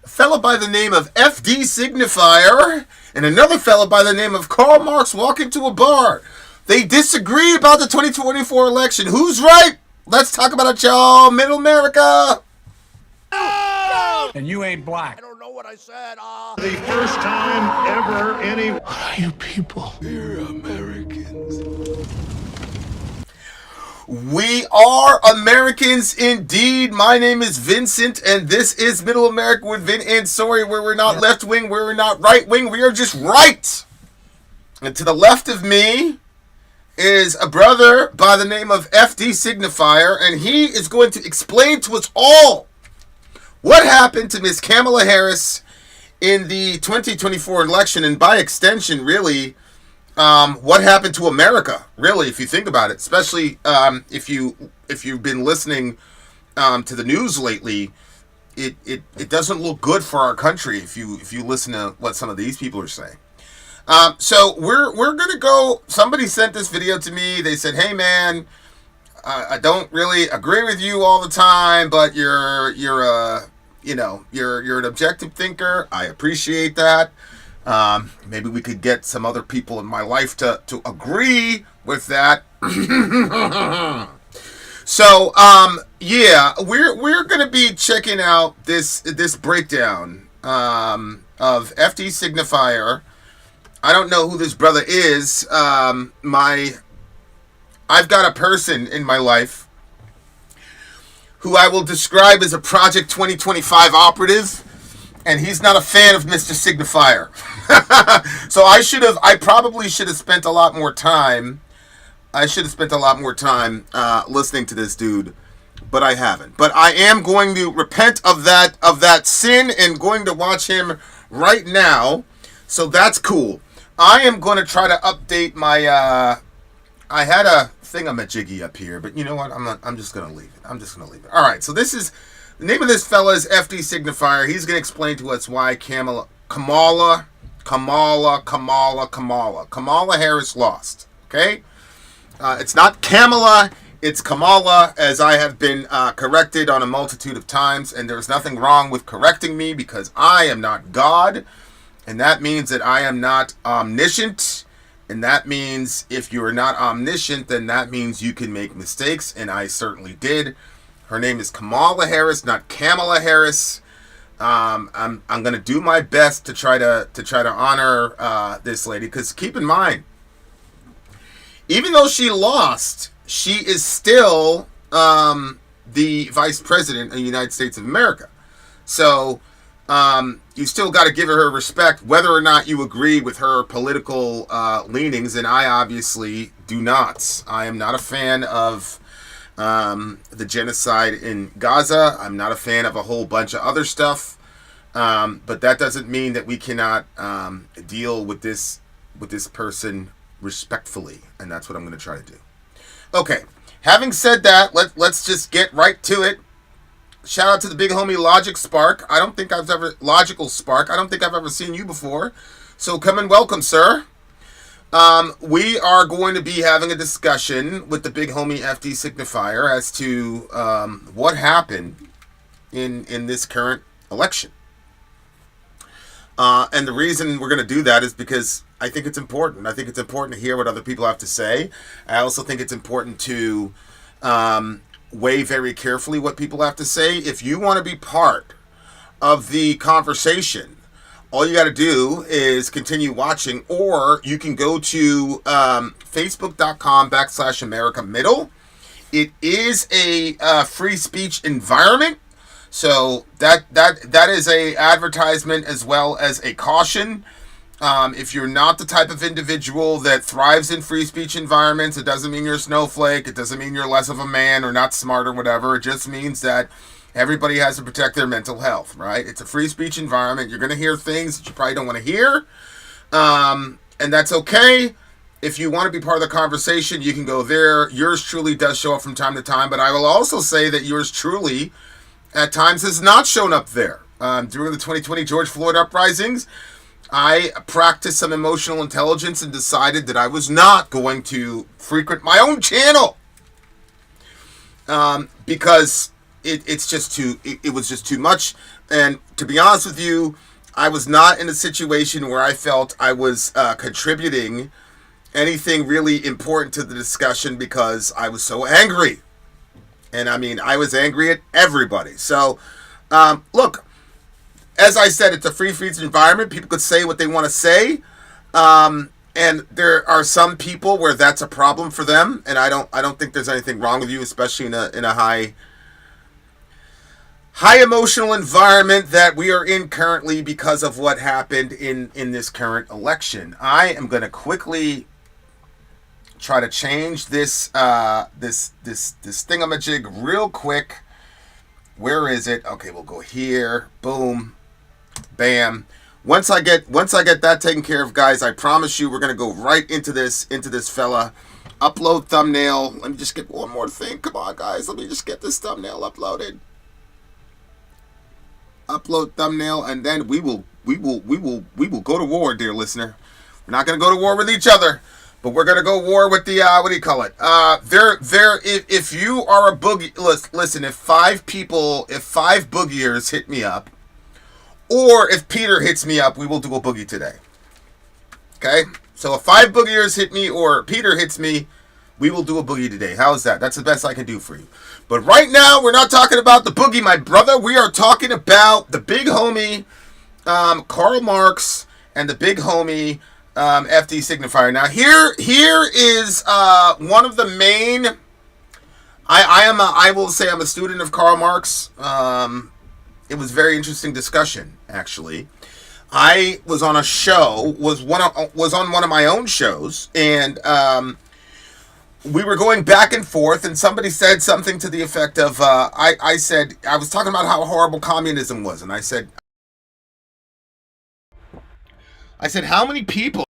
a fellow by the name of FD Signifier and another fellow by the name of Karl Marx walk into a bar. They disagree about the 2024 election. Who's right? Let's talk about it, y'all. Middle America. And you ain't black. I don't know what I said. The first time ever any... What are you people? We're Americans. We are Americans indeed. My name is Vincent, and this is Middle America with Vin and Sorry, where we're not left wing, where we're not right wing, we are just right. And to the left of me is a brother by the name of FD Signifier, and he is going to explain to us all what happened to Miss Kamala Harris in the 2024 election, and by extension, really, what happened to America, really, if you think about it, especially if you've been listening to the news lately. It doesn't look good for our country if you listen to what some of these people are saying. So we're gonna go. Somebody sent this video to me. They said, "Hey man, I don't really agree with you all the time, but you're an objective thinker. I appreciate that. Maybe we could get some other people in my life to agree with that." So, we're gonna be checking out this breakdown of FD Signifier. I don't know who this brother is. I've got a person in my life who I will describe as a Project 2025 operative, and he's not a fan of Mr. Signifier. So I probably should have spent a lot more time. Listening to this dude, but I haven't. But I am going to repent of that sin and going to watch him right now. So that's cool. I am going to try to update my. I had a thingamajiggy up here, but you know what? I'm just going to leave it. All right. So this is the name of this fella is FD Signifier. He's going to explain to us why Kamala Harris lost. Okay. It's not Kamala, it's Kamala, as I have been corrected on a multitude of times, and there's nothing wrong with correcting me because I am not God, and that means that I am not omniscient, and that means if you are not omniscient, then that means you can make mistakes, and I certainly did. Her name is Kamala Harris, not Kamala Harris. I'm going to do my best to try to honor this lady, because keep in mind, even though she lost, she is still the vice president of the United States of America. So you still got to give her respect, whether or not you agree with her political leanings, and I obviously do not. I am not a fan of the genocide in Gaza. I'm not a fan of a whole bunch of other stuff. But that doesn't mean that we cannot deal with this person respectfully, and that's what I'm going to try to do. Okay, having said that, let's just get right to it. Shout out to the big homie Logical Spark. I don't think I've ever seen you before, so come and welcome, sir. We are going to be having a discussion with the big homie FD Signifier as to what happened in this current election. And the reason we're going to do that is because I think it's important. I think it's important to hear what other people have to say. I also think it's important to weigh very carefully what people have to say. If you want to be part of the conversation, all you got to do is continue watching, or you can go to facebook.com/America Middle. It is a free speech environment. So that is a advertisement as well as a caution. If you're not the type of individual that thrives in free speech environments, it doesn't mean you're a snowflake. It doesn't mean you're less of a man or not smart or whatever. It just means that everybody has to protect their mental health, right? It's a free speech environment. You're going to hear things that you probably don't want to hear. And that's okay. If you want to be part of the conversation, you can go there. Yours truly does show up from time to time, but I will also say that yours truly at times has not shown up there. During the 2020 George Floyd uprisings, I practiced some emotional intelligence and decided that I was not going to frequent my own channel because it was just too much. And to be honest with you, I was not in a situation where I felt I was contributing anything really important to the discussion because I was so angry. And I mean, I was angry at everybody. So, look, as I said, it's a free speech environment. People could say what they want to say. And there are some people where that's a problem for them. And I don't think there's anything wrong with you, especially in a high emotional environment that we are in currently because of what happened in this current election. I am going to quickly try to change this thingamajig real quick. Where is it? Okay, we'll go here. Boom, bam. Once I get that taken care of, guys, I promise you we're going to go right into this fella. Upload thumbnail. Let me just get one more thing. Come on, guys. Let me just get this thumbnail uploaded. Upload thumbnail, and then we will go to war, dear listener. We're not going to go to war with each other, but we're going to go war with the what do you call it? If you are a boogie, listen. If five boogiers hit me up, or if Peter hits me up, we will do a boogie today. Okay, so if 5 boogiers hit me or Peter hits me, we will do a boogie today. How's that? That's the best I can do for you. But right now, we're not talking about the boogie, my brother. We are talking about the big homie, Karl Marx, and the big homie, FD Signifier. Now, here is one of the main. I will say I'm a student of Karl Marx. It was a very interesting discussion, actually. I was on a show, was on one of my own shows, and we were going back and forth, and somebody said something to the effect of, I said, I was talking about how horrible communism was, and I said, how many people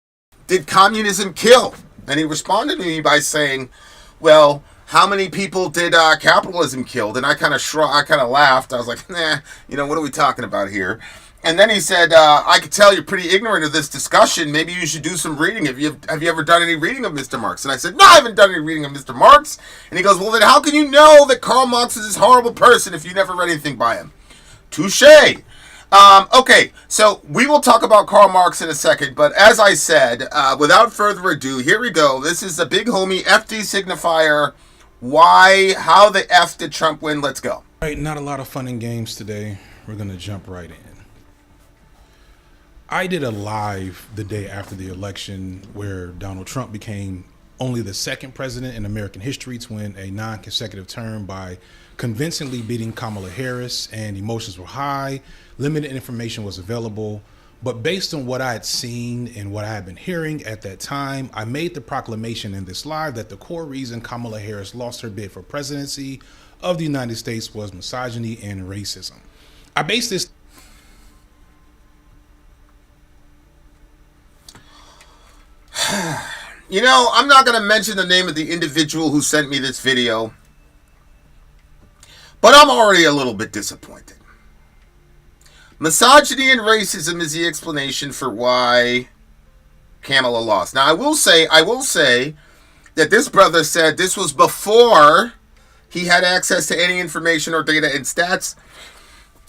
did communism kill? And he responded to me by saying, well, how many people did capitalism kill? And I kind of laughed. I was like, nah, what are we talking about here? And then he said, I could tell you're pretty ignorant of this discussion. Maybe you should do some reading. Have you ever done any reading of Mr. Marx? And I said, no, I haven't done any reading of Mr. Marx. And he goes, well, then how can you know that Karl Marx is this horrible person if you never read anything by him? Touché. Okay, so we will talk about Karl Marx in a second, but as I said, without further ado, here we go. This is the big homie FD Signifier. How the F did Trump win? Let's go. All right, not a lot of fun and games today. We're going to jump right in. I did a live the day after the election where Donald Trump became only the second president in American history to win a non-consecutive term by convincingly beating Kamala Harris, and emotions were high, limited information was available. But based on what I had seen and what I had been hearing at that time, I made the proclamation in this live that the core reason Kamala Harris lost her bid for presidency of the United States was misogyny and racism. I based this. I'm not going to mention the name of the individual who sent me this video, but I'm already a little bit disappointed. Misogyny and racism is the explanation for why Kamala lost. Now, I will say that this brother said this was before he had access to any information or data and stats.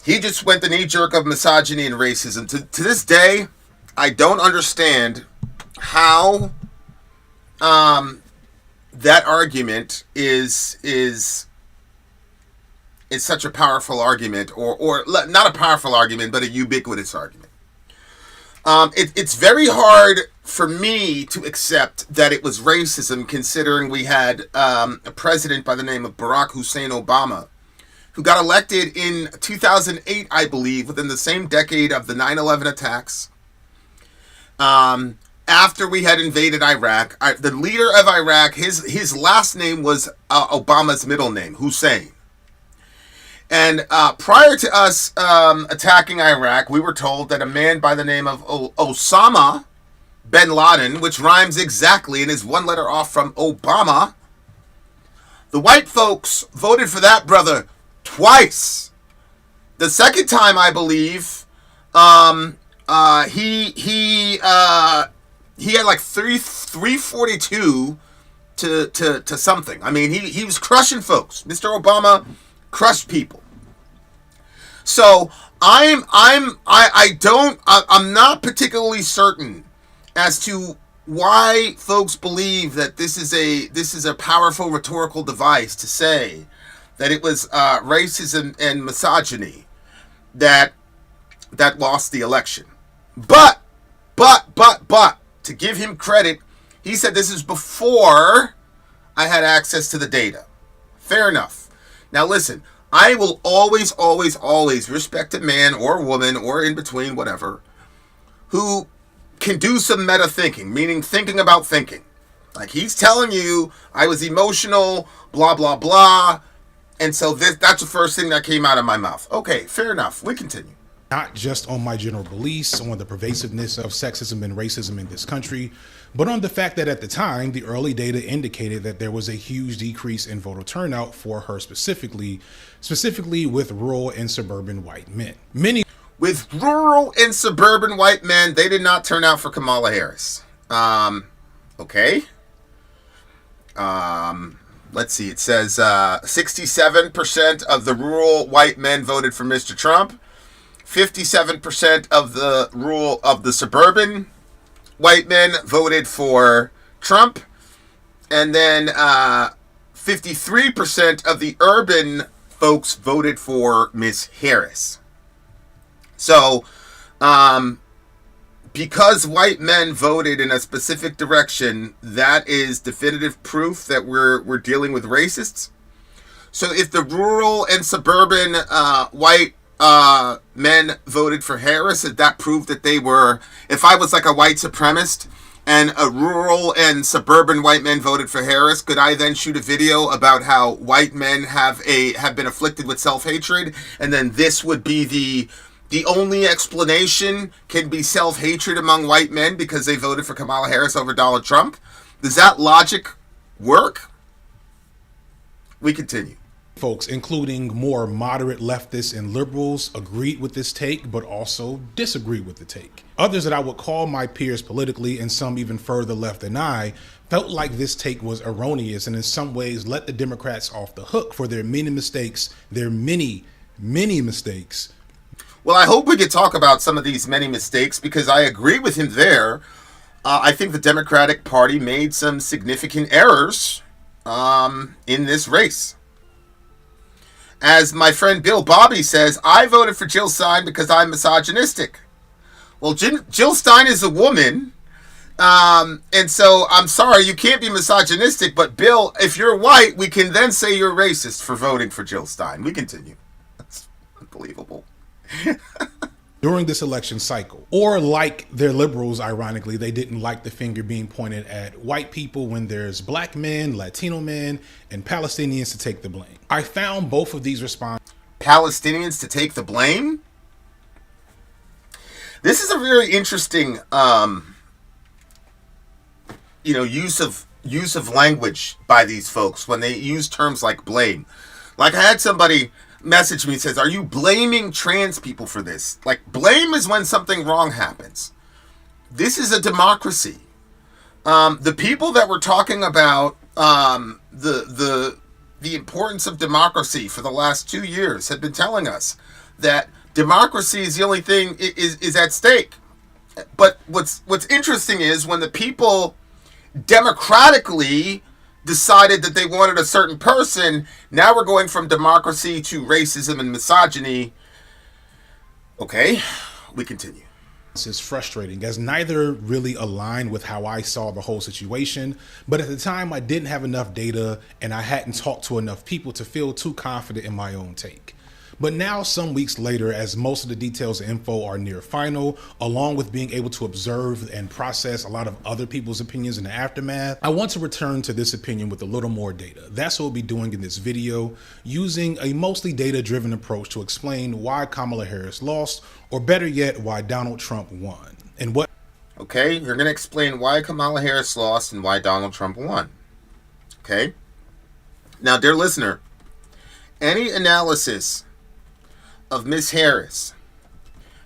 He just went the knee jerk of misogyny and racism. To this day, I don't understand how that argument is such a powerful argument, or not a powerful argument, but a ubiquitous argument. It's very hard for me to accept that it was racism, considering we had a president by the name of Barack Hussein Obama, who got elected in 2008, I believe, within the same decade of the 9/11 attacks. After we had invaded Iraq, the leader of Iraq, his last name was Obama's middle name, Hussein. And prior to us attacking Iraq, we were told that a man by the name of Osama bin Laden, which rhymes exactly and is one letter off from Obama, the white folks voted for that brother twice. The second time, I believe, he had like 342 to something. I mean, he was crushing folks. Mr. Obama crushed people. So I'm not particularly certain as to why folks believe that this is a powerful rhetorical device to say that it was racism and misogyny that lost the election. But to give him credit, he said this is before I had access to the data. Fair enough. Now listen, I will always respect a man or woman or in between, whatever, who can do some meta thinking, meaning thinking about thinking. Like he's telling you, I was emotional, blah, blah, blah. And so that's the first thing that came out of my mouth. Okay, fair enough. We continue. Not just on my general beliefs on the pervasiveness of sexism and racism in this country, but on the fact that at the time, the early data indicated that there was a huge decrease in voter turnout for her specifically with rural and suburban white men. With rural and suburban white men, they did not turn out for Kamala Harris. Okay. Let's see. It says 67% of the rural white men voted for Mr. Trump. 57% of the suburban white men voted for Trump. And then 53% of the urban folks voted for Miss Harris. So, because white men voted in a specific direction, that is definitive proof that we're dealing with racists. So if the rural and suburban white men voted for Harris, that proved that they were, if I was like a white supremacist and a rural and suburban white men voted for Harris, could I then shoot a video about how white men have been afflicted with self-hatred, and then this would be the only explanation can be self-hatred among white men because they voted for Kamala Harris over Donald Trump? Does that logic work? We continue. Folks, including more moderate leftists and liberals, agreed with this take, but also disagreed with the take. Others that I would call my peers politically, and some even further left than I, felt like this take was erroneous and in some ways let the Democrats off the hook for their many mistakes, many mistakes. Well, I hope we could talk about some of these many mistakes because I agree with him there. I think the Democratic Party made some significant errors in this race. As my friend Bill Bobby says, I voted for Jill Stein because I'm misogynistic. Well, Jill Stein is a woman, and so I'm sorry, you can't be misogynistic, but Bill, if you're white, we can then say you're racist for voting for Jill Stein. We continue. That's unbelievable. During this election cycle, or like their liberals, ironically, they didn't like the finger being pointed at white people when there's black men, Latino men, and Palestinians to take the blame. I found both of these responses. Palestinians to take the blame? This is a very interesting, use of language by these folks when they use terms like blame. Like I had somebody message me and says, are you blaming trans people for this? Like, blame is when something wrong happens. This is a democracy. The people that were talking about the importance of democracy for the last 2 years have been telling us that democracy is the only thing is at stake. But what's interesting is when the people democratically decided that they wanted a certain person, now we're going from democracy to racism and misogyny. Okay, we continue. This is frustrating as neither really aligned with how I saw the whole situation, but at the time I didn't have enough data and I hadn't talked to enough people to feel too confident in my own take. But now, some weeks later, as most of the details and info are near final, along with being able to observe and process a lot of other people's opinions in the aftermath, I want to return to this opinion with a little more data. That's what we'll be doing in this video, using a mostly data-driven approach to explain why Kamala Harris lost, or better yet, why Donald Trump won. And what... Okay, you're going to explain why Kamala Harris lost and why Donald Trump won. Okay? Now, dear listener, any analysis of Miss Harris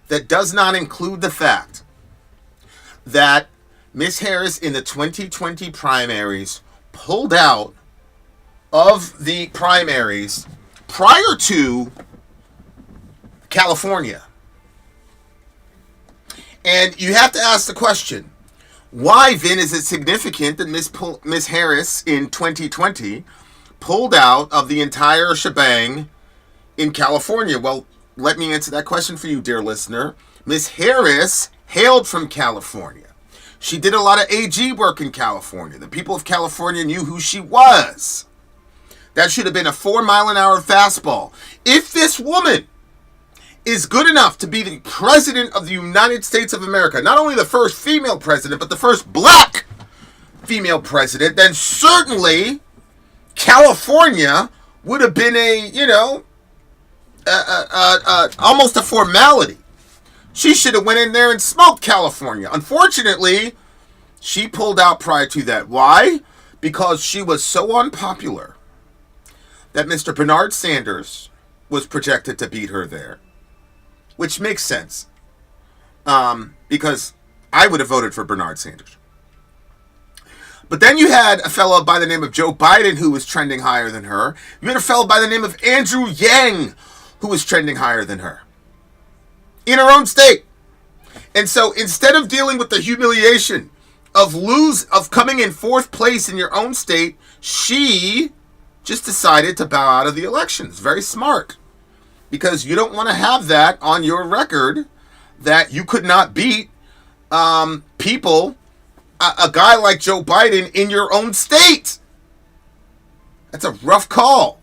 that does not include the fact that Miss Harris in the 2020 primaries pulled out of the primaries prior to California. And you have to ask the question, why then is it significant that Miss Harris in 2020 pulled out of the entire shebang in California? Well, let me answer that question for you, dear listener. Miss Harris hailed from California. She did a lot of AG work in California. The people of California knew who she was. That should have been a 4-mile-an-hour fastball. If this woman is good enough to be the president of the United States of America, not only the first female president, but the first black female president, then certainly California would have been almost a formality. She should have went in there and smoked California. Unfortunately, she pulled out prior to that. Why? Because she was so unpopular that Mr. Bernard Sanders was projected to beat her there. Which makes sense. Because I would have voted for Bernard Sanders. But then you had a fellow by the name of Joe Biden who was trending higher than her. You had a fellow by the name of Andrew Yang who was trending higher than her. In her own state. And so instead of dealing with the humiliation of coming in 4th place in your own state, she just decided to bow out of the elections. Very smart. Because you don't want to have that on your record that you could not beat a guy like Joe Biden in your own state. That's a rough call.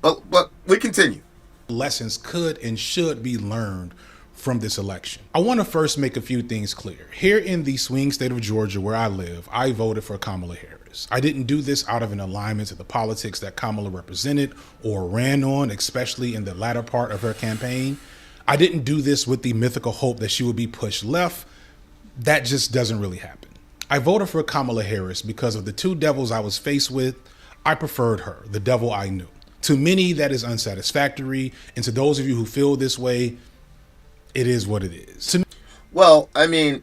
But we continue. Lessons could and should be learned from this election. I want to first make a few things clear. Here in the swing state of Georgia where I live, I voted for Kamala Harris. I didn't do this out of an alignment to the politics that Kamala represented or ran on, especially in the latter part of her campaign. I didn't do this with the mythical hope that she would be pushed left. That just doesn't really happen. I voted for Kamala Harris because of the two devils I was faced with. I preferred her, the devil I knew. To many, that is unsatisfactory. And to those of you who feel this way, it is what it is. Well, I mean,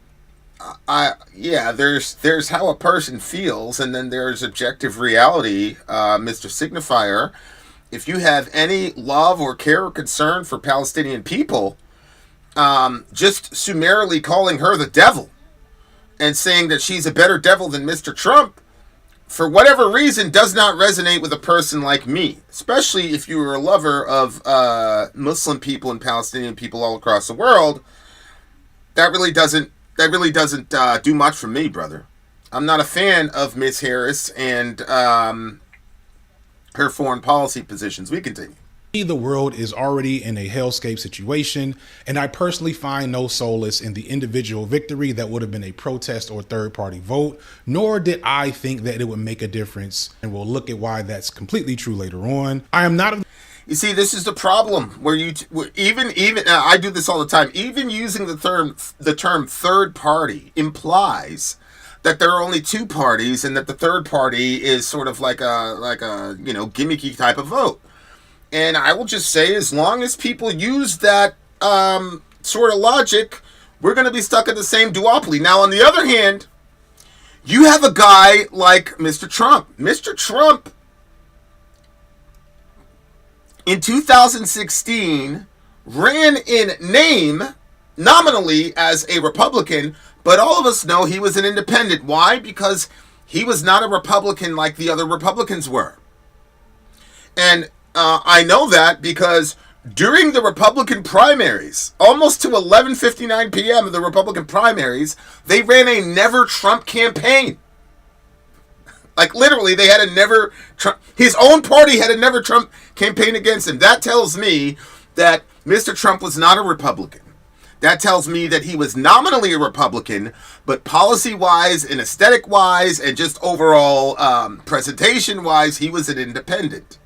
there's how a person feels, and then there's objective reality, Mr. Signifier. If you have any love or care or concern for Palestinian people, just summarily calling her the devil and saying that she's a better devil than Mr. Trump, for whatever reason, does not resonate with a person like me, especially if you are a lover of Muslim people and Palestinian people all across the world. That really doesn't do much for me, brother. I'm not a fan of Miss Harris and her foreign policy positions. We continue. The world is already in a hellscape situation, and I personally find no solace in the individual victory that would have been a protest or third-party vote, nor did I think that it would make a difference, and we'll look at why that's completely true later on. I am not... You see, this is the problem where even I do this all the time. Even using the term third party implies that there are only two parties, and that the third party is sort of like a gimmicky type of vote. And I will just say, as long as people use that sort of logic, we're going to be stuck in the same duopoly. Now, on the other hand, you have a guy like Mr. Trump. Mr. Trump, in 2016, ran in name, nominally, as a Republican, but all of us know he was an independent. Why? Because he was not a Republican like the other Republicans were. And I know that because during the Republican primaries, almost to 11:59 p.m. of the Republican primaries, they ran a never Trump campaign. Like literally, they had a never Trump. His own party had a never Trump campaign against him. That tells me that Mr. Trump was not a Republican. That tells me that he was nominally a Republican, but policy-wise and aesthetic-wise and just overall presentation-wise, he was an independent.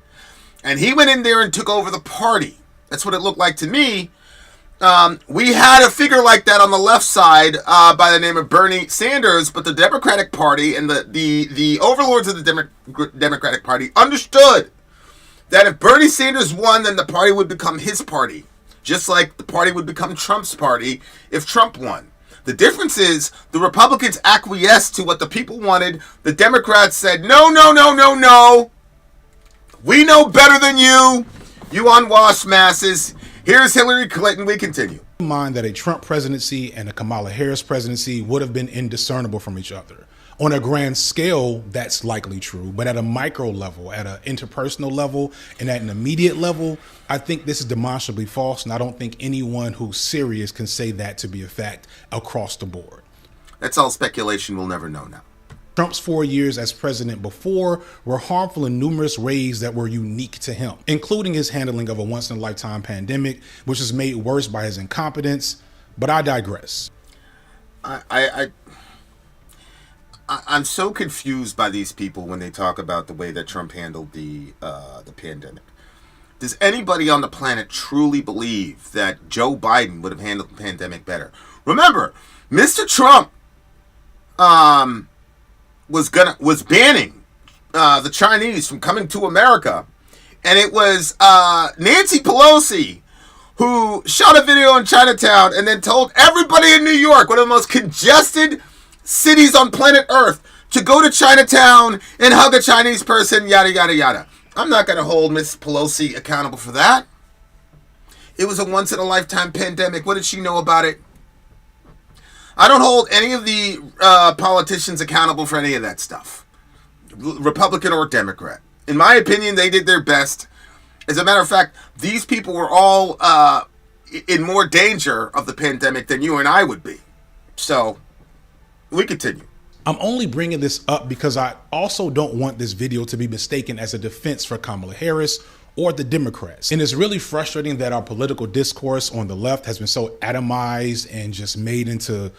And he went in there and took over the party. That's what it looked like to me. We had a figure like that on the left side by the name of Bernie Sanders, but the Democratic Party and the overlords of the Democratic Party understood that if Bernie Sanders won, then the party would become his party, just like the party would become Trump's party if Trump won. The difference is the Republicans acquiesced to what the people wanted. The Democrats said, no, no, no, no, no. We know better than you, you unwashed masses. Here's Hillary Clinton. We continue. Mind that a Trump presidency and a Kamala Harris presidency would have been indiscernible from each other. On a grand scale, that's likely true, but at a micro level, at an interpersonal level, and at an immediate level, I think this is demonstrably false, and I don't think anyone who's serious can say that to be a fact across the board. That's all speculation. We'll never know now. Trump's 4 years as president before were harmful in numerous ways that were unique to him, including his handling of a once-in-a-lifetime pandemic, which was made worse by his incompetence. But I digress. I'm so confused by these people when they talk about the way that Trump handled the pandemic. Does anybody on the planet truly believe that Joe Biden would have handled the pandemic better? Remember, Mr. Trump was banning the Chinese from coming to America, and it was Nancy Pelosi who shot a video in Chinatown and then told everybody in New York, one of the most congested cities on planet Earth, to go to Chinatown and hug a Chinese person, yada yada yada. I'm not going to hold Miss Pelosi accountable for that. It was a once in a lifetime pandemic. What did she know about it? I don't hold any of the politicians accountable for any of that stuff, Republican or Democrat. In my opinion, they did their best. As a matter of fact, these people were all in more danger of the pandemic than you and I would be. So, we continue. I'm only bringing this up because I also don't want this video to be mistaken as a defense for Kamala Harris or the Democrats. And it's really frustrating that our political discourse on the left has been so atomized and just made into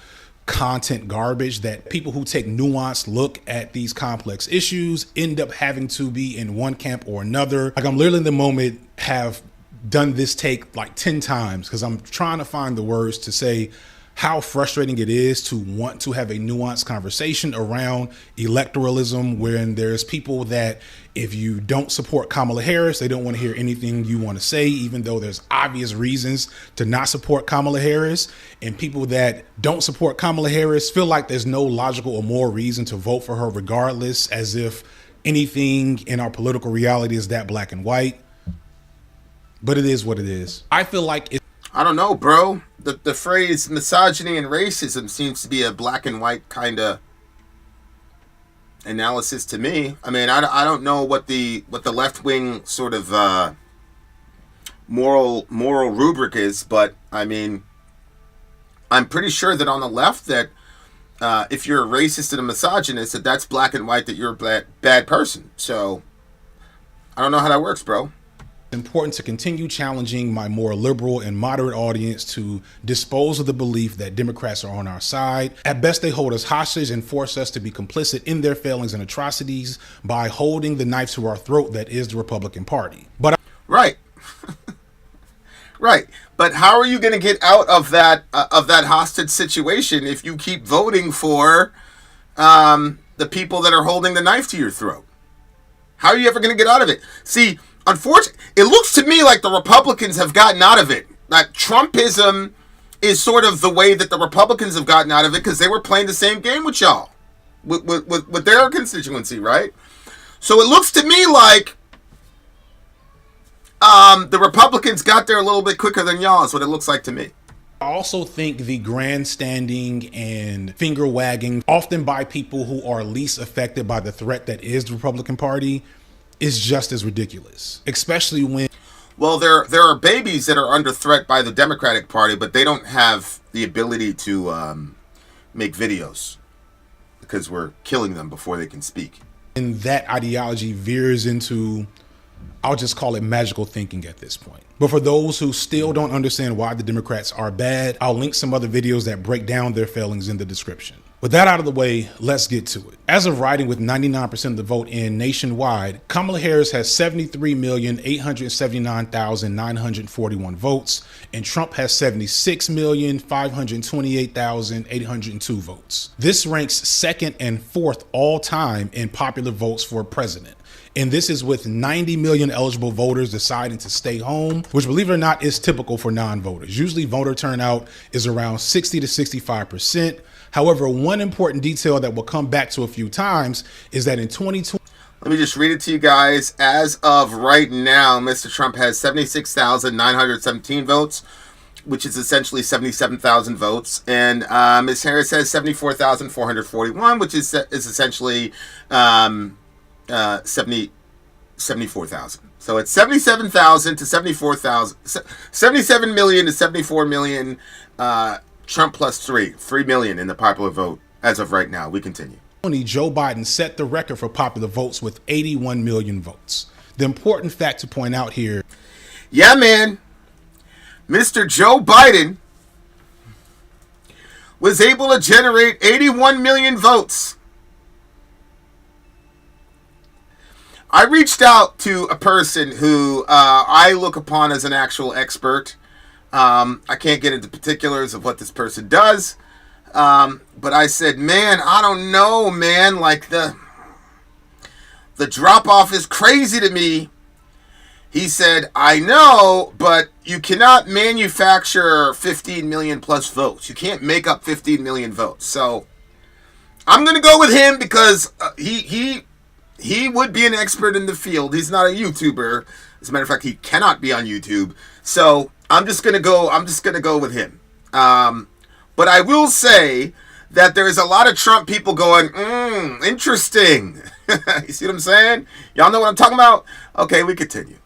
content garbage that people who take nuanced look at these complex issues end up having to be in one camp or another. Like, I'm literally in the moment have done this take like 10 times because I'm trying to find the words to say how frustrating it is to want to have a nuanced conversation around electoralism when there's people that if you don't support Kamala Harris, they don't want to hear anything you want to say, even though there's obvious reasons to not support Kamala Harris. And people that don't support Kamala Harris feel like there's no logical or moral reason to vote for her regardless, as if anything in our political reality is that black and white. But it is what it is. I feel like I don't know, bro. The phrase misogyny and racism seems to be a black and white kind of analysis to me. I mean, I don't know what the left wing sort of moral rubric is, but I mean, I'm pretty sure that on the left that if you're a racist and a misogynist, that's black and white, that you're a bad person. So I don't know how that works, bro. Important to continue challenging my more liberal and moderate audience to dispose of the belief that Democrats are on our side. At best, they hold us hostage and force us to be complicit in their failings and atrocities by holding the knife to our throat that is the Republican Party. But right. Right. But how are you going to get out of that hostage situation if you keep voting for the people that are holding the knife to your throat? How are you ever going to get out of it? See, unfortunately, it looks to me like the Republicans have gotten out of it. That Trumpism is sort of the way that the Republicans have gotten out of it because they were playing the same game with y'all, with their constituency, right? So it looks to me like the Republicans got there a little bit quicker than y'all is what it looks like to me. I also think the grandstanding and finger wagging, often by people who are least affected by the threat that is the Republican Party, is just as ridiculous, especially when... Well, there are babies that are under threat by the Democratic Party, but they don't have the ability to make videos because we're killing them before they can speak. And that ideology veers into, I'll just call it magical thinking at this point. But for those who still don't understand why the Democrats are bad, I'll link some other videos that break down their failings in the description. With that out of the way, let's get to it. As of writing with 99% of the vote in nationwide, Kamala Harris has 73,879,941 votes, and Trump has 76,528,802 votes. This ranks second and fourth all time in popular votes for president. And this is with 90 million eligible voters deciding to stay home, which, believe it or not, is typical for non-voters. Usually voter turnout is around 60 to 65%. However, one important detail that we'll come back to a few times is that in 2020... Let me just read it to you guys. As of right now, Mr. Trump has 76,917 votes. which is essentially 77,000 votes, and Ms. Harris has 74,441, which is essentially 74,000. So it's 77,000 to 74,000, 77 million to 74 million. Trump plus 3 million in the popular vote as of right now. We continue. Joe Biden set the record for popular votes with 81 million votes. The important fact to point out here. Yeah, man. Mr. Joe Biden was able to generate 81 million votes. I reached out to a person who I look upon as an actual expert. I can't get into particulars of what this person does. But I said, man, I don't know, man. Like the drop off is crazy to me. He said, I know, but you cannot manufacture 15 million plus votes. You can't make up 15 million votes. So I'm going to go with him because he would be an expert in the field. He's not a YouTuber. As a matter of fact, he cannot be on YouTube. So I'm just going to go with him. But I will say that there's a lot of Trump people going, interesting. You see what I'm saying? Y'all know what I'm talking about? Okay, we continue.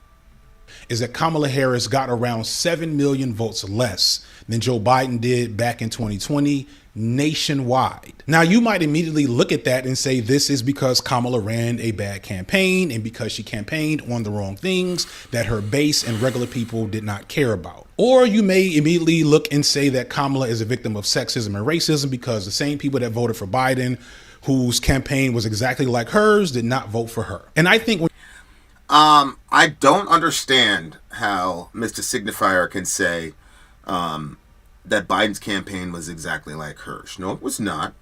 Is that Kamala Harris got around 7 million votes less than Joe Biden did back in 2020 nationwide. Now, you might immediately look at that and say this is because Kamala ran a bad campaign and because she campaigned on the wrong things that her base and regular people did not care about. Or you may immediately look and say that Kamala is a victim of sexism and racism because the same people that voted for Biden, whose campaign was exactly like hers, did not vote for her. And I think I don't understand how Mr. Signifier can say that Biden's campaign was exactly like hers. No, it was not.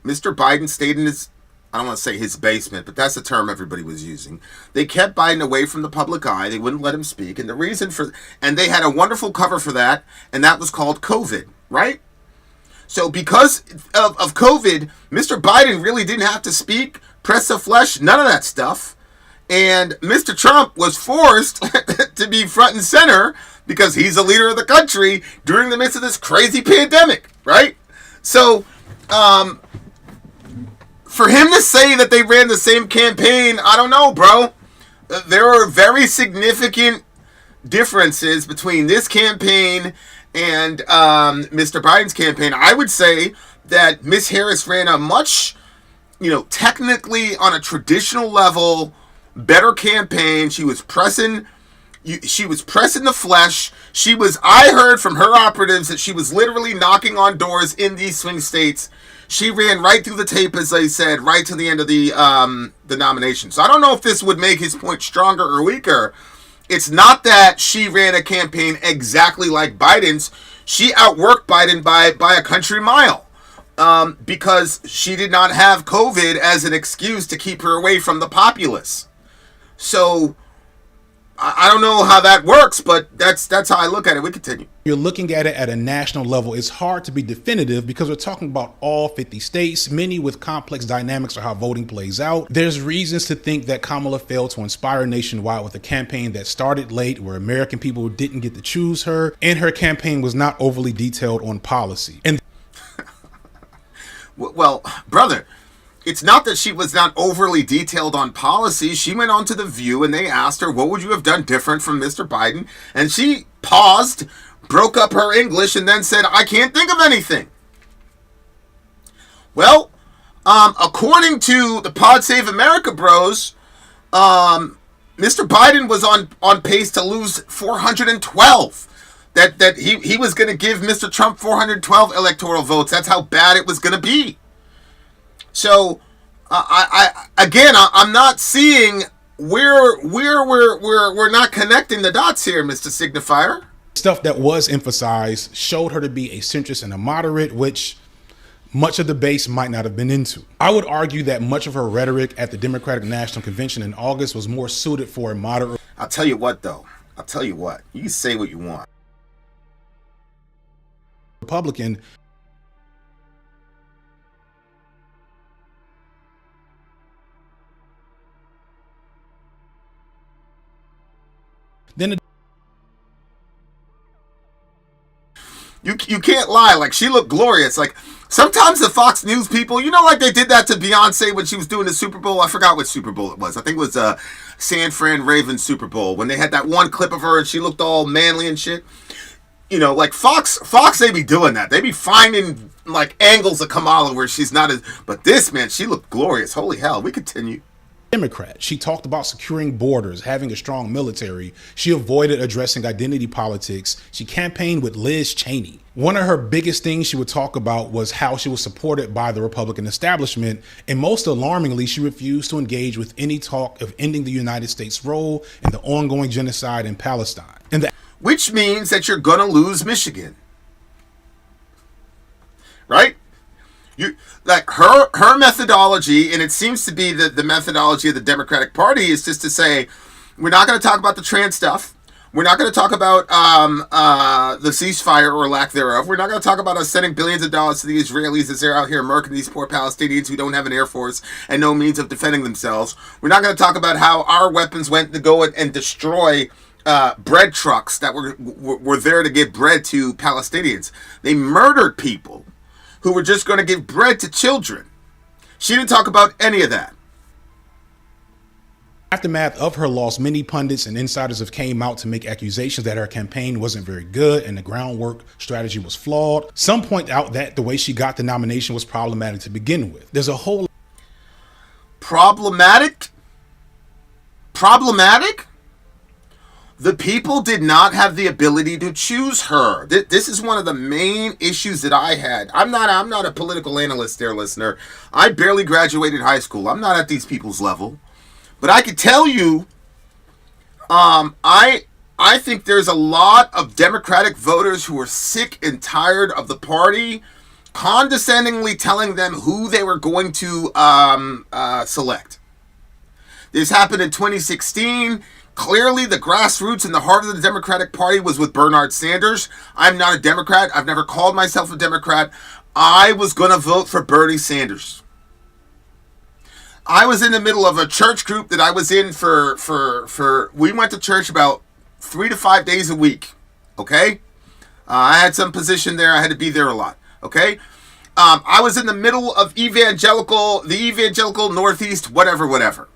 Mr. Biden stayed in his, I don't want to say his basement, but that's the term everybody was using. They kept Biden away from the public eye. They wouldn't let him speak. And the reason and they had a wonderful cover for that, and that was called COVID, right? So because of COVID, Mr. Biden really didn't have to speak, press the flesh, none of that stuff. And Mr. Trump was forced to be front and center because he's the leader of the country during the midst of this crazy pandemic, right? So, for him to say that they ran the same campaign, I don't know, bro. There are very significant differences between this campaign and Mr. Biden's campaign. I would say that Miss Harris ran a much, technically on a traditional level, better campaign. She was pressing the flesh. I heard from her operatives that she was literally knocking on doors in these swing states. She ran right through the tape, as they said, right to the end of the nomination. So I don't know if this would make his point stronger or weaker. It's not that she ran a campaign exactly like Biden's. She outworked Biden by a country mile. Because she did not have COVID as an excuse to keep her away from the populace. So I don't know how that works, but that's how I look at it. We continue. You're looking at it at a national level. It's hard to be definitive because we're talking about all 50 states, many with complex dynamics of how voting plays out. There's reasons to think that Kamala failed to inspire nationwide with a campaign that started late, where American people didn't get to choose her, and her campaign was not overly detailed on policy. And well, brother, it's not that she was not overly detailed on policy. She went on to The View and they asked her, what would you have done different from Mr. Biden? And she paused, broke up her English, and then said, I can't think of anything. Well, according to the Pod Save America bros, Mr. Biden was on pace to lose 412. That he was going to give Mr. Trump 412 electoral votes. That's how bad it was going to be. So, I'm not seeing where we're not connecting the dots here, Mr. Signifier. Stuff that was emphasized showed her to be a centrist and a moderate, which much of the base might not have been into. I would argue that much of her rhetoric at the Democratic National Convention in August was more suited for a moderate. I'll tell you what, though. You can say what you want. Republican. Then You can't lie. Like, she looked glorious. Like, sometimes the Fox News people, you know, like they did that to Beyonce when she was doing the Super Bowl. I forgot what Super Bowl it was. I think it was San Fran Ravens Super Bowl, when they had that one clip of her and she looked all manly and shit. You know, like Fox, they be doing that. They be finding like angles of Kamala where she's not as. But this, man, she looked glorious. Holy hell. We continue. Democrat. She talked about securing borders, having a strong military. She avoided addressing identity politics. She campaigned with Liz Cheney. One of her biggest things she would talk about was how she was supported by the Republican establishment. And most alarmingly, she refused to engage with any talk of ending the United States' role in the ongoing genocide in Palestine. Which means that you're going to lose Michigan. Right? You, like her methodology, and it seems to be the methodology of the Democratic Party, is just to say, we're not going to talk about the trans stuff. We're not going to talk about the ceasefire or lack thereof. We're not going to talk about us sending billions of dollars to the Israelis as they're out here murking these poor Palestinians who don't have an air force and no means of defending themselves. We're not going to talk about how our weapons went to go and destroy bread trucks that were there to give bread to Palestinians. They murdered people who were just going to give bread to children. She didn't talk about any of that. Aftermath of her loss, many pundits and insiders have came out to make accusations that her campaign wasn't very good and the groundwork strategy was flawed. Some point out that the way she got the nomination was problematic to begin with. There's a whole... Problematic? The people did not have the ability to choose her. This is one of the main issues that I had. I'm not a political analyst there, listener. I barely graduated high school. I'm not at these people's level. But I can tell you, I think there's a lot of Democratic voters who are sick and tired of the party condescendingly telling them who they were going to select. This happened in 2016. Clearly, the grassroots and the heart of the Democratic Party was with Bernard Sanders. I'm not a Democrat. I've never called myself a Democrat. I was going to vote for Bernie Sanders. I was in the middle of a church group that I was in for we went to church about 3 to 5 days a week. Okay? I had some position there. I had to be there a lot. Okay? I was in the middle of the evangelical Northeast, whatever.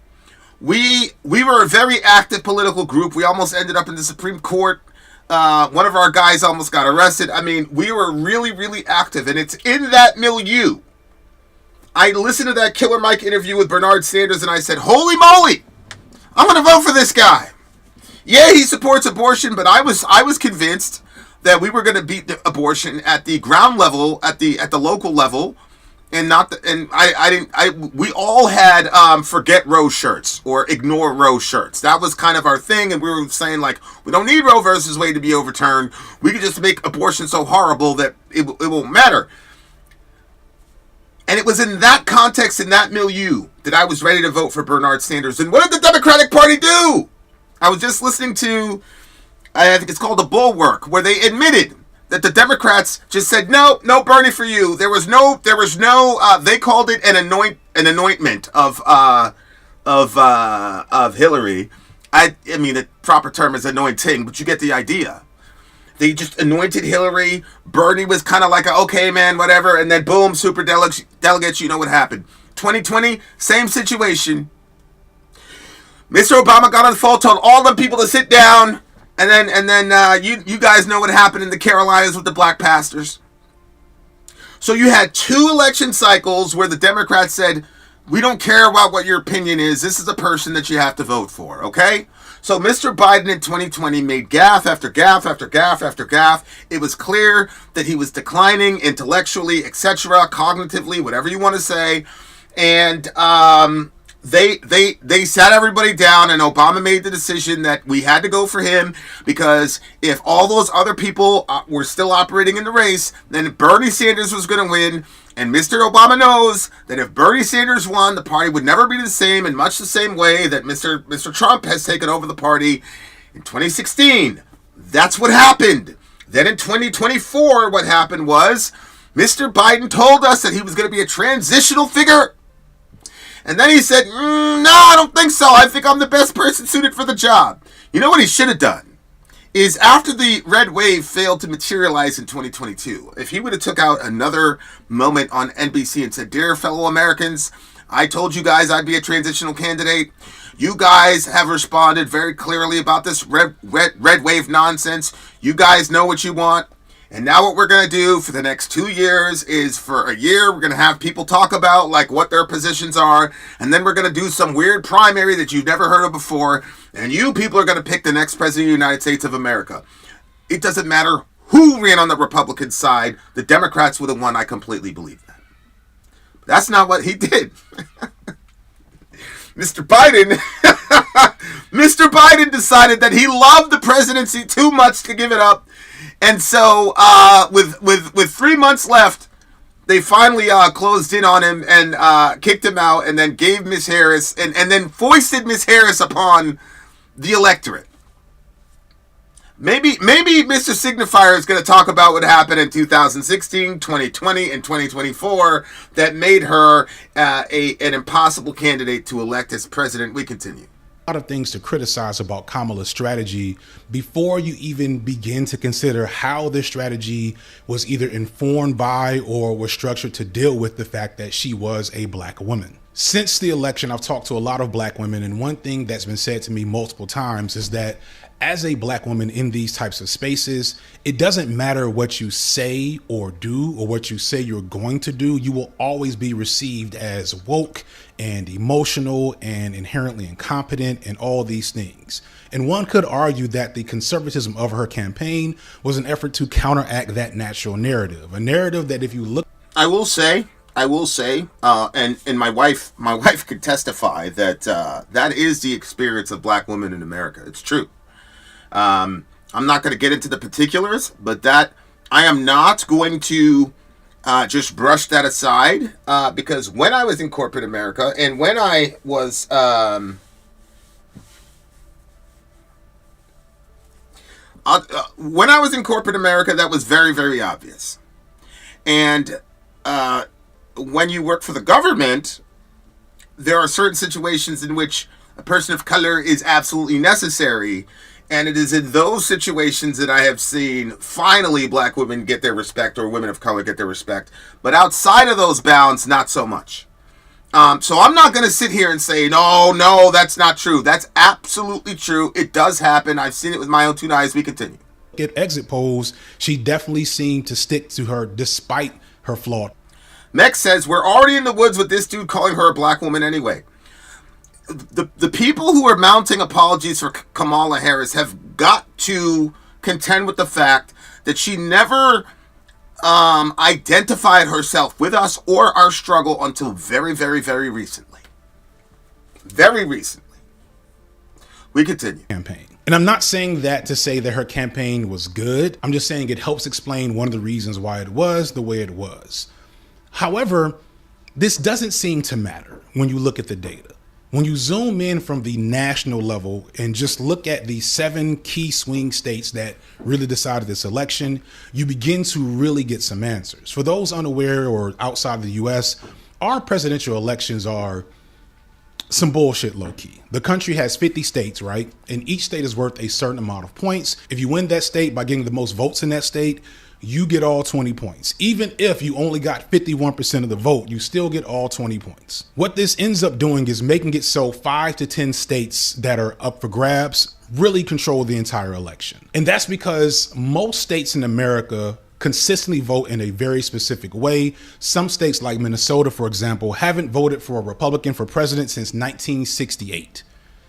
We were a very active political group. We almost ended up in the Supreme Court. One of our guys almost got arrested. I mean, we were really, really active. And it's in that milieu. I listened to that Killer Mike interview with Bernard Sanders, and I said, holy moly, I'm going to vote for this guy. Yeah, he supports abortion, but I was convinced that we were going to beat the abortion at the ground level, at the local level, and not the, and we all had forget Roe shirts or ignore Roe shirts. That was kind of our thing, and we were saying, like, we don't need Roe versus Wade to be overturned. We could just make abortion so horrible that it won't matter. And it was in that context, in that milieu, that I was ready to vote for Bernard Sanders. And what did the Democratic Party do? I was just listening to, I think it's called The Bulwark, where they admitted that the Democrats just said, no, Bernie for you. There was no, they called it an anointment of Hillary. I mean, the proper term is anointing, but you get the idea. They just anointed Hillary. Bernie was kind of like, okay, man, whatever. And then boom, super delegates, you know what happened. 2020, same situation. Mr. Obama got on the phone, told all them people to sit down. And then you guys know what happened in the Carolinas with the black pastors. So you had 2 election cycles where the Democrats said, we don't care about what your opinion is. This is the person that you have to vote for, okay? So Mr. Biden in 2020 made gaffe after gaffe after gaffe after gaffe. It was clear that he was declining intellectually, etc., cognitively, whatever you want to say. And they sat everybody down, and Obama made the decision that we had to go for him because if all those other people were still operating in the race, then Bernie Sanders was going to win. And Mr. Obama knows that if Bernie Sanders won, the party would never be the same in much the same way that Mr. Trump has taken over the party in 2016. That's what happened. Then in 2024, what happened was Mr. Biden told us that he was going to be a transitional figure. And then he said, no, I don't think so. I think I'm the best person suited for the job. You know what he should have done? is after the red wave failed to materialize in 2022, if he would have took out another moment on NBC and said, "Dear fellow Americans, I told you guys I'd be a transitional candidate. You guys have responded very clearly about this red wave nonsense. You guys know what you want. And now what we're going to do for the next 2 years is for a year, we're going to have people talk about like what their positions are. And then we're going to do some weird primary that you've never heard of before. And you people are going to pick the next president of the United States of America." It doesn't matter who ran on the Republican side. The Democrats would have won. I completely believe that. But that's not what he did. Mr. Biden, Mr. Biden decided that he loved the presidency too much to give it up. And so, with 3 months left, they finally closed in on him and kicked him out, and then gave Miss Harris, and then foisted Miss Harris upon the electorate. Maybe Mr. Signifier is going to talk about what happened in 2016, 2020, and 2024 that made her an impossible candidate to elect as president. We continue. A lot of things to criticize about Kamala's strategy before you even begin to consider how this strategy was either informed by or was structured to deal with the fact that she was a black woman. Since the election, I've talked to a lot of black women, and one thing that's been said to me multiple times is that as a black woman in these types of spaces, it doesn't matter what you say or do or what you say you're going to do. You will always be received as woke and emotional and inherently incompetent and all these things. And one could argue that the conservatism of her campaign was an effort to counteract that natural narrative, a narrative that if you look... I will say, and my wife could testify that that is the experience of black women in America. It's true. I'm not going to get into the particulars, but that I am not going to just brush that aside because when I was in corporate America and when I was in corporate America, that was very, very obvious. And when you work for the government, there are certain situations in which a person of color is absolutely necessary. And it is in those situations that I have seen finally black women get their respect or women of color get their respect. But outside of those bounds, not so much. So I'm not going to sit here and say, no, that's not true. That's absolutely true. It does happen. I've seen it with my own two eyes. We continue. At exit polls, she definitely seemed to stick to her despite her flaw. Mex says, we're already in the woods with this dude calling her a black woman anyway. The people who are mounting apologies for Kamala Harris have got to contend with the fact that she never identified herself with us or our struggle until very, very, very recently. Very recently. We continue. Campaign. And I'm not saying that to say that her campaign was good. I'm just saying it helps explain one of the reasons why it was the way it was. However, this doesn't seem to matter when you look at the data. When you zoom in from the national level and just look at the 7 key swing states that really decided this election, you begin to really get some answers. For those unaware or outside of the US, our presidential elections are some bullshit low key. The country has 50 states, right? And each state is worth a certain amount of points. If you win that state by getting the most votes in that state, you get all 20 points. Even if you only got 51% of the vote, you still get all 20 points. What this ends up doing is making it so 5 to 10 states that are up for grabs really control the entire election. And that's because most states in America consistently vote in a very specific way. Some states like Minnesota, for example, haven't voted for a Republican for president since 1968.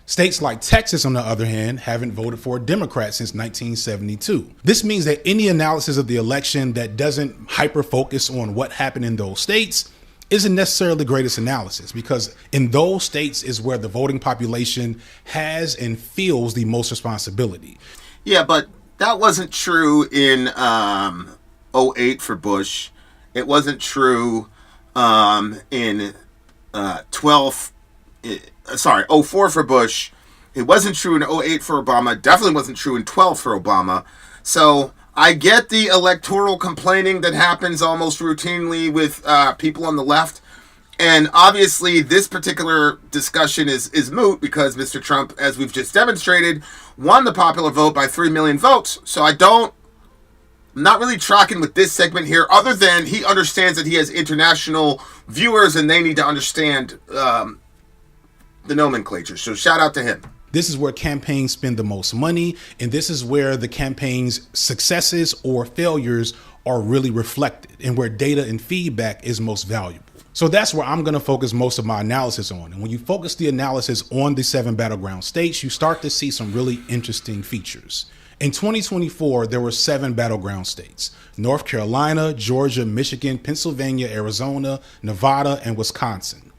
States like Texas, on the other hand, haven't voted for a Democrat since 1972. This means that any analysis of the election that doesn't hyper-focus on what happened in those states isn't necessarily the greatest analysis, because in those states is where the voting population has and feels the most responsibility. Yeah, but that wasn't true in 08 for Bush. It wasn't true in 04 for Bush. It wasn't true in 08 for Obama. Definitely wasn't true in 12 for Obama. So I get the electoral complaining that happens almost routinely with people on the left. And obviously, this particular discussion is moot because Mr. Trump, as we've just demonstrated, won the popular vote by 3 million votes. So I'm not really tracking with this segment here, other than he understands that he has international viewers and they need to understand the nomenclature. So shout out to him. This is where campaigns spend the most money, and this is where the campaign's successes or failures are really reflected, and where data and feedback is most valuable. So that's where I'm going to focus most of my analysis on. And when you focus the analysis on the 7 battleground states, you start to see some really interesting features. In 2024, there were 7 battleground states: North Carolina, Georgia, Michigan, Pennsylvania, Arizona, Nevada, and Wisconsin.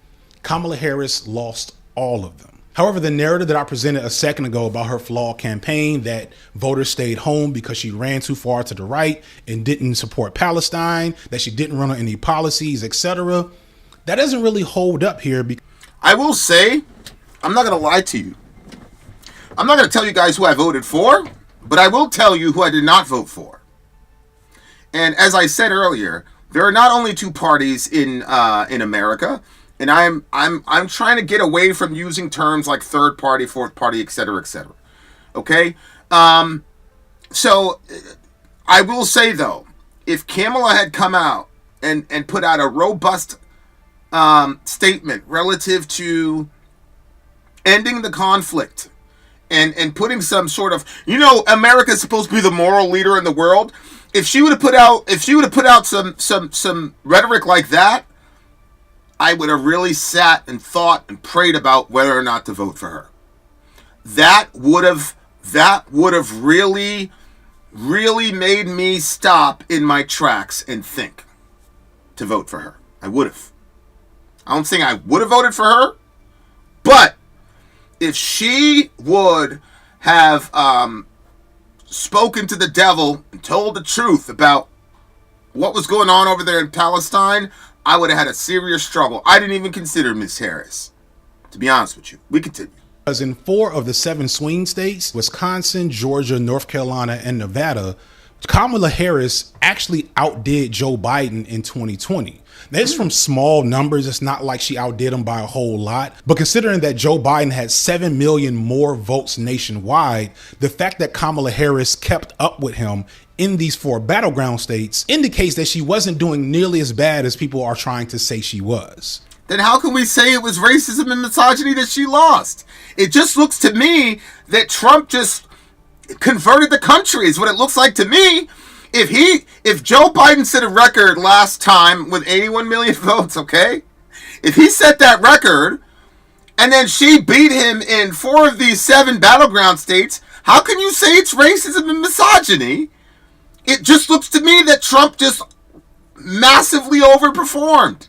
Kamala Harris lost all of them. However, the narrative that I presented a second ago about her flawed campaign, that voters stayed home because she ran too far to the right and didn't support Palestine, that she didn't run on any policies, etc., that doesn't really hold up here. I will say, I'm not going to lie to you. I'm not going to tell you guys who I voted for, but I will tell you who I did not vote for. And as I said earlier, there are not only 2 parties in America, and I'm trying to get away from using terms like third party, fourth party, etc., etc. Okay? So I will say though, if Kamala had come out and put out a robust statement relative to ending the conflict and putting some sort of, America's supposed to be the moral leader in the world. If she would have put out some rhetoric like that, I would have really sat and thought and prayed about whether or not to vote for her. That would have really, really made me stop in my tracks and think to vote for her. I would have. I don't think I would have voted for her, but if she would have spoken to the devil and told the truth about what was going on over there in Palestine, I would have had a serious struggle. I didn't even consider Miss Harris, to be honest with you. We continue. Because in 4 of the 7 swing states, Wisconsin, Georgia, North Carolina, and Nevada, Kamala Harris actually outdid Joe Biden in 2020. That's from small numbers. It's not like she outdid him by a whole lot. But considering that Joe Biden had 7 million more votes nationwide, the fact that Kamala Harris kept up with him in these 4 battleground states indicates that she wasn't doing nearly as bad as people are trying to say she was. Then how can we say it was racism and misogyny that she lost? It just looks to me that Trump just converted the country is what it looks like to me. If Joe Biden set a record last time with 81 million votes, okay? If he set that record and then she beat him in 4 of these 7 battleground states, how can you say it's racism and misogyny? It just looks to me that Trump just massively overperformed.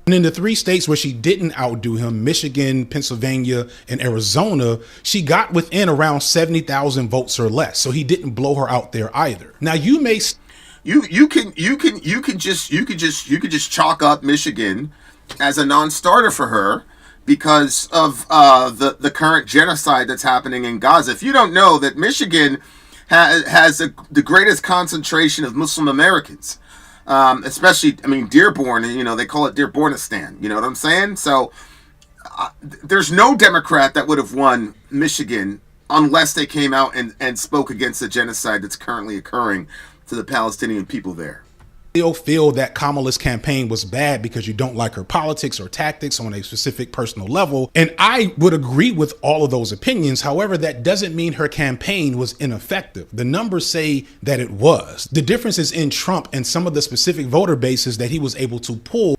And in the 3 states where she didn't outdo him, Michigan, Pennsylvania, and Arizona, she got within around 70,000 votes or less. So he didn't blow her out there either. Now you may you can just chalk up Michigan as a non-starter for her because of the current genocide that's happening in Gaza. If you don't know that Michigan has the greatest concentration of Muslim Americans. Especially, Dearborn, they call it Dearbornistan, you know what I'm saying? So, there's no Democrat that would have won Michigan unless they came out and spoke against the genocide that's currently occurring to the Palestinian people there. Still feel that Kamala's campaign was bad because you don't like her politics or tactics on a specific personal level. And I would agree with all of those opinions. However, that doesn't mean her campaign was ineffective. The numbers say that it was. The difference is in Trump and some of the specific voter bases that he was able to pull.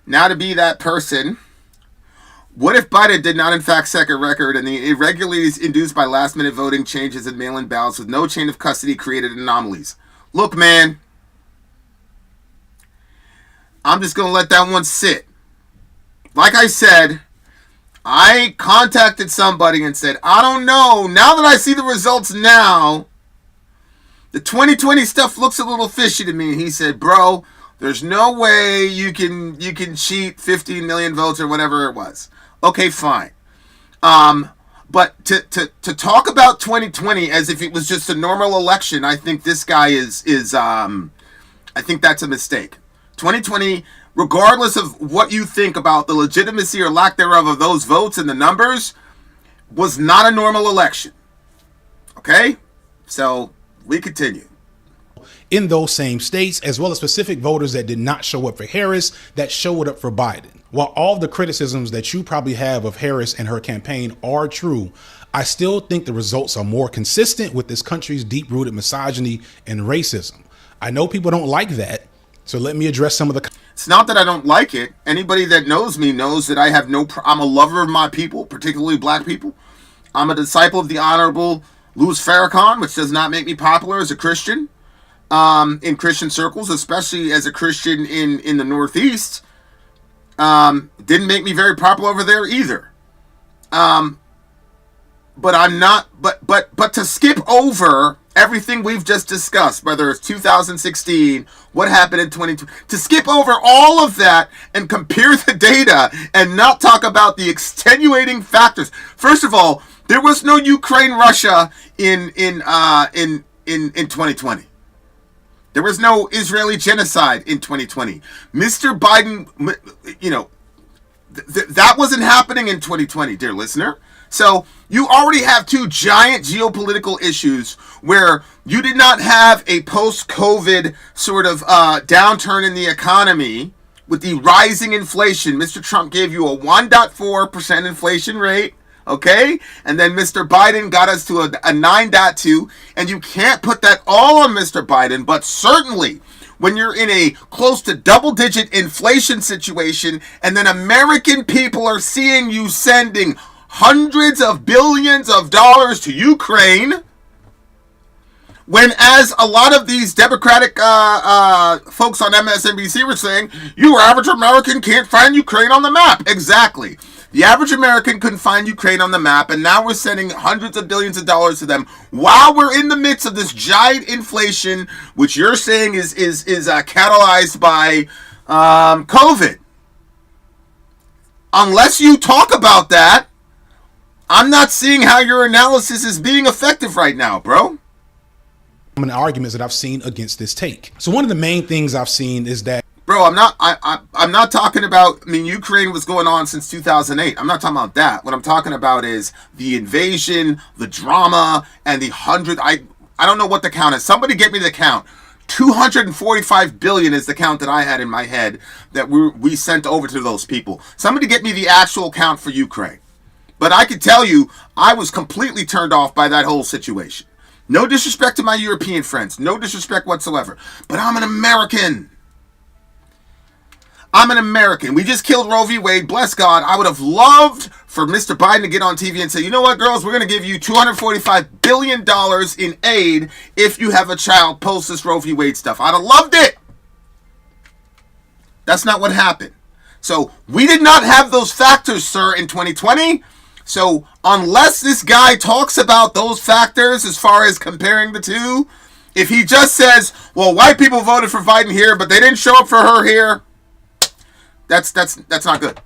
Now to be that person, what if Biden did not in fact set a record and the irregularities induced by last minute voting changes and mail-in ballots with no chain of custody created anomalies? Look, man, I'm just going to let that one sit. Like I said, I contacted somebody and said, I don't know. Now that I see the results now, the 2020 stuff looks a little fishy to me. He said, bro, there's no way you can cheat 15 million votes or whatever it was. Okay, fine. But to talk about 2020 as if it was just a normal election, I think this guy is I think that's a mistake. 2020, regardless of what you think about the legitimacy or lack thereof of those votes and the numbers, was not a normal election. Okay? So, we continue. In those same states, as well as specific voters that did not show up for Harris, that showed up for Biden. While all the criticisms that you probably have of Harris and her campaign are true, I still think the results are more consistent with this country's deep-rooted misogyny and racism. I know people don't like that, so let me address some of the... It's not that I don't like it. Anybody that knows me knows that I have I'm a lover of my people, particularly black people. I'm a disciple of the Honorable Louis Farrakhan, which does not make me popular as a Christian. In Christian circles, especially as a Christian in the Northeast, didn't make me very popular over there either. But I'm not, but to skip over everything we've just discussed, whether it's 2016, what happened in 2020, to skip over all of that and compare the data and not talk about the extenuating factors. First of all, there was no Ukraine-Russia in 2020. There was no Israeli genocide in 2020. Mr. Biden, that wasn't happening in 2020, dear listener. So you already have two giant geopolitical issues where you did not have a post-COVID sort of downturn in the economy with the rising inflation. Mr. Trump gave you a 1.4% inflation rate. Okay? And then Mr. Biden got us to a 9.2, and you can't put that all on Mr. Biden, but certainly when you're in a close to double-digit inflation situation, and then American people are seeing you sending hundreds of billions of dollars to Ukraine, when as a lot of these Democratic folks on MSNBC were saying, you average American can't find Ukraine on the map. Exactly. The average American couldn't find Ukraine on the map, and now we're sending hundreds of billions of dollars to them while we're in the midst of this giant inflation, which you're saying is catalyzed by COVID. Unless you talk about that, I'm not seeing how your analysis is being effective right now, bro. Arguments that I've seen against this take. So one of the main things I've seen is that, bro, I'm not talking about, Ukraine was going on since 2008. I'm not talking about that. What I'm talking about is the invasion, the drama, and the I don't know what the count is. Somebody get me the count. 245 billion is the count that I had in my head that we sent over to those people. Somebody get me the actual count for Ukraine. But I can tell you, I was completely turned off by that whole situation. No disrespect to my European friends. No disrespect whatsoever. But I'm an American. I'm an American. We just killed Roe v. Wade. Bless God. I would have loved for Mr. Biden to get on TV and say, you know what, girls? We're going to give you $245 billion in aid if you have a child post this Roe v. Wade stuff. I'd have loved it. That's not what happened. So we did not have those factors, sir, in 2020. So unless this guy talks about those factors as far as comparing the two, if he just says, well, white people voted for Biden here, but they didn't show up for her here, that's not good.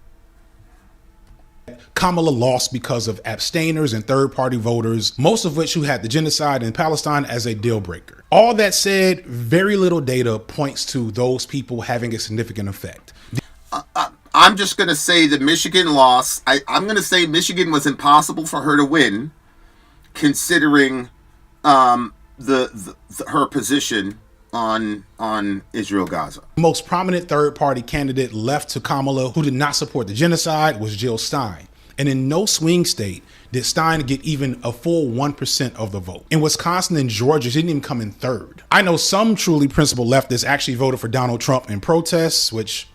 Kamala lost because of abstainers and third-party voters, most of which who had the genocide in Palestine as a deal breaker. All that said, very little data points to those people having a significant effect. I'm just going to say that Michigan lost. I'm going to say Michigan was impossible for her to win, considering her position on Israel-Gaza. The most prominent third-party candidate left to Kamala who did not support the genocide was Jill Stein. And in no swing state did Stein get even a full 1% of the vote. In Wisconsin and Georgia, she didn't even come in third. I know some truly principled leftists actually voted for Donald Trump in protests, which...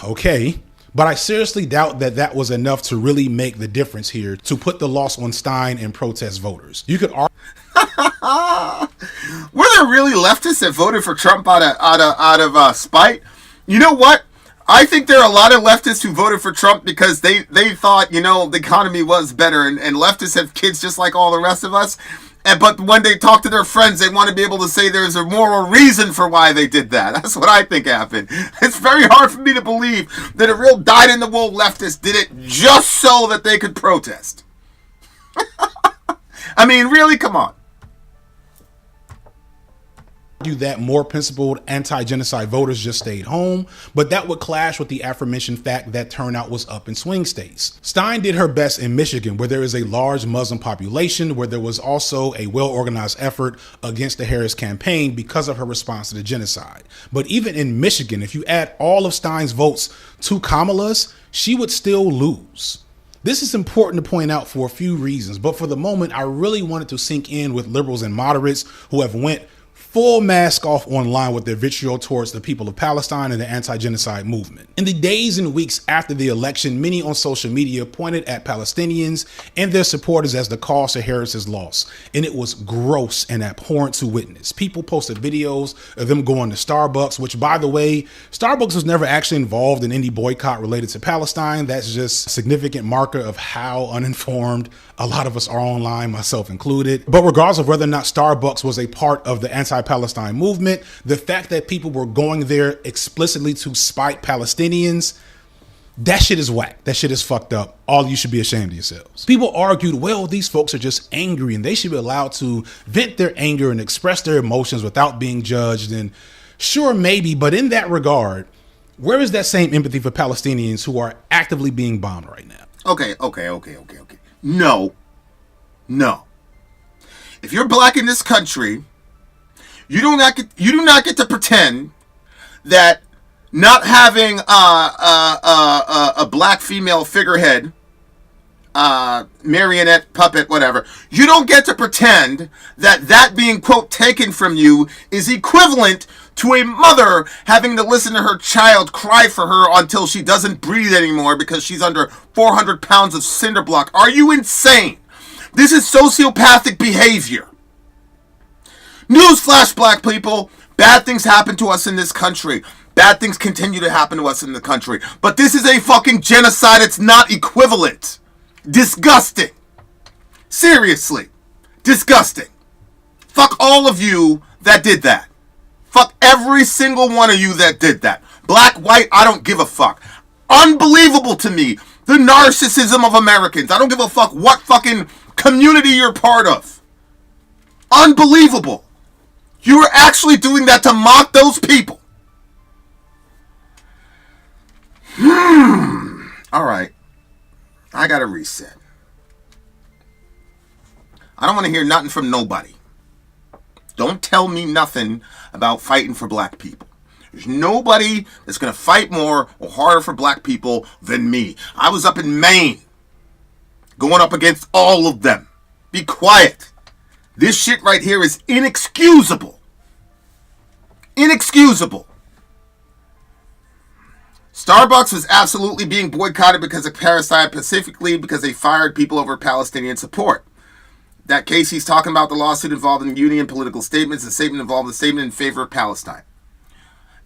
okay, but I seriously doubt that was enough to really make the difference here to put the loss on Stein and protest voters. You could argue. Were there really leftists that voted for Trump out of spite? You know what? I think there are a lot of leftists who voted for Trump because they thought, the economy was better, and leftists have kids just like all the rest of us. But when they talk to their friends, they want to be able to say there's a moral reason for why they did that. That's what I think happened. It's very hard for me to believe that a real dyed-in-the-wool leftist did it just so that they could protest. Really? Come on. that more principled anti-genocide voters just stayed home, but that would clash with the aforementioned fact that turnout was up in swing states. Stein did her best in Michigan, where there is a large Muslim population, where there was also a well-organized effort against the Harris campaign because of her response to the genocide. But even in Michigan, if you add all of Stein's votes to Kamala's, she would still lose. This is important to point out for a few reasons, but for the moment, I really wanted to sink in with liberals and moderates who have went full mask off online with their vitriol towards the people of Palestine and the anti-genocide movement. In the days and weeks after the election, many on social media pointed at Palestinians and their supporters as the cause of Harris's loss, and it was gross and abhorrent to witness. People posted videos of them going to Starbucks, which, by the way, Starbucks was never actually involved in any boycott related to Palestine. That's just a significant marker of how uninformed a lot of us are online, myself included. But regardless of whether or not Starbucks was a part of the anti-Palestine movement, the fact that people were going there explicitly to spite Palestinians, that shit is whack. That shit is fucked up. All you should be ashamed of yourselves. People argued, well, these folks are just angry and they should be allowed to vent their anger and express their emotions without being judged. And sure, maybe, but in that regard, where is that same empathy for Palestinians who are actively being bombed right now? Okay. No. If you're black in this country, you do not get to pretend that not having a black female figurehead, marionette, puppet, whatever, you don't get to pretend that being, quote, taken from you is equivalent to a mother having to listen to her child cry for her until she doesn't breathe anymore because she's under 400 pounds of cinder block. Are you insane? This is sociopathic behavior. Newsflash, black people, bad things happen to us in this country. Bad things continue to happen to us in the country. But this is a fucking genocide. It's not equivalent. Disgusting. Seriously. Disgusting. Fuck all of you that did that. Fuck every single one of you that did that. Black, white, I don't give a fuck. Unbelievable to me. The narcissism of Americans. I don't give a fuck what fucking community you're part of. Unbelievable. You were actually doing that to mock those people. Alright. I gotta reset. I don't want to hear nothing from nobody. Don't tell me nothing about fighting for black people. There's nobody that's going to fight more or harder for black people than me. I was up in Maine, going up against all of them. Be quiet. This shit right here is inexcusable. Inexcusable. Starbucks was absolutely being boycotted because of parricide, specifically because they fired people over Palestinian support. That case he's talking about, the lawsuit involving union political statements, the statement involved a statement in favor of Palestine.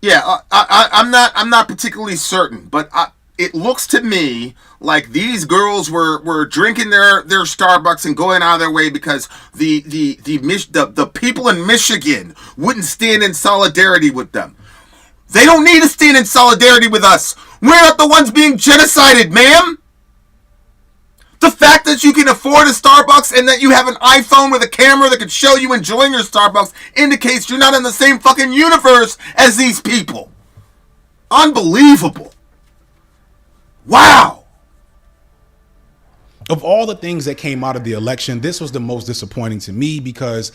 Yeah, I'm not particularly certain, but it looks to me like these girls were drinking their Starbucks and going out of their way because the people in Michigan wouldn't stand in solidarity with them. They don't need to stand in solidarity with us. We're not the ones being genocided, ma'am. The fact that you can afford a Starbucks and that you have an iPhone with a camera that can show you enjoying your Starbucks indicates you're not in the same fucking universe as these people. Unbelievable. Wow. Of all the things that came out of the election, this was the most disappointing to me because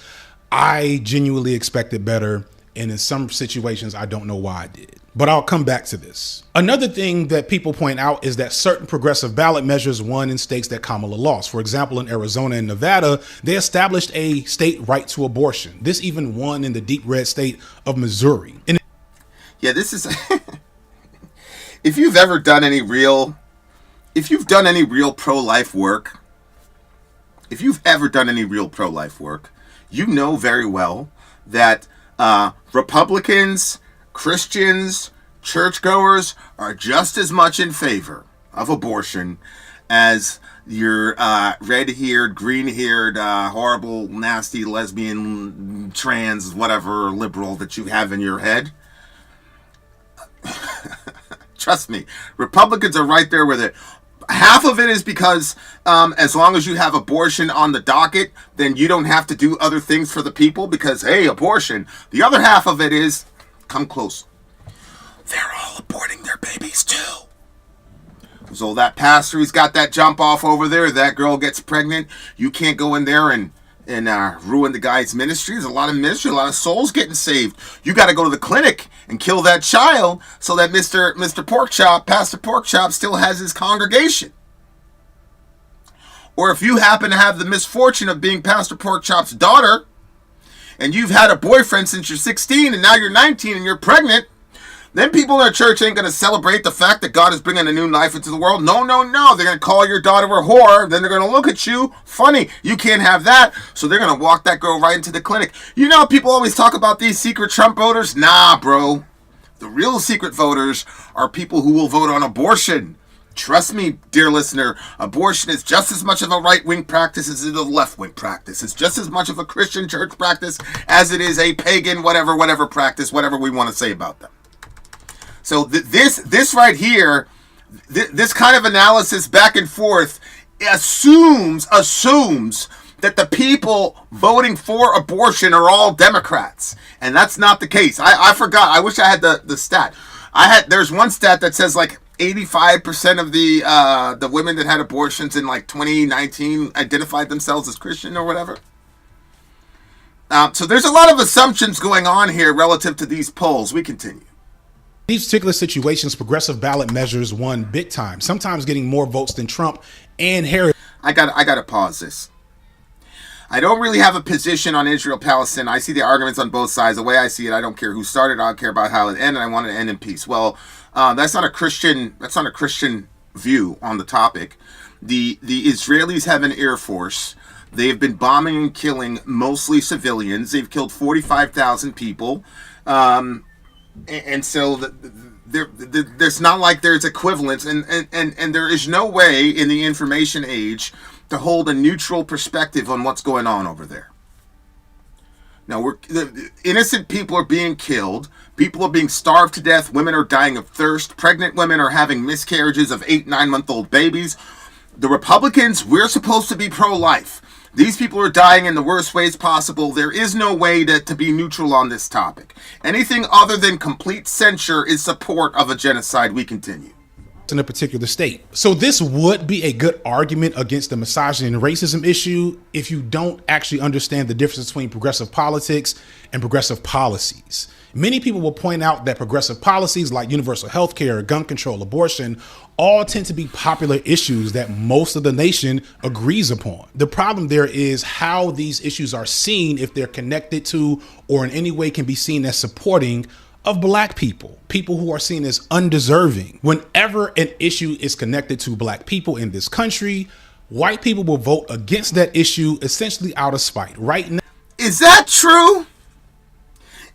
I genuinely expected better. And in some situations, I don't know why I did. But I'll come back to this. Another thing that people point out is that certain progressive ballot measures won in states that Kamala lost. For example, in Arizona and Nevada, they established a state right to abortion. This even won in the deep red state of Missouri. Yeah, this is... If you've done any real pro-life work, you know very well that Republicans, Christians, churchgoers are just as much in favor of abortion as your red-haired, green-haired, horrible, nasty, lesbian, trans, whatever liberal that you have in your head. Trust me, Republicans are right there with it. Half of it is because as long as you have abortion on the docket, then you don't have to do other things for the people because, hey, abortion. The other half of it is, come close, they're all aborting their babies too. So that pastor, he's got that jump off over there. That girl gets pregnant. You can't go in there and ruin the guy's ministry. There's a lot of ministry, a lot of souls getting saved. You got to go to the clinic and kill that child so that Mr. Porkchop, Pastor Porkchop, still has his congregation. Or if you happen to have the misfortune of being Pastor Porkchop's daughter, and you've had a boyfriend since you're 16, and now you're 19 and you're pregnant, then people in our church ain't going to celebrate the fact that God is bringing a new life into the world. No. They're going to call your daughter a whore. Then they're going to look at you funny. You can't have that. So they're going to walk that girl right into the clinic. You know, people always talk about these secret Trump voters. Nah, bro. The real secret voters are people who will vote on abortion. Trust me, dear listener, abortion is just as much of a right-wing practice as it is a left-wing practice. It's just as much of a Christian church practice as it is a pagan whatever practice, whatever we want to say about them. So this right here, this kind of analysis back and forth assumes that the people voting for abortion are all Democrats, and that's not the case. I forgot. I wish I had the stat. There's one stat that says like 85% of the women that had abortions in like 2019 identified themselves as Christian or whatever. So there's a lot of assumptions going on here relative to these polls. We continue. These particular situations, progressive ballot measures won big time, sometimes getting more votes than Trump and Harris. I got to pause this. I don't really have a position on Israel-Palestine. I see the arguments on both sides. The way I see it, I don't care who started. I don't care about how it ended. I want it to end in peace. Well, that's not a Christian view on the topic. The Israelis have an air force. They've been bombing and killing mostly civilians. They've killed 45,000 people. And so there's not like there's equivalence, and there is no way in the information age to hold a neutral perspective on what's going on over there. Now, innocent people are being killed. People are being starved to death. Women are dying of thirst. Pregnant women are having miscarriages of 8-9-month-old babies. The Republicans, we're supposed to be pro-life. These people are dying in the worst ways possible. There is no way to be neutral on this topic. Anything other than complete censure is support of a genocide. We continue. In a particular state. So this would be a good argument against the misogyny and racism issue if you don't actually understand the difference between progressive politics and progressive policies. Many people will point out that progressive policies like universal health care, gun control, abortion, all tend to be popular issues that most of the nation agrees upon. The problem there is how these issues are seen, if they're connected to or in any way can be seen as supporting of black people, people who are seen as undeserving. Whenever an issue is connected to black people in this country, white people will vote against that issue essentially out of spite. Right now, is that true?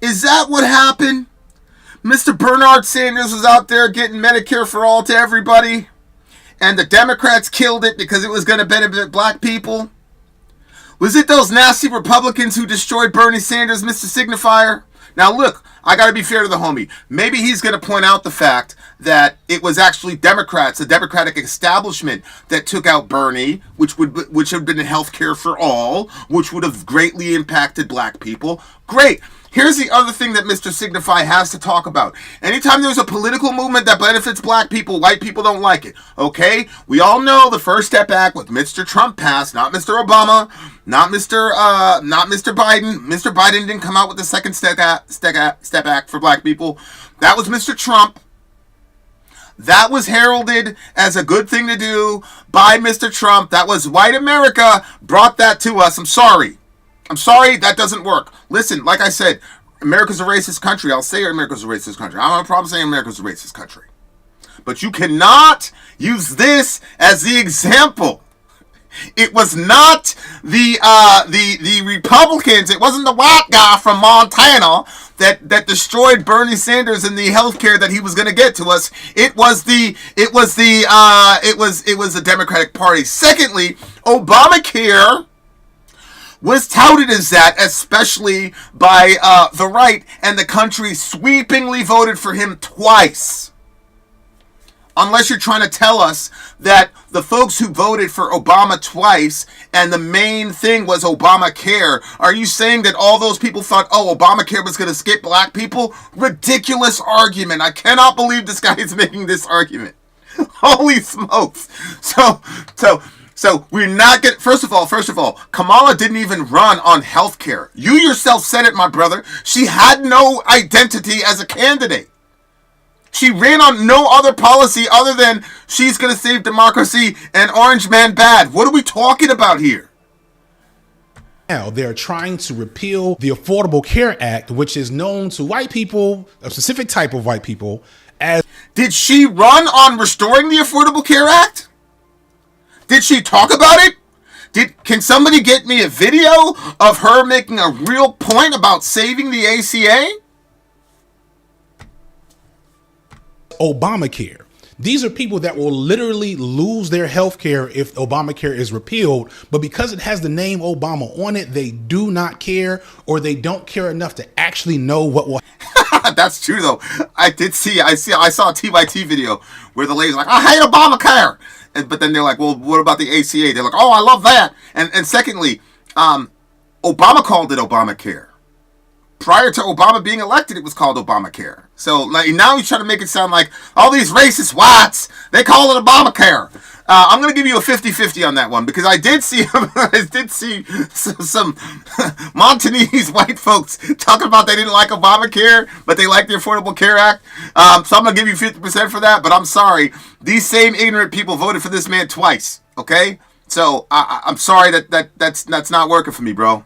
Is that what happened? Mr. Bernard Sanders was out there getting Medicare for all to everybody, and the Democrats killed it because it was going to benefit black people. Was it those nasty Republicans who destroyed Bernie Sanders, Mr. Signifier? Now look, I got to be fair to the homie. Maybe he's going to point out the fact that it was actually Democrats, the Democratic establishment, that took out Bernie, which have been health care for all, which would have greatly impacted black people. Great. Here's the other thing that Mr. Signify has to talk about. Anytime there's a political movement that benefits black people, white people don't like it. Okay? We all know the First Step Act with Mr. Trump passed, not Mr. Obama, not Mr. Biden. Mr. Biden didn't come out with the Second Step Act for black people. That was Mr. Trump. That was heralded as a good thing to do by Mr. Trump. That was white America brought that to us. I'm sorry, that doesn't work. Listen, like I said, America's a racist country. I'll say America's a racist country. I don't have a problem saying America's a racist country. But you cannot use this as the example. It was not the Republicans. It wasn't the white guy from Montana that destroyed Bernie Sanders and the health care that he was going to get to us. It was the Democratic Party. Secondly, Obamacare was touted as that, especially by the right, and the country sweepingly voted for him twice. unless you're trying to tell us that the folks who voted for Obama twice and the main thing was Obamacare, are you saying that all those people thought, oh, Obamacare was going to skip black people? Ridiculous argument. I cannot believe this guy is making this argument. Holy smokes. So we're not getting, first of all, Kamala didn't even run on healthcare. You yourself said it, my brother. She had no identity as a candidate. She ran on no other policy other than she's going to save democracy and Orange Man bad. What are we talking about here? Now they're trying to repeal the Affordable Care Act, which is known to white people, a specific type of white people, as... Did she run on restoring the Affordable Care Act? Did she talk about it? Can somebody get me a video of her making a real point about saving the ACA? Obamacare. These are people that will literally lose their health care if Obamacare is repealed, but because it has the name Obama on it, they do not care, or they don't care enough to actually know what will happen. That's true though. I saw a TYT video where the lady's like, I hate Obamacare. But then they're like, well, what about the ACA? They're like, oh, I love that. And secondly, Obama called it Obamacare. Prior to Obama being elected, it was called Obamacare. So like, now he's trying to make it sound like all these racist whites, they call it Obamacare. I'm going to give you a 50-50 on that one, because I did see some Montanese white folks talking about they didn't like Obamacare, but they like the Affordable Care Act. So I'm going to give you 50% for that, but I'm sorry. These same ignorant people voted for this man twice, okay? So I'm sorry that's not working for me, bro.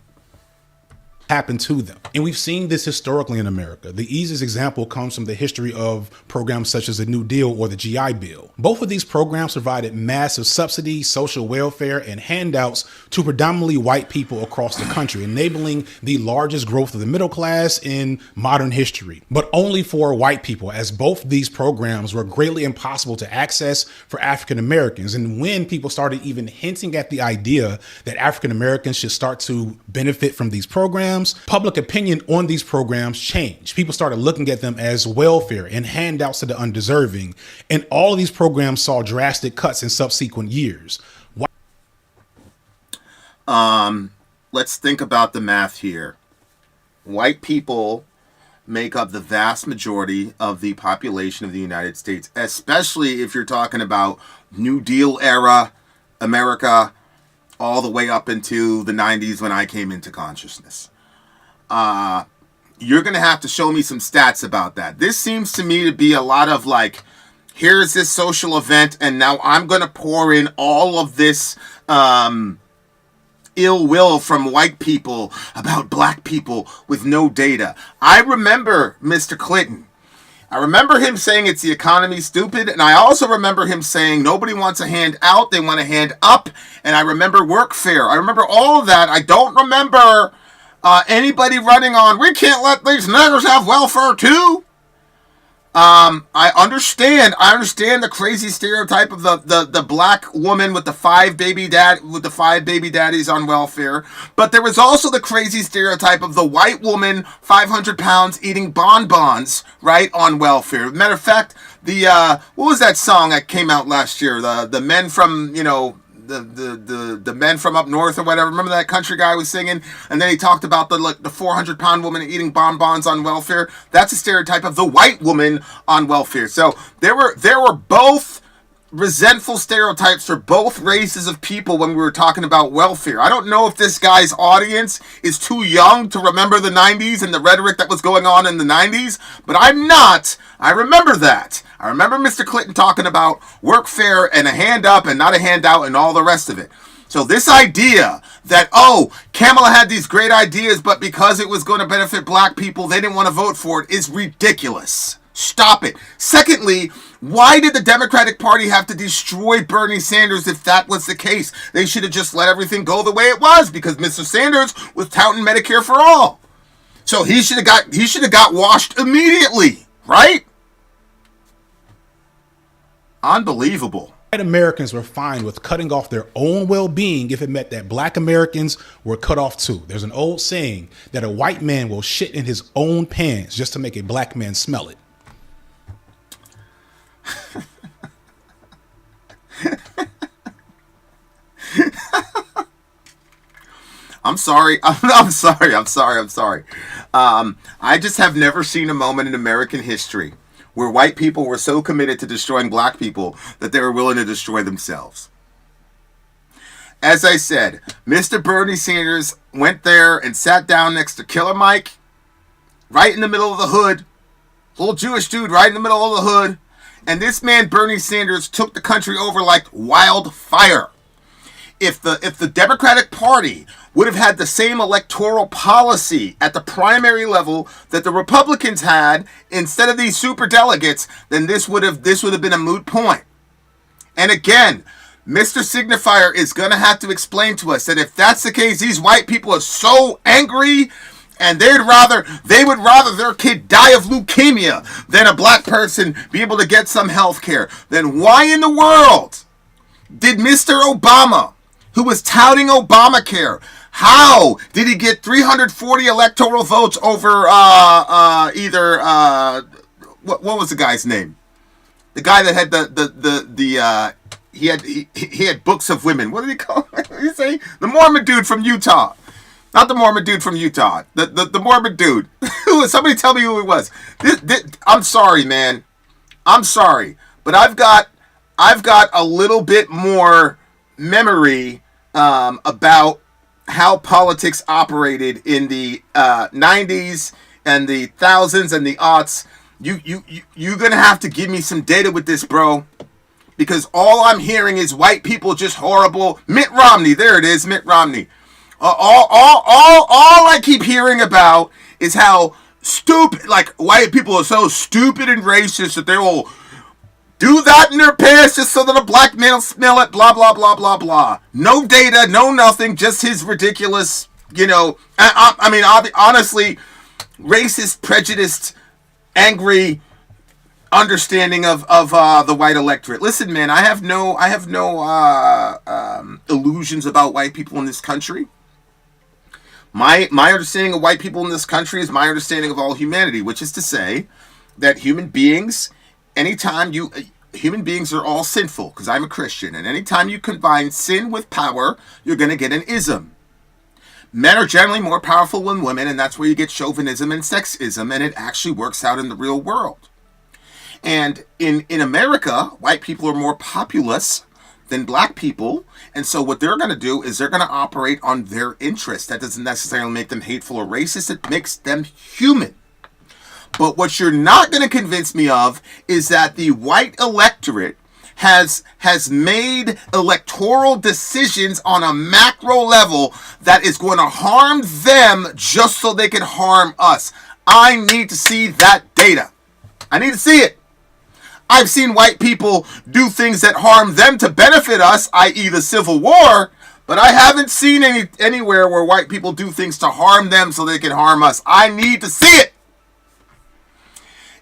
Happen to them. And we've seen this historically in America. The easiest example comes from the history of programs such as the New Deal or the GI Bill. Both of these programs provided massive subsidies, social welfare, and handouts to predominantly white people across the country, enabling the largest growth of the middle class in modern history, but only for white people, as both these programs were greatly impossible to access for African Americans. And when people started even hinting at the idea that African Americans should start to benefit from these programs, public opinion on these programs changed. People started looking at them as welfare and handouts to the undeserving. And all of these programs saw drastic cuts in subsequent years. Let's think about the math here. White people make up the vast majority of the population of the United States, especially if you're talking about New Deal era America, all the way up into the 90s when I came into consciousness. You're going to have to show me some stats about that. This seems to me to be a lot of like, here's this social event, and now I'm going to pour in all of this ill will from white people about black people with no data. I remember Mr. Clinton. I remember him saying it's the economy, stupid. And I also remember him saying nobody wants a hand out, they want a hand up. And I remember workfare. I remember all of that. I don't remember anybody running on, we can't let these niggers have welfare too. I understand the crazy stereotype of the black woman with the five baby daddies on welfare, but there was also the crazy stereotype of the white woman, 500 pounds, eating bonbons, right, on welfare. Matter of fact, the what was that song that came out last year? The men from, you know, the men from up north or whatever. Remember that country guy was singing, and then he talked about the 400-pound woman eating bonbons on welfare. That's a stereotype of the white woman on welfare. So there were both resentful stereotypes for both races of people when we were talking about welfare. I don't know if this guy's audience is too young to remember the 90s and the rhetoric that was going on in the 90s, but I'm not. I remember that. I remember Mr. Clinton talking about workfare and a hand up and not a handout and all the rest of it. So this idea that, oh, Kamala had these great ideas, but because it was going to benefit black people, they didn't want to vote for it, is ridiculous. Stop it. Secondly, why did the Democratic Party have to destroy Bernie Sanders if that was the case? They should have just let everything go the way it was, because Mr. Sanders was touting Medicare for all. So he should have got washed immediately, right? Unbelievable. White Americans were fine with cutting off their own well-being if it meant that black Americans were cut off too. There's an old saying that a white man will shit in his own pants just to make a black man smell it. I'm sorry. I'm sorry. I'm sorry. I'm sorry. I just have never seen a moment in American history where white people were so committed to destroying black people that they were willing to destroy themselves. As I said, Mr. Bernie Sanders went there and sat down next to Killer Mike, right in the middle of the hood. Little Jewish dude right in the middle of the hood. And this man, Bernie Sanders, took the country over like wildfire. If the Democratic Party would have had the same electoral policy at the primary level that the Republicans had instead of these super delegates, then this would have been a moot point. And again, Mr. Signifier is going to have to explain to us that if that's the case, these white people are so angry and they would rather their kid die of leukemia than a black person be able to get some health care. Then why in the world did Mr. Obama, who was touting Obamacare, how did he get 340 electoral votes over what was the guy's name? The guy that had he had books of women. What did he call it? What did he say? The Mormon dude from Utah. Not the Mormon dude from Utah. The Mormon dude. Somebody tell me who it was. I'm sorry, man. I'm sorry, but I've got a little bit more memory about how politics operated in the 90s and the thousands and the aughts. You're gonna have to give me some data with this, bro, because all I'm hearing is white people just horrible. Mitt Romney, there it is, Mitt Romney. All I keep hearing about is how stupid, like white people are so stupid and racist that they will do that in their pants just so that a black man will smell it, blah, blah, blah, blah, blah. No data, no nothing, just his ridiculous, I mean, honestly, racist, prejudiced, angry understanding of the white electorate. Listen, man, I have no illusions about white people in this country. My understanding of white people in this country is my understanding of all humanity, which is to say that human beings are all sinful, because I'm a Christian, and anytime you combine sin with power, you're going to get an ism. Men are generally more powerful than women, and that's where you get chauvinism and sexism, and it actually works out in the real world. And in America, white people are more populous than black people, and so what they're going to do is they're going to operate on their interests. That doesn't necessarily make them hateful or racist, it makes them human. But what you're not going to convince me of is that the white electorate has made electoral decisions on a macro level that is going to harm them just so they can harm us. I need to see that data. I need to see it. I've seen white people do things that harm them to benefit us, i.e. the Civil War, but I haven't seen anywhere where white people do things to harm them so they can harm us. I need to see it.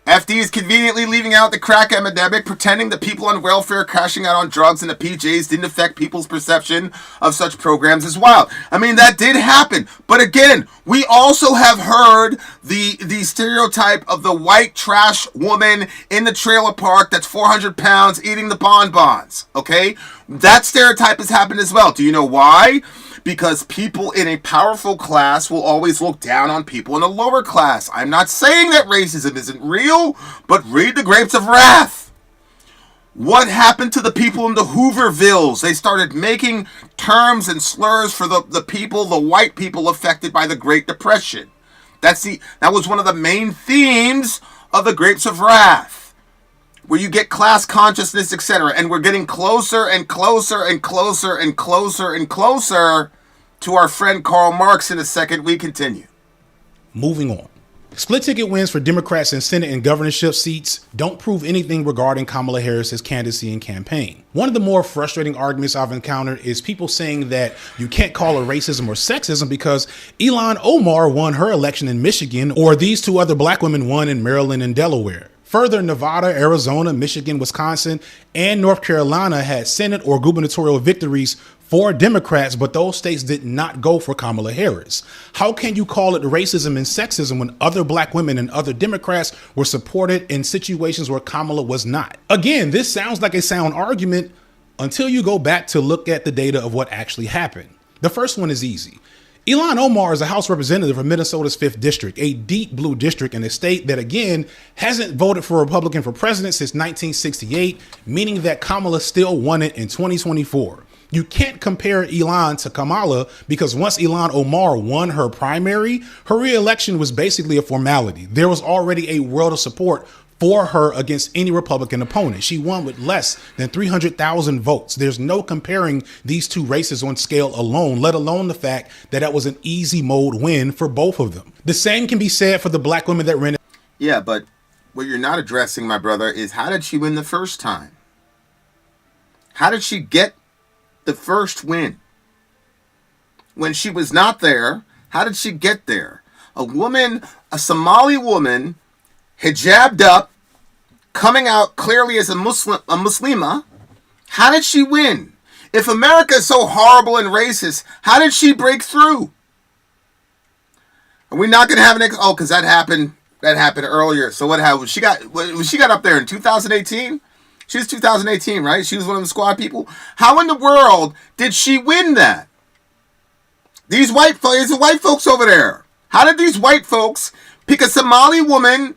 FD is conveniently leaving out the crack epidemic, pretending that people on welfare crashing out on drugs and the PJs didn't affect people's perception of such programs as wild. I mean, that did happen. But again, we also have heard the stereotype of the white trash woman in the trailer park that's 400 pounds eating the bonbons. Okay? That stereotype has happened as well. Do you know why? Because people in a powerful class will always look down on people in a lower class. I'm not saying that racism isn't real, but read the Grapes of Wrath. What happened to the people in the Hoovervilles? They started making terms and slurs for the people, the white people affected by the Great Depression. That was one of the main themes of the Grapes of Wrath, where you get class consciousness, etc. And we're getting closer and closer and closer and closer and closer to our friend Karl Marx in a second. We continue. Moving on. Split ticket wins for Democrats in Senate and governorship seats don't prove anything regarding Kamala Harris's candidacy and campaign. One of the more frustrating arguments I've encountered is people saying that you can't call it racism or sexism because Ilhan Omar won her election in Michigan, or these two other black women won in Maryland and Delaware. Further, Nevada, Arizona, Michigan, Wisconsin, and North Carolina had Senate or gubernatorial victories for Democrats, but those states did not go for Kamala Harris. How can you call it racism and sexism when other black women and other Democrats were supported in situations where Kamala was not? Again, this sounds like a sound argument until you go back to look at the data of what actually happened. The first one is easy. Ilhan Omar is a House representative from Minnesota's 5th District, a deep blue district in a state that, again, hasn't voted for a Republican for president since 1968, meaning that Kamala still won it in 2024. You can't compare Ilhan to Kamala because once Ilhan Omar won her primary, her re-election was basically a formality. There was already a world of support for her against any Republican opponent. She won with less than 300,000 votes. There's no comparing these two races on scale alone, let alone the fact that that was an easy mode win for both of them. The same can be said for the black women that ran. Yeah, but what you're not addressing, my brother, is how did she win the first time? How did she get the first win? When she was not there, how did she get there? A woman, a Somali woman, hijabbed up, coming out clearly as a Muslima. How did she win? If America is so horrible and racist, how did she break through? Are we not going to have an oh, because that happened earlier. So what happened? She got up there in 2018. She was 2018, right? She was one of the squad people. How in the world did she win that? These white folks over there. How did these white folks pick a Somali woman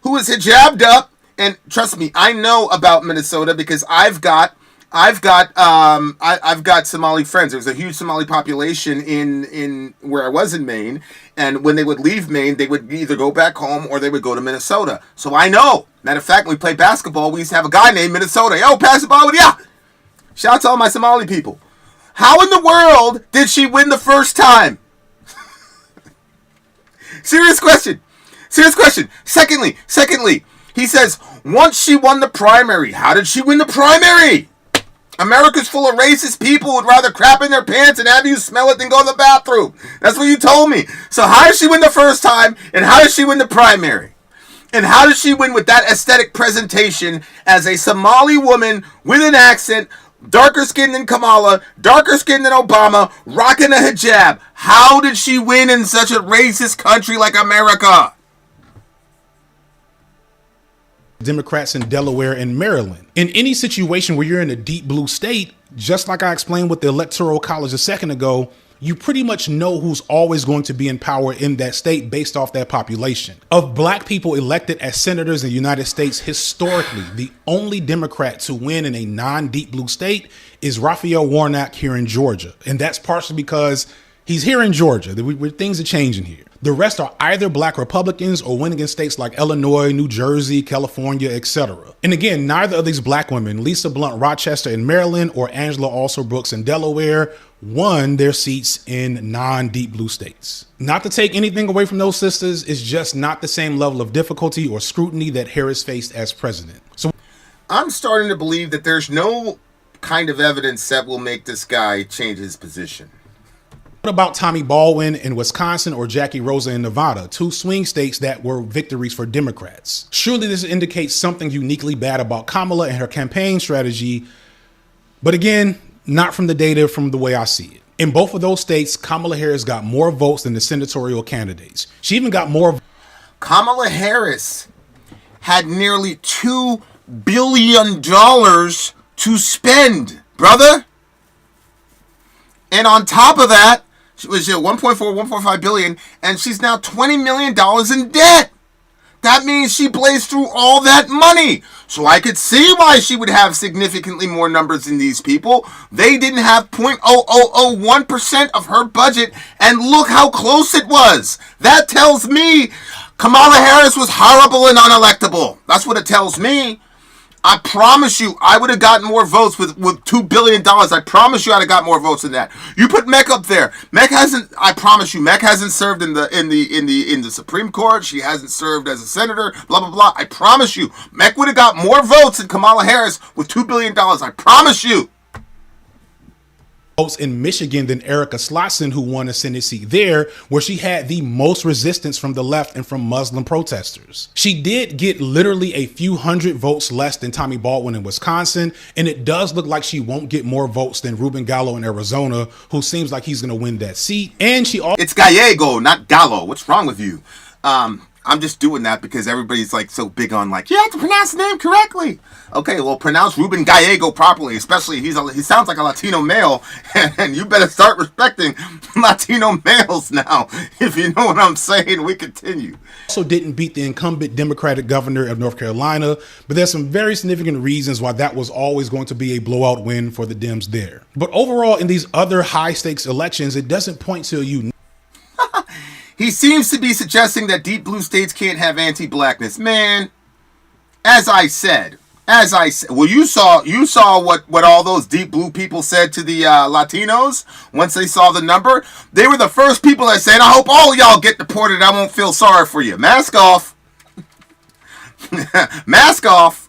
who is hijabbed up? And trust me, I know about Minnesota because I've got Somali friends. There's a huge Somali population in where I was in Maine, and when they would leave Maine, they would either go back home or they would go to Minnesota. So I know. Matter of fact, when we played basketball, we used to have a guy named Minnesota. Yo, pass the ball with ya. Shout out to all my Somali people. How in the world did she win the first time? Serious question. Secondly, he says, once she won the primary, how did she win the primary? America's full of racist people who'd rather crap in their pants and have you smell it than go to the bathroom. That's what you told me. So how did she win the first time, and how did she win the primary? And how did she win with that aesthetic presentation as a Somali woman with an accent, darker skinned than Kamala, darker skinned than Obama, rocking a hijab? How did she win in such a racist country like America? Democrats in Delaware and Maryland. In any situation where you're in a deep blue state, just like I explained with the Electoral College a second ago, you pretty much know who's always going to be in power in that state based off that population. Of black people elected as senators in the United States, historically, the only Democrat to win in a non-deep blue state is Raphael Warnock here in Georgia. And that's partially because he's here in Georgia. Things are changing here. The rest are either black Republicans or winning in states like Illinois, New Jersey, California, etc. And again, neither of these black women, Lisa Blunt Rochester in Maryland or Angela Alsor-Brooks in Delaware, won their seats in non-deep blue states. Not to take anything away from those sisters, it's just not the same level of difficulty or scrutiny that Harris faced as president. So I'm starting to believe that there's no kind of evidence that will make this guy change his position. what about Tommy Baldwin in Wisconsin or Jackie Rosa in Nevada, two swing states that were victories for Democrats? Surely this indicates something uniquely bad about Kamala and her campaign strategy. But again, not from the data, from the way I see it. In both of those states, Kamala Harris got more votes than the senatorial candidates. She even got more. Kamala Harris had nearly $2 billion to spend, brother. And on top of that, she was 1.5 billion, and she's now $20 million in debt. That means she blazed through all that money. So I could see why she would have significantly more numbers than these people. They didn't have 0.0001% of her budget, and look how close it was. That tells me Kamala Harris was horrible and unelectable. That's what it tells me. I promise you, I would have gotten more votes with $2 billion. I promise you I'd have got more votes than that. You put Mech up there. Mech hasn't, I promise you, Mech hasn't served in the Supreme Court. She hasn't served as a senator, blah, blah, blah. I promise you, Mech would have got more votes than Kamala Harris with $2 billion. I promise you. Votes in Michigan than Erica Slotson, who won a Senate seat there, where she had the most resistance from the left and from Muslim protesters. She did get literally a few hundred votes less than Tommy Baldwin in Wisconsin, and it does look like she won't get more votes than Ruben Gallo in Arizona, who seems like he's going to win that seat. And she also— It's Gallego, not Gallo. What's wrong with you? I'm just doing that because everybody's like so big on like, you have to pronounce the name correctly. Okay, well, pronounce Ruben Gallego properly, especially he sounds like a Latino male, and you better start respecting Latino males now, if you know what I'm saying. We continue. Also didn't beat the incumbent Democratic governor of North Carolina, but there's some very significant reasons why that was always going to be a blowout win for the Dems there. But overall, in these other high stakes elections, it doesn't point to you. He seems to be suggesting that deep blue states can't have anti-blackness. Man, as I said, well, you saw what all those deep blue people said to the Latinos once they saw the number. They were the first people that said, I hope all y'all get deported. I won't feel sorry for you. Mask off. Mask off.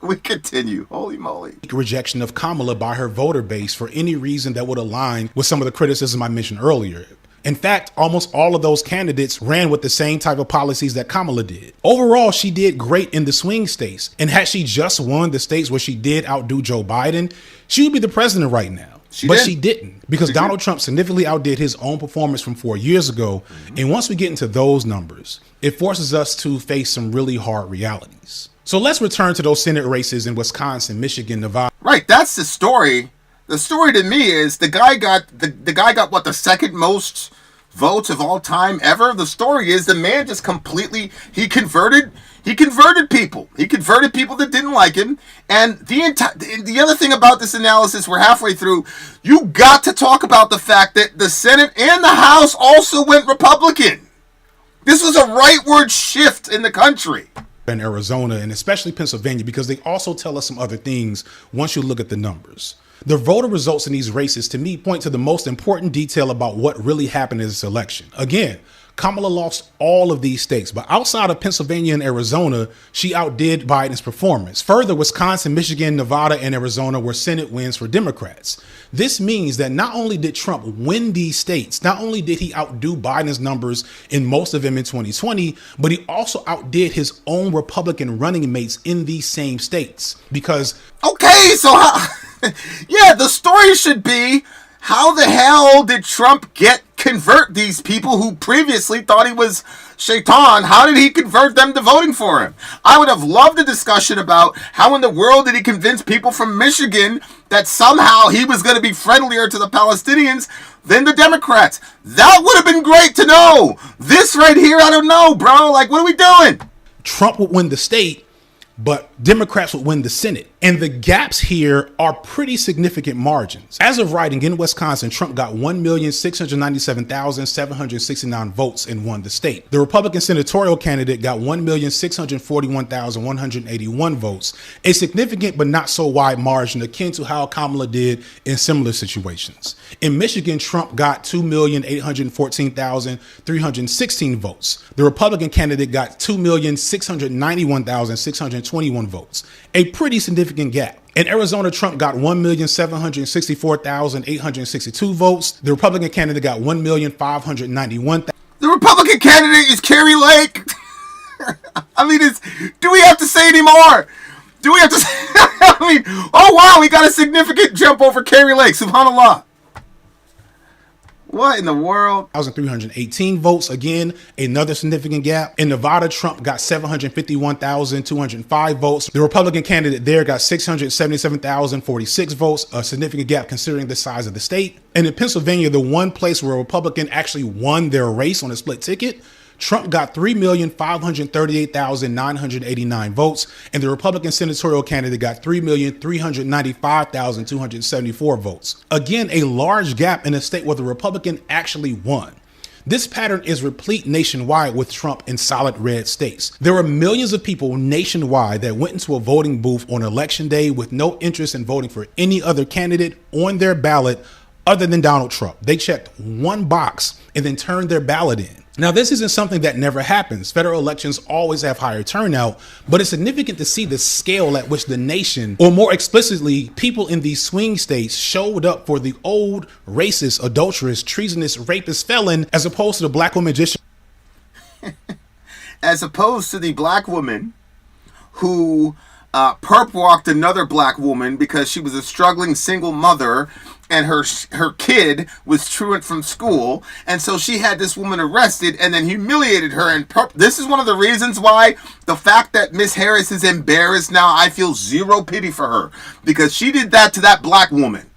We continue. Holy moly. Rejection of Kamala by her voter base for any reason that would align with some of the criticism I mentioned earlier. In fact, almost all of those candidates ran with the same type of policies that Kamala did. Overall, she did great in the swing states. And had she just won the states where she did outdo Joe Biden, she would be the president right now. She didn't, because Donald Trump significantly outdid his own performance from 4 years ago. And once we get into those numbers, it forces us to face some really hard realities. So let's return to those Senate races in Wisconsin, Michigan, Nevada. Right, that's the story. The story to me is the guy got what, the second most votes of all time ever. The story is the man just completely he converted people. He converted people that didn't like him. And the other thing about this analysis, we're halfway through, you got to talk about the fact that the Senate and the House also went Republican. This was a rightward shift in the country. In Arizona and especially Pennsylvania, because they also tell us some other things once you look at the numbers. The voter results in these races, to me, point to the most important detail about what really happened in this election. Again, Kamala lost all of these states, but outside of Pennsylvania and Arizona, she outdid Biden's performance. Further, Wisconsin, Michigan, Nevada, and Arizona were Senate wins for Democrats. This means that not only did Trump win these states, not only did he outdo Biden's numbers in most of them in 2020, but he also outdid his own Republican running mates in these same states. Because, okay, so yeah, the story should be, how the hell did Trump convert these people who previously thought he was Shaitan? How did he convert them to voting for him? I would have loved a discussion about how in the world did he convince people from Michigan that somehow he was going to be friendlier to the Palestinians than the Democrats. That would have been great to know. This right here, I don't know, bro. Like, what are we doing? Trump would win the state, but Democrats would win the Senate. And the gaps here are pretty significant margins. As of writing, in Wisconsin, Trump got 1,697,769 votes and won the state. The Republican senatorial candidate got 1,641,181 votes, a significant but not so wide margin akin to how Kamala did in similar situations. In Michigan, Trump got 2,814,316 votes. The Republican candidate got 2,691,621 votes, a pretty significant gap. In Arizona, Trump got 1,764,862 votes. The Republican candidate got 1,591,000. The Republican candidate is Carrie Lake. I mean, do we have to say any more? Do we have to say, I mean, oh wow, we got a significant jump over Carrie Lake. SubhanAllah. What in the world? 1,318 votes. Again, another significant gap. In Nevada, Trump got 751,205 votes. The Republican candidate there got 677,046 votes, a significant gap considering the size of the state. And in Pennsylvania, the one place where a Republican actually won their race on a split ticket, Trump got 3,538,989 votes, and the Republican senatorial candidate got 3,395,274 votes. Again, a large gap in a state where the Republican actually won. This pattern is replete nationwide with Trump in solid red states. There were millions of people nationwide that went into a voting booth on election day with no interest in voting for any other candidate on their ballot other than Donald Trump. They checked one box and then turned their ballot in. Now, this isn't something that never happens. Federal elections always have higher turnout, but it's significant to see the scale at which the nation, or more explicitly, people in these swing states, showed up for the old racist, adulterous, treasonous, rapist felon, as opposed to the black woman just... As opposed to the black woman who perp walked another black woman because she was a struggling single mother and her kid was truant from school, and so she had this woman arrested and then humiliated her. And this is one of the reasons why the fact that Miss Harris is embarrassed now, I feel zero pity for her, because she did that to that black woman.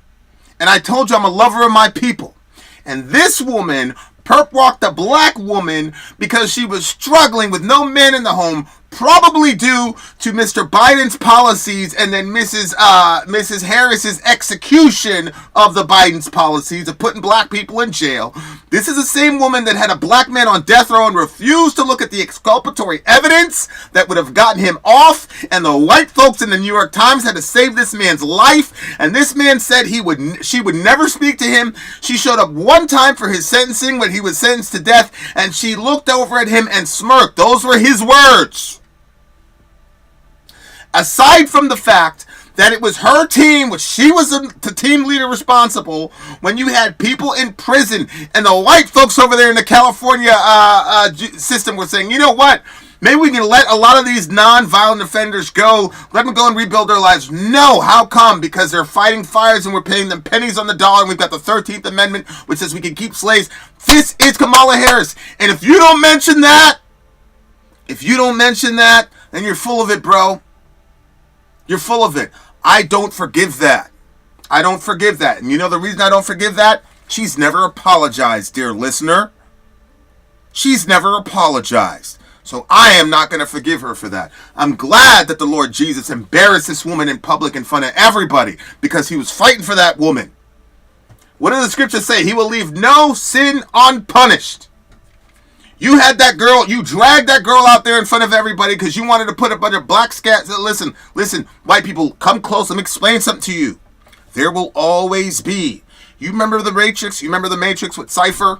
And I told you I'm a lover of my people. And this woman perp walked a black woman because she was struggling with no men in the home, probably due to Mr. Biden's policies and then Mrs. Harris's execution of the Biden's policies of putting black people in jail. This is the same woman that had a black man on death row and refused to look at the exculpatory evidence that would have gotten him off, and the white folks in the New York Times had to save this man's life, and this man said she would never speak to him. She showed up one time for his sentencing when he was sentenced to death, and she looked over at him and smirked. Those were his words. Aside from the fact that it was her team, which she was the team leader responsible, when you had people in prison and the white folks over there in the California system were saying, you know what, maybe we can let a lot of these non-violent offenders go, let them go and rebuild their lives. No, how come? Because they're fighting fires and we're paying them pennies on the dollar, and we've got the 13th Amendment, which says we can keep slaves. This is Kamala Harris. And if you don't mention that, then you're full of it, bro. You're full of it. I don't forgive that. I don't forgive that. And you know the reason I don't forgive that? She's never apologized, dear listener. She's never apologized. So I am not going to forgive her for that. I'm glad that the Lord Jesus embarrassed this woman in public in front of everybody, because he was fighting for that woman. What do the scriptures say? He will leave no sin unpunished. You had that girl, you dragged that girl out there in front of everybody because you wanted to put a bunch of black scats. Listen, white people, come close. Let me explain something to you. There will always be. You remember the Matrix? You remember the Matrix with Cypher?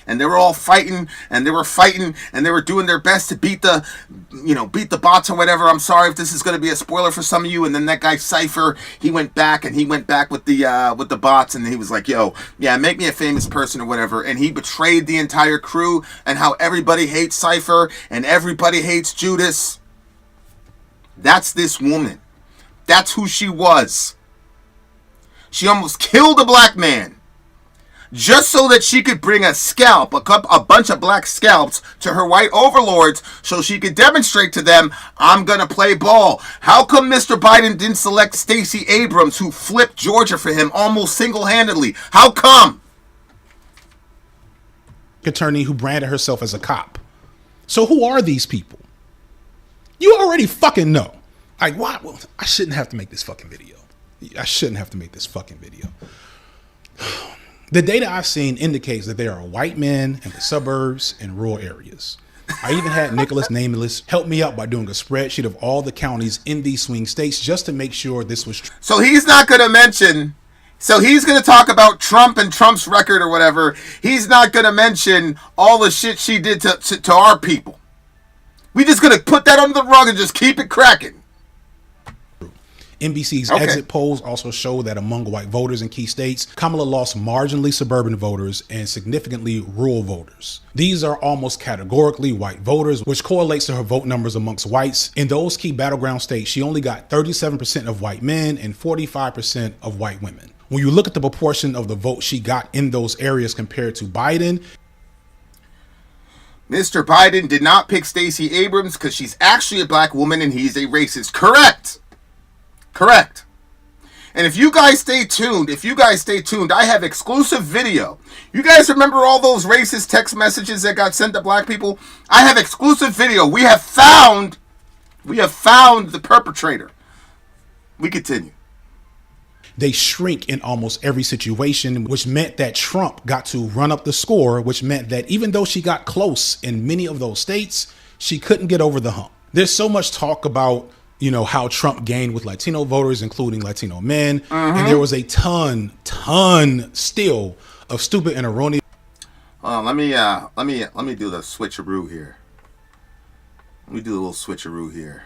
And they were all fighting, and they were doing their best to beat the bots or whatever. I'm sorry if this is going to be a spoiler for some of you. And then that guy Cypher, he went back with the bots, and he was like, yo, yeah, make me a famous person or whatever. And he betrayed the entire crew, and how everybody hates Cypher and everybody hates Judas. That's this woman. That's who she was. She almost killed a black man, just so that she could bring a bunch of black scalps to her white overlords, so she could demonstrate to them, I'm going to play ball. How come Mr. Biden didn't select Stacey Abrams, who flipped Georgia for him almost single-handedly? How come? Attorney who branded herself as a cop. So who are these people? You already fucking know. Like, why? Well, I shouldn't have to make this fucking video. The data I've seen indicates that there are white men in the suburbs and rural areas. I even had Nicholas Nameless help me out by doing a spreadsheet of all the counties in these swing states just to make sure this was true. So he's not going to mention, so he's going to talk about Trump and Trump's record or whatever. He's not going to mention all the shit she did to our people. We just going to put that under the rug and just keep it cracking. NBC's exit polls also show that among white voters in key states, Kamala lost marginally suburban voters and significantly rural voters. These are almost categorically white voters, which correlates to her vote numbers amongst whites. In those key battleground states, she only got 37% of white men and 45% of white women. When you look at the proportion of the vote she got in those areas compared to Biden, Mr. Biden did not pick Stacey Abrams because she's actually a black woman and he's a racist. Correct. And if you guys stay tuned, I have exclusive video. You guys remember all those racist text messages that got sent to black people? I have exclusive video. We have found the perpetrator. We continue. They shrink in almost every situation, which meant that Trump got to run up the score, which meant that even though she got close in many of those states, she couldn't get over the hump. There's so much talk about, how Trump gained with Latino voters, including Latino men. And there was a ton still of stupid and erroneous. Let me do the switcheroo here. Let me do a little switcheroo here.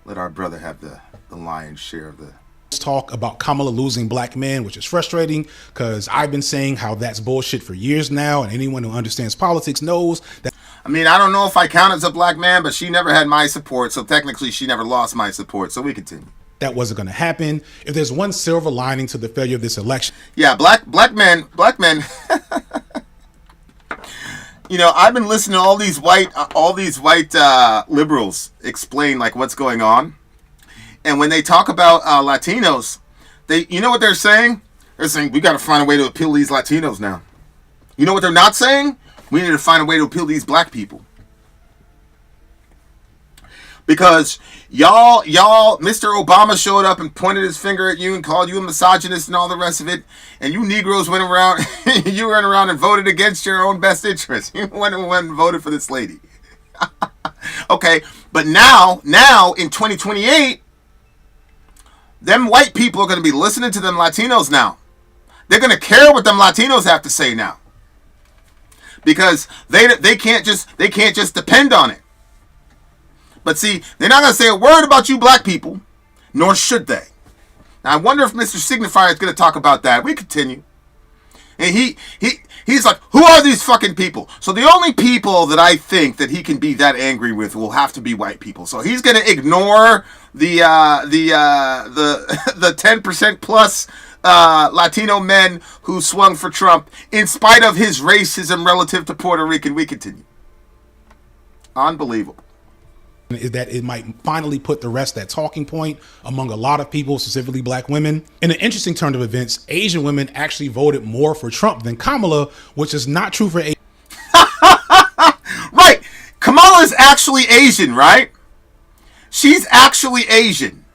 Let our brother have the lion's share of the talk about Kamala losing black men, which is frustrating because I've been saying how that's bullshit for years now, and anyone who understands politics knows that. I mean, I don't know if I count as a black man, but she never had my support, so technically she never lost my support, so we continue. that wasn't going to happen. If there's one silver lining to the failure of this election, yeah, black men. You know, I've been listening to all these white liberals explain like what's going on, and when they talk about Latinos, you know what they're saying? They're saying we got to find a way to appeal to these Latinos now. You know what they're not saying? We need to find a way to appeal to these black people. Because y'all, Mr. Obama showed up and pointed his finger at you and called you a misogynist and all the rest of it. And you Negroes went around, you ran around and voted against your own best interests. You went and voted for this lady. Okay, but now in 2028, them white people are going to be listening to them Latinos now. They're going to care what them Latinos have to say now. Because they can't just depend on it. But see, they're not going to say a word about you black people, nor should they. Now, I wonder if Mr. Signifier is going to talk about that. We continue. And he's like, who are these fucking people? So the only people that I think that he can be that angry with will have to be white people. So he's going to ignore the 10% plus Latino men who swung for Trump in spite of his racism relative to Puerto Rican. We continue. Unbelievable. Is that it might finally put to rest that talking point among a lot of people, specifically black women. In an interesting turn of events, Asian women actually voted more for Trump than Kamala, which is not true for Asian. Right. Kamala is actually Asian, right? She's actually Asian.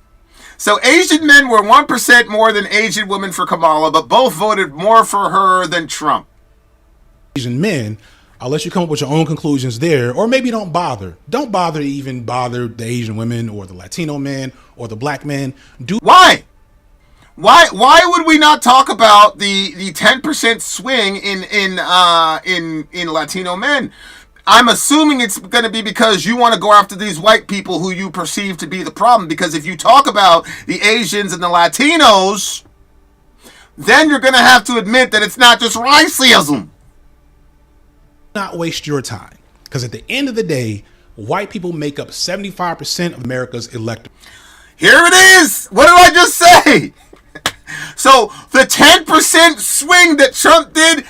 So Asian men were 1% more than Asian women for Kamala, but both voted more for her than Trump. Asian men, I'll let you come up with your own conclusions there, or maybe don't bother. Don't bother to even bother the Asian women or the Latino man or the black man. Why? Why would we not talk about the 10% swing in Latino men? I'm assuming it's going to be because you want to go after these white people who you perceive to be the problem. Because if you talk about the Asians and the Latinos, then you're going to have to admit that it's not just racism. Not waste your time, because at the end of the day, white people make up 75% of America's electorate. Here it is. What did I just say? So the 10% swing that Trump did,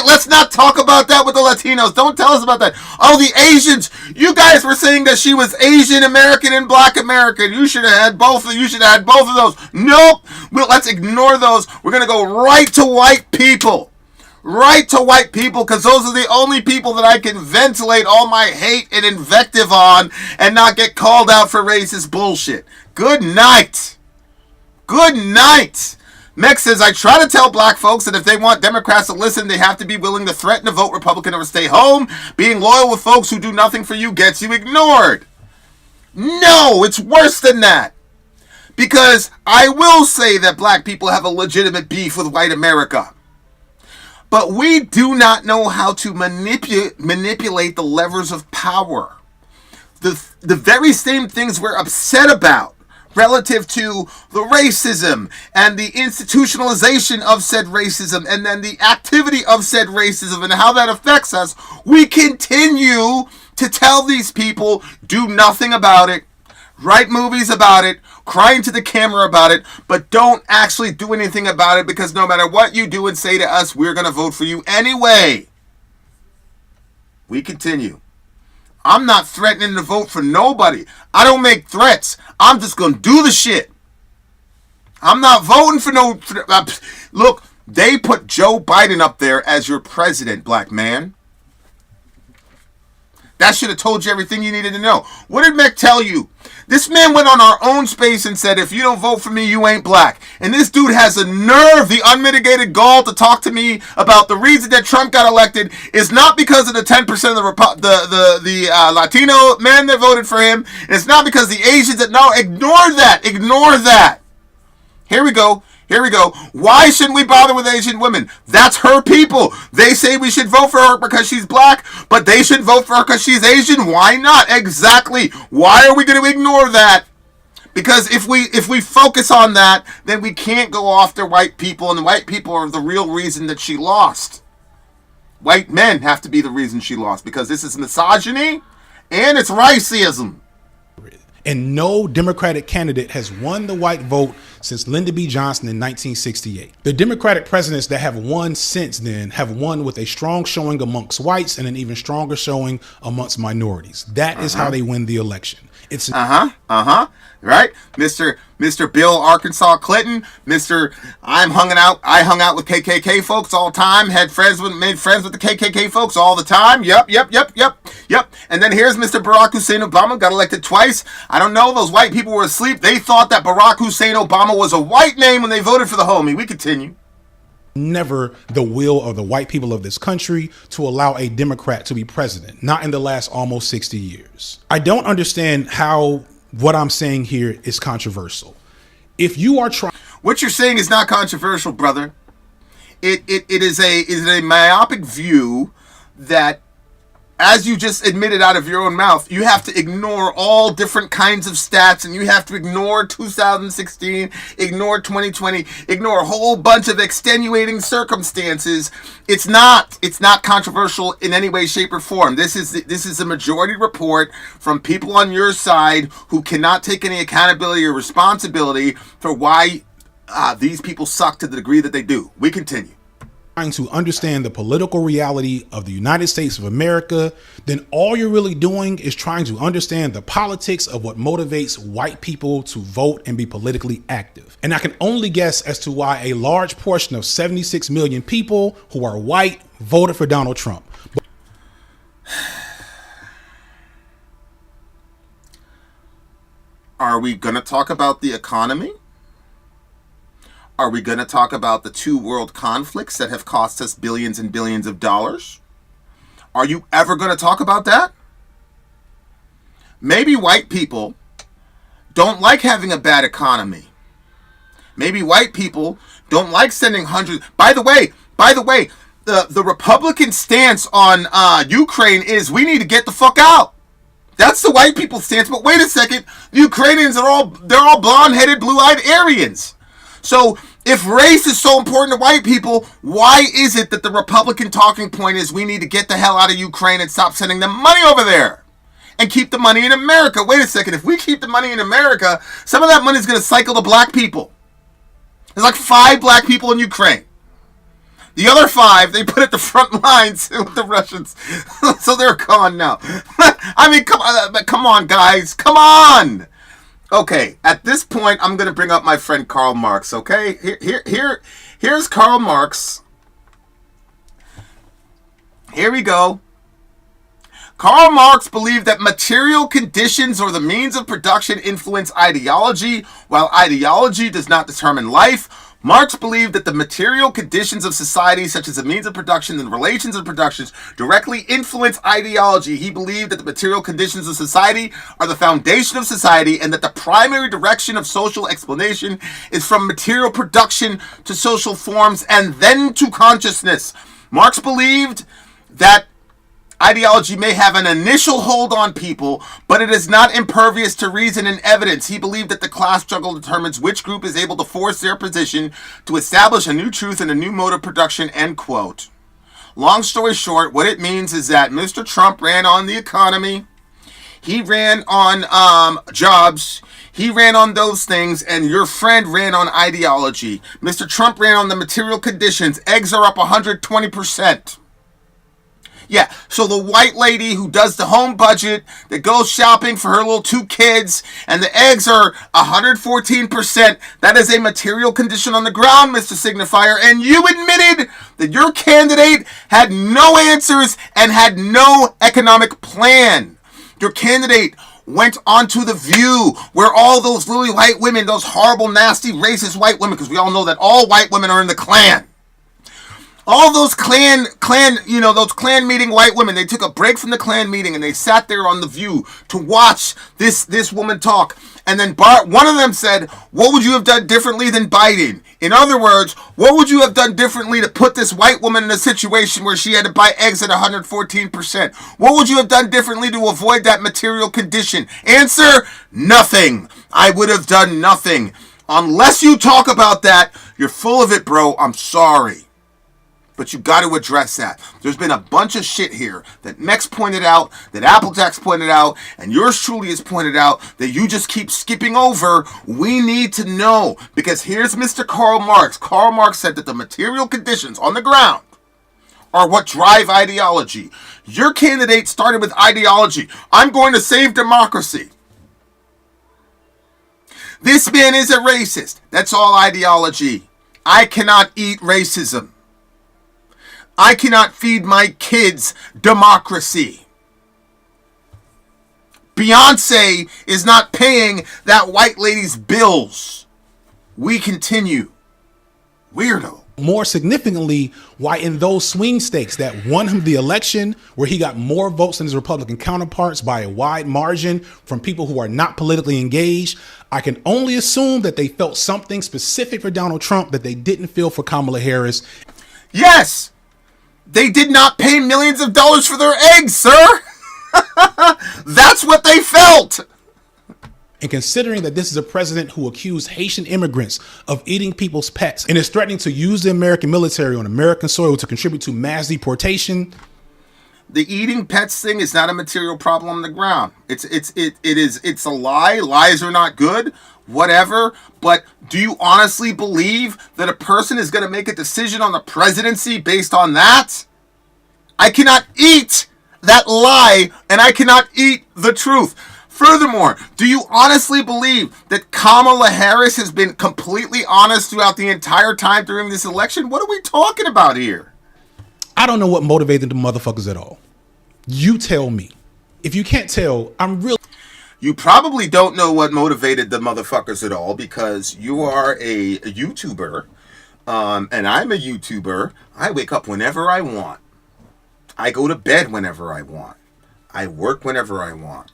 let's not talk about that with the Latinos. Don't tell us about that. Oh, the Asians. You guys were saying that she was Asian American and Black American. You should have had both. You should have had both of those. Nope. Well, let's ignore those. We're going to go right to white people. Right to white people, because those are the only people that I can ventilate all my hate and invective on and not get called out for racist bullshit. Good night. Good night. Mex says, I try to tell black folks that if they want Democrats to listen, they have to be willing to threaten to vote Republican or stay home. Being loyal with folks who do nothing for you gets you ignored. No, it's worse than that. Because I will say that black people have a legitimate beef with white America. But we do not know how to manipulate the levers of power. The very same things we're upset about relative to the racism and the institutionalization of said racism and then the activity of said racism and how that affects us, we continue to tell these people, do nothing about it, write movies about it, cry into the camera about it, but don't actually do anything about it, because no matter what you do and say to us, we're going to vote for you anyway. We continue. I'm not threatening to vote for nobody. I don't make threats. I'm just going to do the shit. I'm not voting for no... Look, they put Joe Biden up there as your president, black man. That should have told you everything you needed to know. What did Mick tell you? This man went on our own space and said, if you don't vote for me, you ain't black. And this dude has the nerve, the unmitigated gall to talk to me about the reason that Trump got elected is not because of the 10% of the Latino men that voted for him. And it's not because the Asians that... No, ignore that. Ignore that. Here we go. Here we go. Why shouldn't we bother with Asian women? That's her people. They say we should vote for her because she's black, but they should vote for her because she's Asian. Why not? Exactly. Why are we going to ignore that? Because if we focus on that, then we can't go after white people, and the white people are the real reason that she lost. White men have to be the reason she lost, because this is misogyny and it's racism. And no Democratic candidate has won the white vote since Lyndon B. Johnson in 1968. The Democratic presidents that have won since then have won with a strong showing amongst whites and an even stronger showing amongst minorities. That is how they win the election. It's right, Mr. Bill Arkansas Clinton, I hung out with KKK folks all the time, made friends with the KKK folks all the time. Yep. And then here's Mr. Barack Hussein Obama, got elected twice. I don't know, those white people were asleep. They thought that Barack Hussein Obama was a white name when they voted for the homie. We continue. Never the will of the white people of this country to allow a Democrat to be president, not in the last almost 60 years. I don't understand how what I'm saying here is controversial. If you are trying... What you're saying is not controversial, brother. It is a myopic view that, as you just admitted out of your own mouth, you have to ignore all different kinds of stats, and you have to ignore 2016, ignore 2020, ignore a whole bunch of extenuating circumstances. It's not controversial in any way, shape, or form. This is a majority report from people on your side who cannot take any accountability or responsibility for why these people suck to the degree that they do. We continue. Trying to understand the political reality of the United States of America, then all you're really doing is trying to understand the politics of what motivates white people to vote and be politically active. And I can only guess as to why a large portion of 76 million people who are white voted for Donald Trump. Are we going to talk about the economy? Are we going to talk about the two world conflicts that have cost us billions and billions of dollars? Are you ever going to talk about that? Maybe white people don't like having a bad economy. Maybe white people don't like sending hundreds. By the way, the Republican stance on Ukraine is we need to get the fuck out. That's the white people's stance. But wait a second, the Ukrainians they're all blonde-headed, blue-eyed Aryans. So if race is so important to white people, why is it that the Republican talking point is we need to get the hell out of Ukraine and stop sending them money over there and keep the money in America? Wait a second. If we keep the money in America, some of that money is going to cycle to black people. There's like 5 black people in Ukraine. The other 5, they put at the front lines with the Russians. So they're gone now. I mean, come on, guys. Come on. Okay, at this point, I'm going to bring up my friend Karl Marx, okay? Here's Karl Marx. Here we go. Karl Marx believed that material conditions or the means of production influence ideology, while ideology does not determine life. Marx believed that the material conditions of society, such as the means of production and relations of productions, directly influence ideology. He believed that the material conditions of society are the foundation of society and that the primary direction of social explanation is from material production to social forms and then to consciousness. Marx believed that ideology may have an initial hold on people, but it is not impervious to reason and evidence. He believed that the class struggle determines which group is able to force their position to establish a new truth and a new mode of production, end quote. Long story short, what it means is that Mr. Trump ran on the economy. He ran on jobs. He ran on those things, and your friend ran on ideology. Mr. Trump ran on the material conditions. Eggs are up 120%. Yeah, so the white lady who does the home budget, that goes shopping for her little 2 kids, and the eggs are 114%, that is a material condition on the ground, Mr. Signifier, and you admitted that your candidate had no answers and had no economic plan. Your candidate went onto The View, where all those lily white women, those horrible, nasty, racist white women, because we all know that all white women are in the Klan. All those Klan meeting white women, they took a break from the Klan meeting and they sat there on The View to watch this woman talk. And then one of them said, what would you have done differently than Biden? In other words, what would you have done differently to put this white woman in a situation where she had to buy eggs at 114%? What would you have done differently to avoid that material condition? Answer, nothing. I would have done nothing. Unless you talk about that, you're full of it, bro. I'm sorry. But you got to address that. There's been a bunch of shit here that Mex pointed out, that Applejack's pointed out, and yours truly has pointed out that you just keep skipping over. We need to know, because here's Mr. Karl Marx. Karl Marx said that the material conditions on the ground are what drive ideology. Your candidate started with ideology. I'm going to save democracy. This man is a racist. That's all ideology. I cannot eat racism. I cannot feed my kids democracy. Beyonce is not paying that white lady's bills. We continue. Weirdo. More significantly, why in those swing states that won him the election, where he got more votes than his Republican counterparts by a wide margin from people who are not politically engaged, I can only assume that they felt something specific for Donald Trump that they didn't feel for Kamala Harris. Yes! They did not pay millions of dollars for their eggs, sir! That's what they felt! And considering that this is a president who accused Haitian immigrants of eating people's pets and is threatening to use the American military on American soil to contribute to mass deportation. The eating pets thing is not a material problem on the ground. It's a lie. Lies are not good. Whatever. But do you honestly believe that a person is going to make a decision on the presidency based on that? I cannot eat that lie, and I cannot eat the truth. Furthermore, do you honestly believe that Kamala Harris has been completely honest throughout the entire time during this election? What are we talking about here? I don't know what motivated the motherfuckers at all. You tell me. If you can't tell, I'm really... You probably don't know what motivated the motherfuckers at all, because you are a YouTuber, and I'm a YouTuber. I wake up whenever I want. I go to bed whenever I want. I work whenever I want.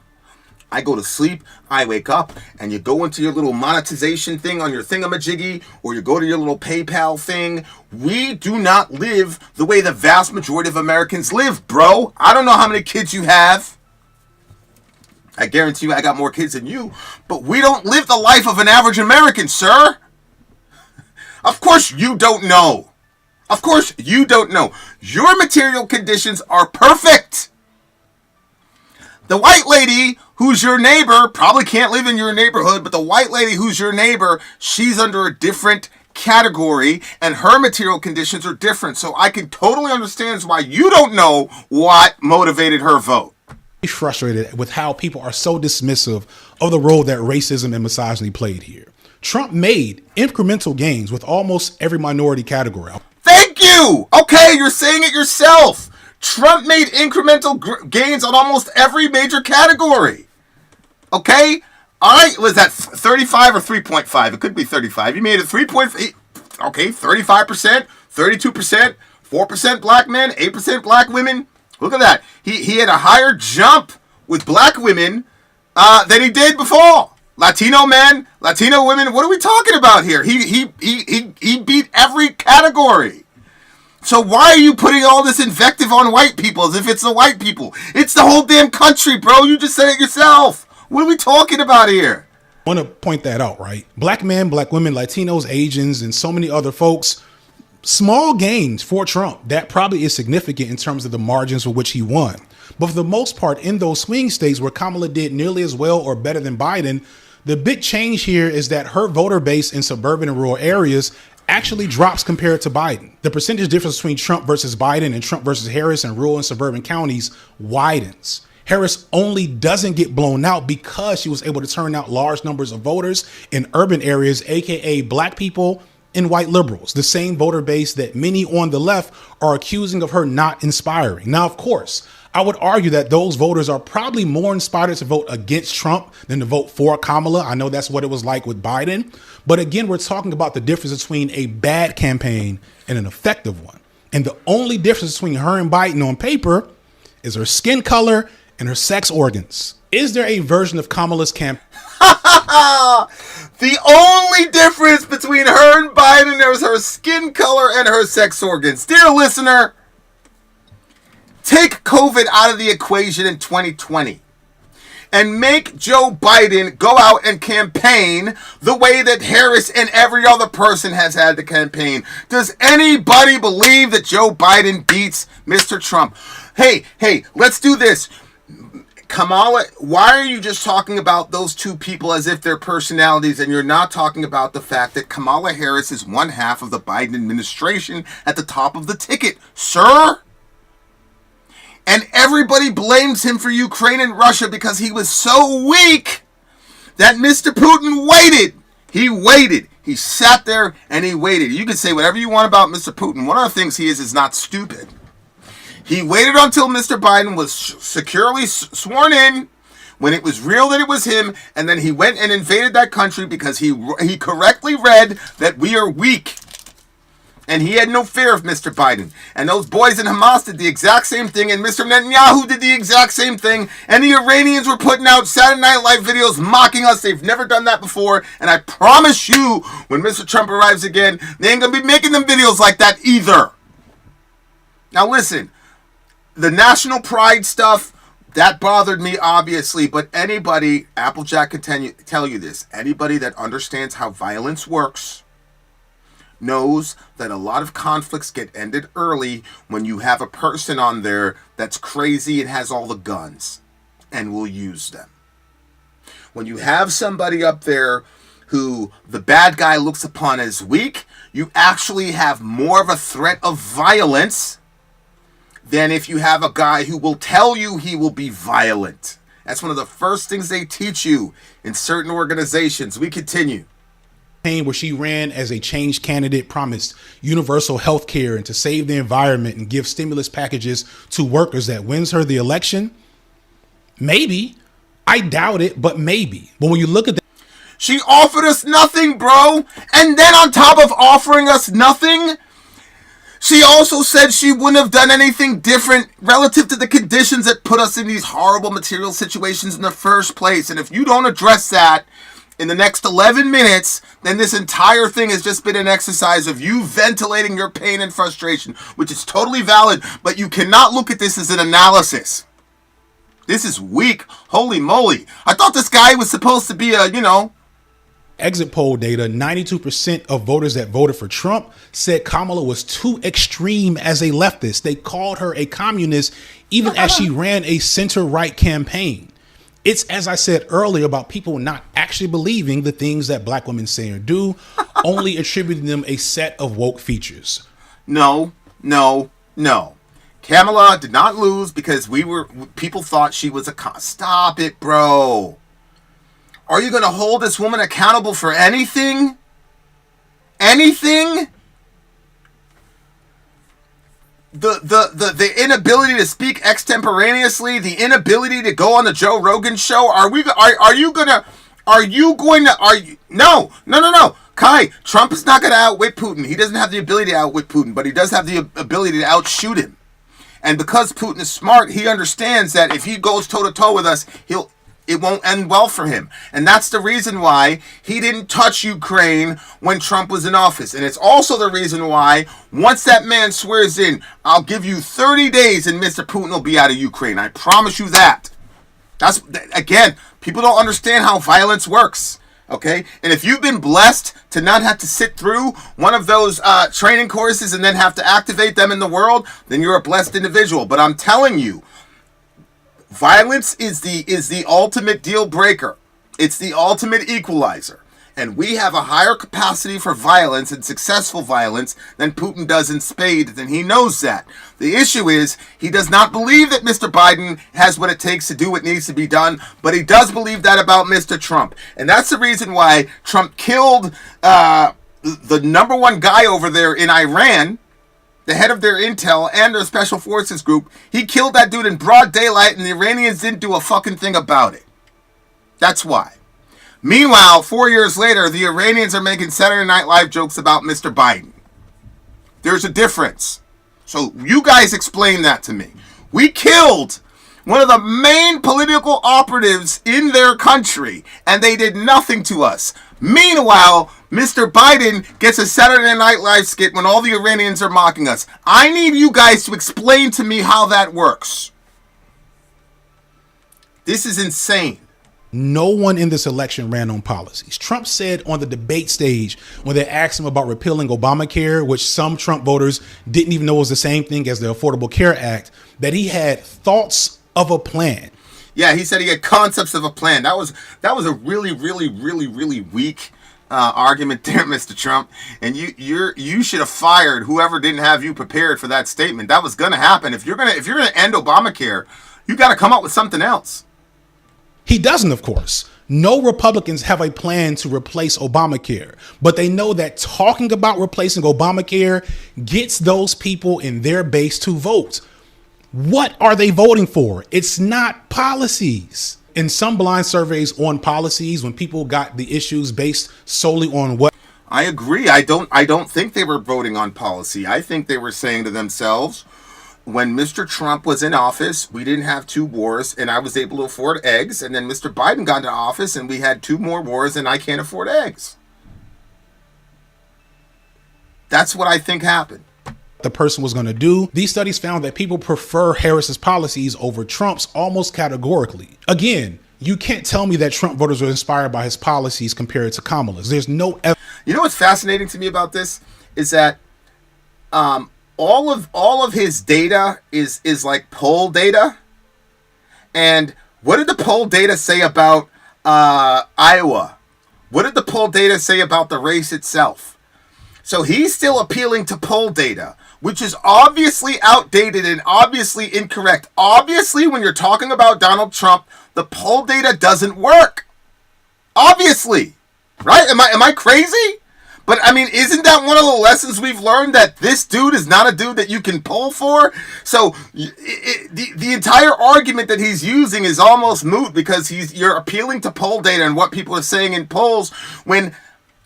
I go to sleep, I wake up, and you go into your little monetization thing on your thingamajiggy, or you go to your little PayPal thing. We do not live the way the vast majority of Americans live, bro. I don't know how many kids you have. I guarantee you I got more kids than you, but we don't live the life of an average American, sir. Of course you don't know. Of course you don't know. Your material conditions are perfect. The white lady who's your neighbor probably can't live in your neighborhood, but the white lady who's your neighbor, she's under a different category, and her material conditions are different. So I can totally understand why you don't know what motivated her vote. Frustrated with how people are so dismissive of the role that racism and misogyny played here. Trump made incremental gains with almost every minority category. Thank you! Okay, you're saying it yourself. Trump made incremental gains on almost every major category. Okay? Was that 35 or 3.5? It could be 35. You made it 3.8. Okay, 35%, 32%, 4% black men, 8% black women. Look at that. He had a higher jump with black women than he did before. Latino men, Latino women. What are we talking about here? He beat every category. So why are you putting all this invective on white people as if it's the white people? It's the whole damn country, bro. You just said it yourself. What are we talking about here? I want to point that out, right? Black men, black women, Latinos, Asians, and so many other folks. Small gains for Trump. That probably is significant in terms of the margins for which he won. But for the most part, in those swing states where Kamala did nearly as well or better than Biden, the big change here is that her voter base in suburban and rural areas actually drops compared to Biden. The percentage difference between Trump versus Biden and Trump versus Harris in rural and suburban counties widens. Harris only doesn't get blown out because she was able to turn out large numbers of voters in urban areas, aka black people and white liberals, the same voter base that many on the left are accusing of her not inspiring. Now, of course, I would argue that those voters are probably more inspired to vote against Trump than to vote for Kamala. I know that's what it was like with Biden. But again, we're talking about the difference between a bad campaign and an effective one. And the only difference between her and Biden on paper is her skin color and her sex organs. Is there a version of Kamala's campaign? The only difference between her and Biden is her skin color and her sex organs. Dear listener, take COVID out of the equation in 2020. and make Joe Biden go out and campaign the way that Harris and every other person has had to campaign. Does anybody believe that Joe Biden beats Mr. Trump? Hey, let's do this. Kamala, why are you just talking about those two people as if they're personalities, and you're not talking about the fact that Kamala Harris is one half of the Biden administration at the top of the ticket, sir? And everybody blames him for Ukraine and Russia because he was so weak that Mr. Putin waited. He waited. He sat there and he waited. You can say whatever you want about Mr. Putin. One of the things he is not stupid. He waited until Mr. Biden was securely sworn in, when it was real that it was him, and then he went and invaded that country because he correctly read that we are weak. And he had no fear of Mr. Biden. And those boys in Hamas did the exact same thing, and Mr. Netanyahu did the exact same thing, and the Iranians were putting out Saturday Night Live videos mocking us. They've never done that before, and I promise you, when Mr. Trump arrives again, they ain't going to be making them videos like that either. Now listen, the national pride stuff, that bothered me, obviously, but anybody, Applejack can tell you this, anybody that understands how violence works knows that a lot of conflicts get ended early when you have a person on there that's crazy and has all the guns and will use them. When you have somebody up there who the bad guy looks upon as weak, you actually have more of a threat of violence than if you have a guy who will tell you he will be violent. That's one of the first things they teach you in certain organizations. We continue. Where she ran as a change candidate, promised universal health care and to save the environment and give stimulus packages to workers, that wins her the election? Maybe. I doubt it, but maybe. But when you look at that, she offered us nothing, bro. And then on top of offering us nothing, she also said she wouldn't have done anything different relative to the conditions that put us in these horrible material situations in the first place. And if you don't address that in the next 11 minutes, then this entire thing has just been an exercise of you ventilating your pain and frustration, which is totally valid, but you cannot look at this as an analysis. This is weak. Holy moly. I thought this guy was supposed to be a, exit poll data, 92% of voters that voted for Trump said Kamala was too extreme as a leftist. They called her a communist even as she ran a center-right campaign. It's, as I said earlier, about people not actually believing the things that black women say or do, only attributing them a set of woke features. No. Kamala did not lose because people thought she was stop it, bro. Are you going to hold this woman accountable for anything? Anything? The inability to speak extemporaneously, the inability to go on the Joe Rogan show. No. Kai, Trump is not going to outwit Putin. He doesn't have the ability to outwit Putin, but he does have the ability to outshoot him. And because Putin is smart, he understands that if he goes toe-to-toe with us, it won't end well for him. And that's the reason why he didn't touch Ukraine when Trump was in office. And it's also the reason why, once that man swears in, I'll give you 30 days and Mr. Putin will be out of Ukraine. I promise you that. That's, again, people don't understand how violence works. Okay? And if you've been blessed to not have to sit through one of those training courses and then have to activate them in the world, then you're a blessed individual. But I'm telling you, violence is the ultimate deal breaker. It's the ultimate equalizer. And we have a higher capacity for violence and successful violence than Putin does in spades, and he knows that. The issue is he does not believe that Mr. Biden has what it takes to do what needs to be done, but he does believe that about Mr. Trump. And that's the reason why Trump killed the number one guy over there in Iran, the head of their intel and their special forces group. He killed that dude in broad daylight, and the Iranians didn't do a fucking thing about it. That's why. Meanwhile, 4 years later, the Iranians are making Saturday Night Live jokes about Mr. Biden. There's a difference. So you guys explain that to me. We killed one of the main political operatives in their country, and they did nothing to us. Meanwhile, Mr. Biden gets a Saturday Night Live skit when all the Iranians are mocking us. I need you guys to explain to me how that works. This is insane. No one in this election ran on policies. Trump said on the debate stage when they asked him about repealing Obamacare, which some Trump voters didn't even know was the same thing as the Affordable Care Act, that he had thoughts of a plan. Yeah, he said he had concepts of a plan. That was a really, really, really, really weak argument there, Mr. Trump. And you should have fired whoever didn't have you prepared for that statement. That was going to happen. If you're gonna end Obamacare, you got to come up with something else. He doesn't, of course. No Republicans have a plan to replace Obamacare, but they know that talking about replacing Obamacare gets those people in their base to vote. What are they voting for? It's not policies. In some blind surveys on policies, when people got the issues based solely on what... I agree. I don't think they were voting on policy. I think they were saying to themselves, when Mr. Trump was in office, we didn't have 2 wars and I was able to afford eggs. And then Mr. Biden got into office and we had 2 more wars and I can't afford eggs. That's what I think happened. The person was going to do. These studies found that people prefer Harris's policies over Trump's almost categorically. Again, you can't tell me that Trump voters were inspired by his policies compared to Kamala's. There's no evidence. You know what's fascinating to me about this is that all of his data is like poll data. And what did the poll data say about Iowa? What did the poll data say about the race itself? So he's still appealing to poll data, which is obviously outdated and obviously incorrect. Obviously, when you're talking about Donald Trump, the poll data doesn't work. Obviously, right? Am I crazy? But I mean, isn't that one of the lessons we've learned, that this dude is not a dude that you can poll for? So the entire argument that he's using is almost moot because you're appealing to poll data and what people are saying in polls, when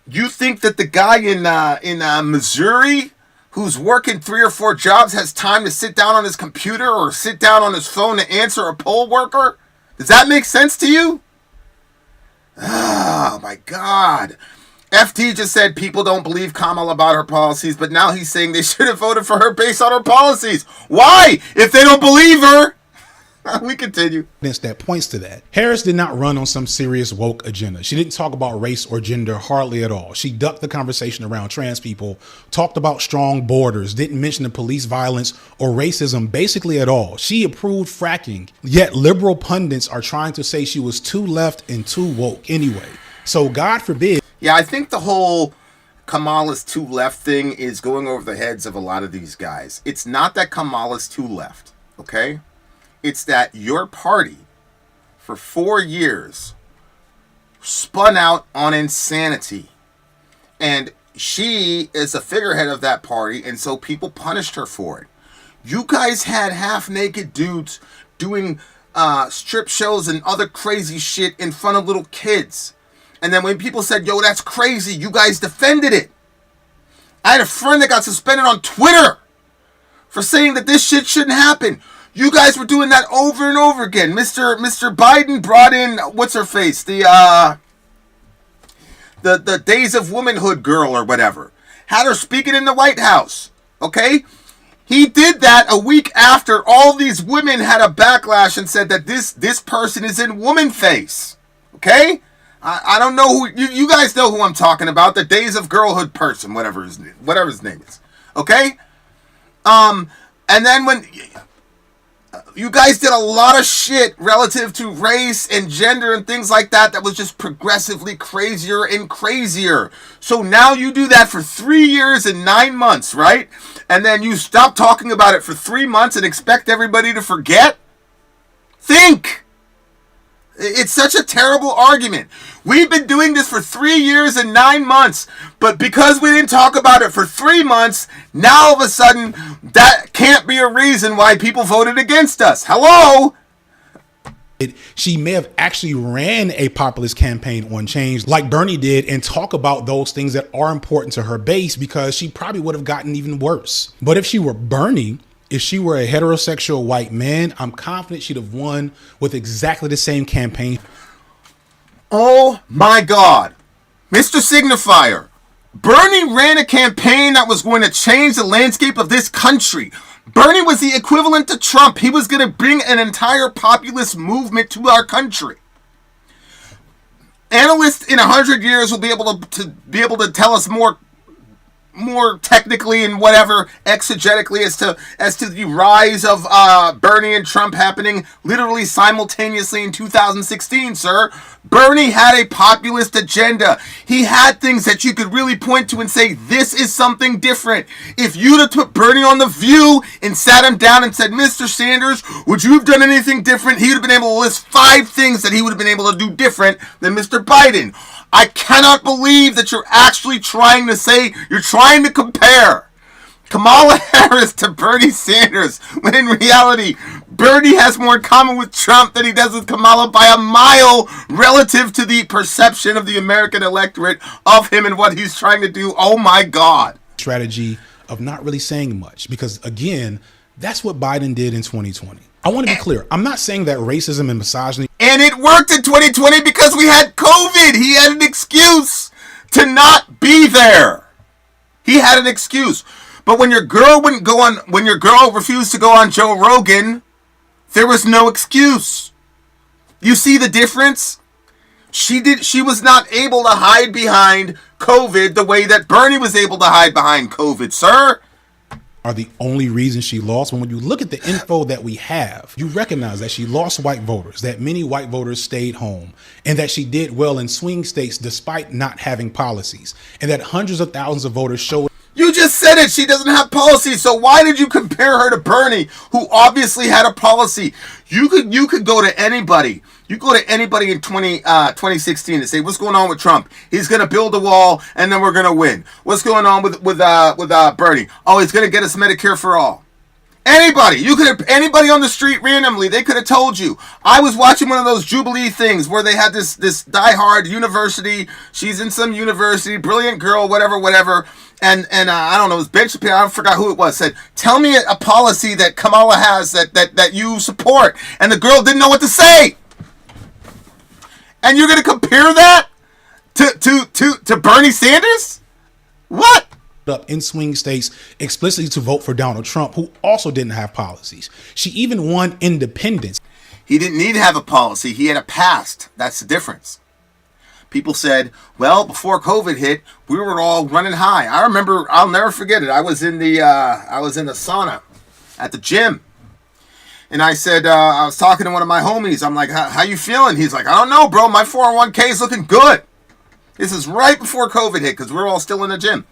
you think that the guy in Missouri who's working 3 or 4 jobs has time to sit down on his computer or sit down on his phone to answer a poll worker? Does that make sense to you? Oh my God. FD just said people don't believe Kamala about her policies, but now he's saying they should have voted for her based on her policies. Why? If they don't believe her. We continue. That points to that. Harris did not run on some serious woke agenda. She didn't talk about race or gender hardly at all. She ducked the conversation around trans people, talked about strong borders, didn't mention the police violence or racism basically at all. She approved fracking, yet liberal pundits are trying to say she was too left and too woke anyway. So God forbid. Yeah, I think the whole Kamala's too left thing is going over the heads of a lot of these guys. It's not that Kamala's too left, okay? It's that your party, for 4 years, spun out on insanity. And she is a figurehead of that party, and so people punished her for it. You guys had half-naked dudes doing strip shows and other crazy shit in front of little kids. And then when people said, yo, that's crazy, you guys defended it. I had a friend that got suspended on Twitter for saying that this shit shouldn't happen. You guys were doing that over and over again. Mr. Biden brought in, what's her face? The Days of Womanhood girl or whatever. Had her speaking in the White House. Okay? He did that a week after all these women had a backlash and said that this person is in woman face. Okay? I don't know who you guys know who I'm talking about. The Days of Girlhood person, whatever his name is. Okay? And then when you guys did a lot of shit relative to race and gender and things like that was just progressively crazier and crazier. So now you do that for 3 years and 9 months, right? And then you stop talking about it for 3 months and expect everybody to forget? Think! It's such a terrible argument. We've been doing this for 3 years and 9 months, but because we didn't talk about it for 3 months, now all of a sudden, that can't be a reason why people voted against us. Hello? She may have actually ran a populist campaign on change like Bernie did and talk about those things that are important to her base, because she probably would have gotten even worse. But if she were Bernie, if she were a heterosexual white man, I'm confident she'd have won with exactly the same campaign. Oh my God. Mr. Signifier, Bernie ran a campaign that was going to change the landscape of this country. Bernie was the equivalent to Trump. He was going to bring an entire populist movement to our country. Analysts in 100 years will be able to tell us more technically and whatever exegetically as to the rise of Bernie and Trump happening literally simultaneously in 2016, sir. Bernie had a populist agenda. He had things that you could really point to and say, this is something different. If you'd have put Bernie on The View and sat him down and said, Mr. Sanders, would you have done anything different? He would have been able to list 5 things that he would have been able to do different than Mr. Biden. I cannot believe that you're actually trying to compare Kamala Harris to Bernie Sanders, when in reality, Bernie has more in common with Trump than he does with Kamala by a mile relative to the perception of the American electorate of him and what he's trying to do. Oh my God. Strategy of not really saying much, because again, that's what Biden did in 2020. I want to be clear. I'm not saying that racism and misogyny. And it worked in 2020 because we had COVID. He had an excuse to not be there. He had an excuse. But when your girl refused to go on Joe Rogan, there was no excuse. You see the difference? She was not able to hide behind COVID the way that Bernie was able to hide behind COVID, sir. Are the only reason she lost. When you look at the info that we have, you recognize that she lost white voters, that many white voters stayed home, and that she did well in swing states despite not having policies, and that hundreds of thousands of voters showed. You just said it. She doesn't have policy. So why did you compare her to Bernie, who obviously had a policy? You could go to anybody. You go to anybody in 2016 and say, what's going on with Trump? He's going to build a wall and then we're going to win. What's going on with Bernie? Oh, he's going to get us Medicare for all. Anybody on the street randomly, they could have told you. I was watching one of those Jubilee things where they had this diehard university. She's in some university, brilliant girl, whatever. And I don't know, it was Ben Shapiro, I forgot who it was, said, tell me a policy that Kamala has that you support. And the girl didn't know what to say. And you're going to compare that to Bernie Sanders? What? Up in swing states explicitly to vote for Donald Trump, who also didn't have policies. She even won independence. He didn't need to have a policy. He had a past. That's the difference. People said, well, before COVID hit, we were all running high. I remember, I'll never forget it. I was in the sauna at the gym. And I said, I was talking to one of my homies. I'm like, how you feeling? He's like, I don't know, bro. My 401k is looking good. This is right before COVID hit because we're all still in the gym.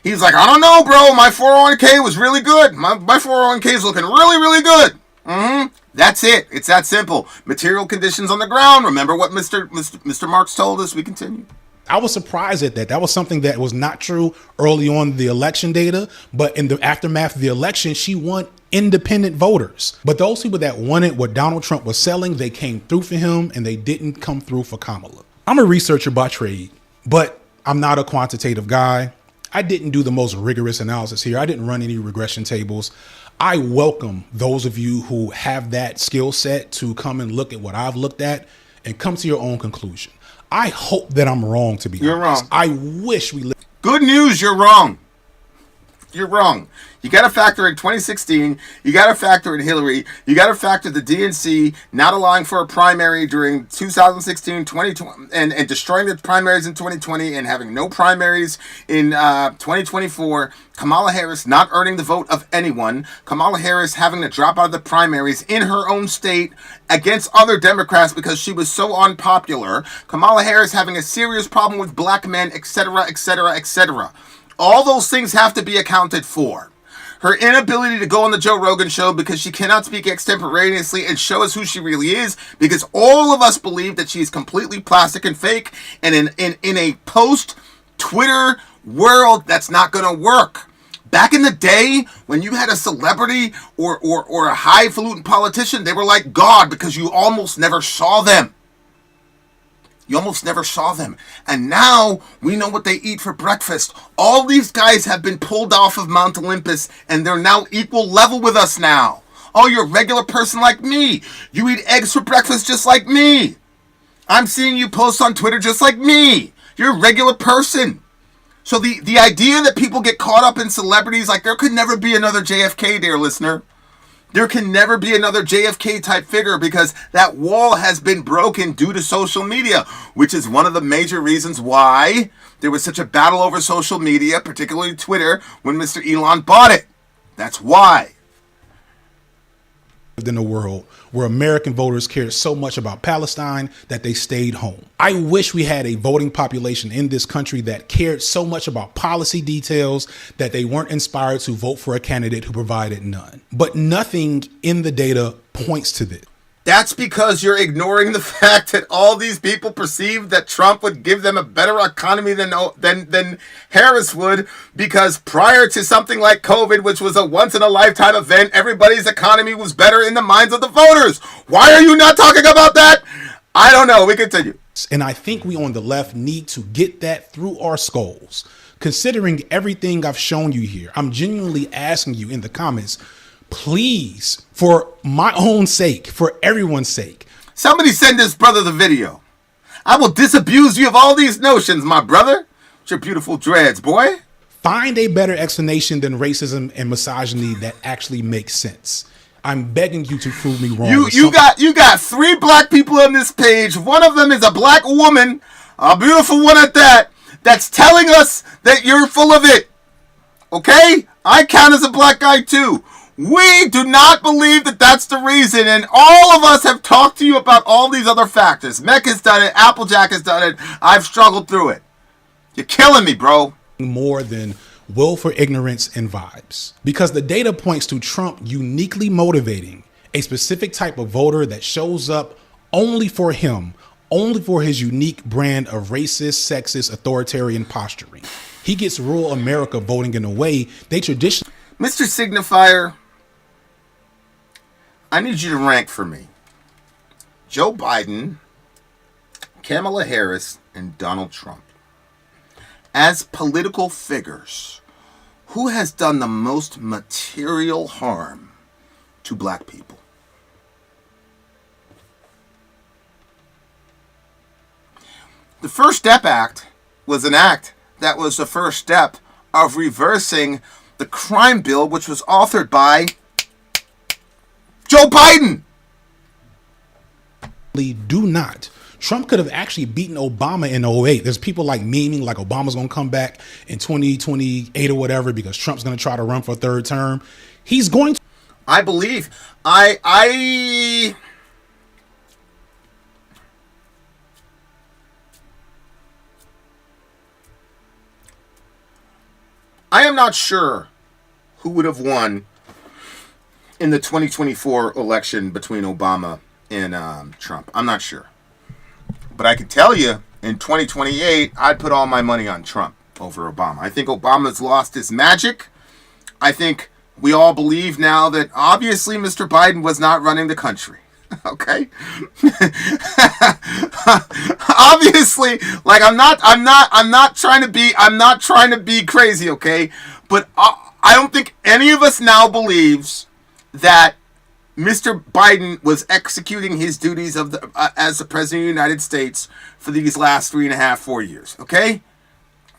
He's like, I don't know, bro. My 401k was really good. My 401k is looking really, really good. That's it. It's that simple. Material conditions on the ground. Remember what Mr. Marx told us. We continue. I was surprised at that. That was something that was not true early on the election data, but in the aftermath of the election, she won independent voters. But those people that wanted what Donald Trump was selling, they came through for him and they didn't come through for Kamala. I'm a researcher by trade, but I'm not a quantitative guy. I didn't do the most rigorous analysis here. I didn't run any regression tables. I welcome those of you who have that skill set to come and look at what I've looked at and come to your own conclusion. I hope that I'm wrong, to be honest. You're wrong. I wish we lived. Good news, you're wrong. You're wrong. You got to factor in 2016. You got to factor in Hillary. You got to factor the DNC not allowing for a primary during 2016, 2020, and destroying the primaries in 2020 and having no primaries in 2024. Kamala Harris not earning the vote of anyone. Kamala Harris having to drop out of the primaries in her own state against other Democrats because she was so unpopular. Kamala Harris having a serious problem with black men, etc., etc., etc. All those things have to be accounted for. Her inability to go on the Joe Rogan show because she cannot speak extemporaneously and show us who she really is, because all of us believe that she's completely plastic and fake, and in a post-Twitter world, that's not going to work. Back in the day, when you had a celebrity or a highfalutin politician, they were like God because you almost never saw them. You almost never saw them. And now we know what they eat for breakfast. All these guys have been pulled off of Mount Olympus and they're now equal level with us now. Oh, you're a regular person like me. You eat eggs for breakfast just like me. I'm seeing you post on Twitter just like me. You're a regular person. So the idea that people get caught up in celebrities, like there could never be another JFK, dear listener. There can never be another JFK type figure because that wall has been broken due to social media, which is one of the major reasons why there was such a battle over social media, particularly Twitter, when Mr. Elon bought it. That's why. In the world where American voters cared so much about Palestine that they stayed home. I wish we had a voting population in this country that cared so much about policy details that they weren't inspired to vote for a candidate who provided none. But nothing in the data points to this. That's because you're ignoring the fact that all these people perceived that Trump would give them a better economy than Harris would, because prior to something like COVID, which was a once-in-a-lifetime event, everybody's economy was better in the minds of the voters. Why are you not talking about that? I don't know. We continue. And I think we on the left need to get that through our skulls. Considering everything I've shown you here, I'm genuinely asking you in the comments, please, for my own sake, for everyone's sake. Somebody send this brother the video. I will disabuse you of all these notions, my brother. With your beautiful dreads, boy. Find a better explanation than racism and misogyny that actually makes sense. I'm begging you to prove me wrong. You got 3 black people on this page. One of them is a black woman, a beautiful one at that, that's telling us that you're full of it. Okay? I count as a black guy too. We do not believe that that's the reason, and all of us have talked to you about all these other factors. Mech has done it, Applejack has done it, I've struggled through it. You're killing me, bro. More than will for ignorance and vibes. Because the data points to Trump uniquely motivating a specific type of voter that shows up only for him, only for his unique brand of racist, sexist, authoritarian posturing. He gets rural America voting in a way they traditionally... Mr. Signifier, I need you to rank for me Joe Biden, Kamala Harris, and Donald Trump. As political figures, who has done the most material harm to black people? The First Step Act was an act that was the first step of reversing the crime bill, which was authored by Joe Biden. Do not. Trump could have actually beaten Obama in 2008. There's people like memeing like Obama's going to come back in 2028 or whatever because Trump's going to try to run for a third term. He's going to. I believe. I am not sure who would have won in the 2024 election between Obama and Trump. I'm not sure. But I can tell you, in 2028, I'd put all my money on Trump over Obama. I think Obama's lost his magic. I think we all believe now that obviously Mr. Biden was not running the country. Okay? Obviously, like I'm not trying to be crazy, okay? But I don't think any of us now believes that Mr. Biden was executing his duties of as the President of the United States for these last 3.5, 4 years. Okay,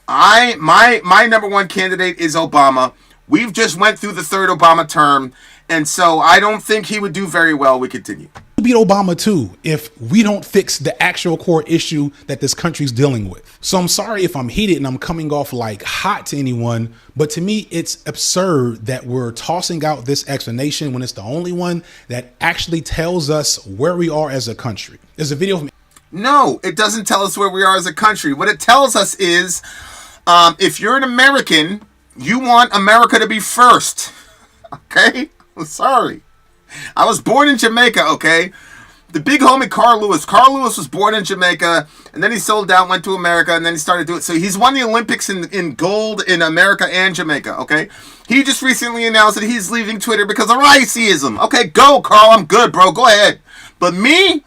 my number one candidate is Obama. We've just went through the third Obama term, and so I don't think he would do very well. We continue. Beat Obama too if we don't fix the actual core issue that this country's dealing with. So I'm sorry if I'm heated and I'm coming off like hot to anyone, but to me it's absurd that we're tossing out this explanation when it's the only one that actually tells us where we are as a country. There's a video from... No, it doesn't tell us where we are as a country. What it tells us is if you're an American, you want America to be first. Okay? I'm sorry. I was born in Jamaica, okay? The big homie Carl Lewis. Carl Lewis was born in Jamaica, and then he sold out, went to America, and then he started doing it. So he's won the Olympics in gold in America and Jamaica, okay? He just recently announced that he's leaving Twitter because of racism. Okay, go, Carl. I'm good, bro. Go ahead. But me,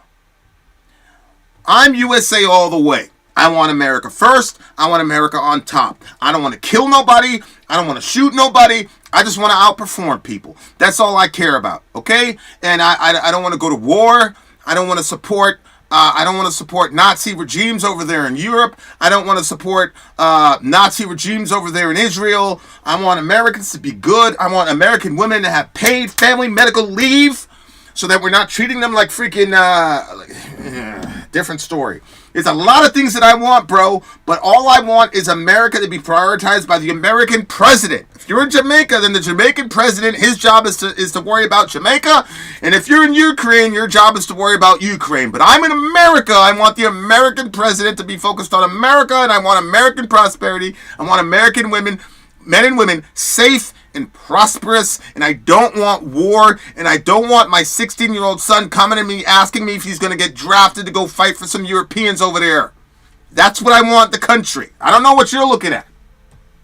I'm USA all the way. I want America first. I want America on top. I don't want to kill nobody. I don't want to shoot nobody. I just want to outperform people. That's all I care about, okay? And I don't want to go to war. I don't want to support I don't want to support Nazi regimes over there in Europe. I don't want to support Nazi regimes over there in Israel. I want Americans to be good. I want American women to have paid family medical leave so that we're not treating them like freaking... different story. There's a lot of things that I want, bro, but all I want is America to be prioritized by the American president. If you're in Jamaica, then the Jamaican president, his job is to worry about Jamaica, and if you're in Ukraine, your job is to worry about Ukraine. But I'm in America. I want the American president to be focused on America, and I want American prosperity. I want American women, men and women, safe and prosperous, and I don't want war, and I don't want my 16-year-old son coming to me asking me if he's going to get drafted to go fight for some Europeans over there. That's what I want the country. I don't know what you're looking at.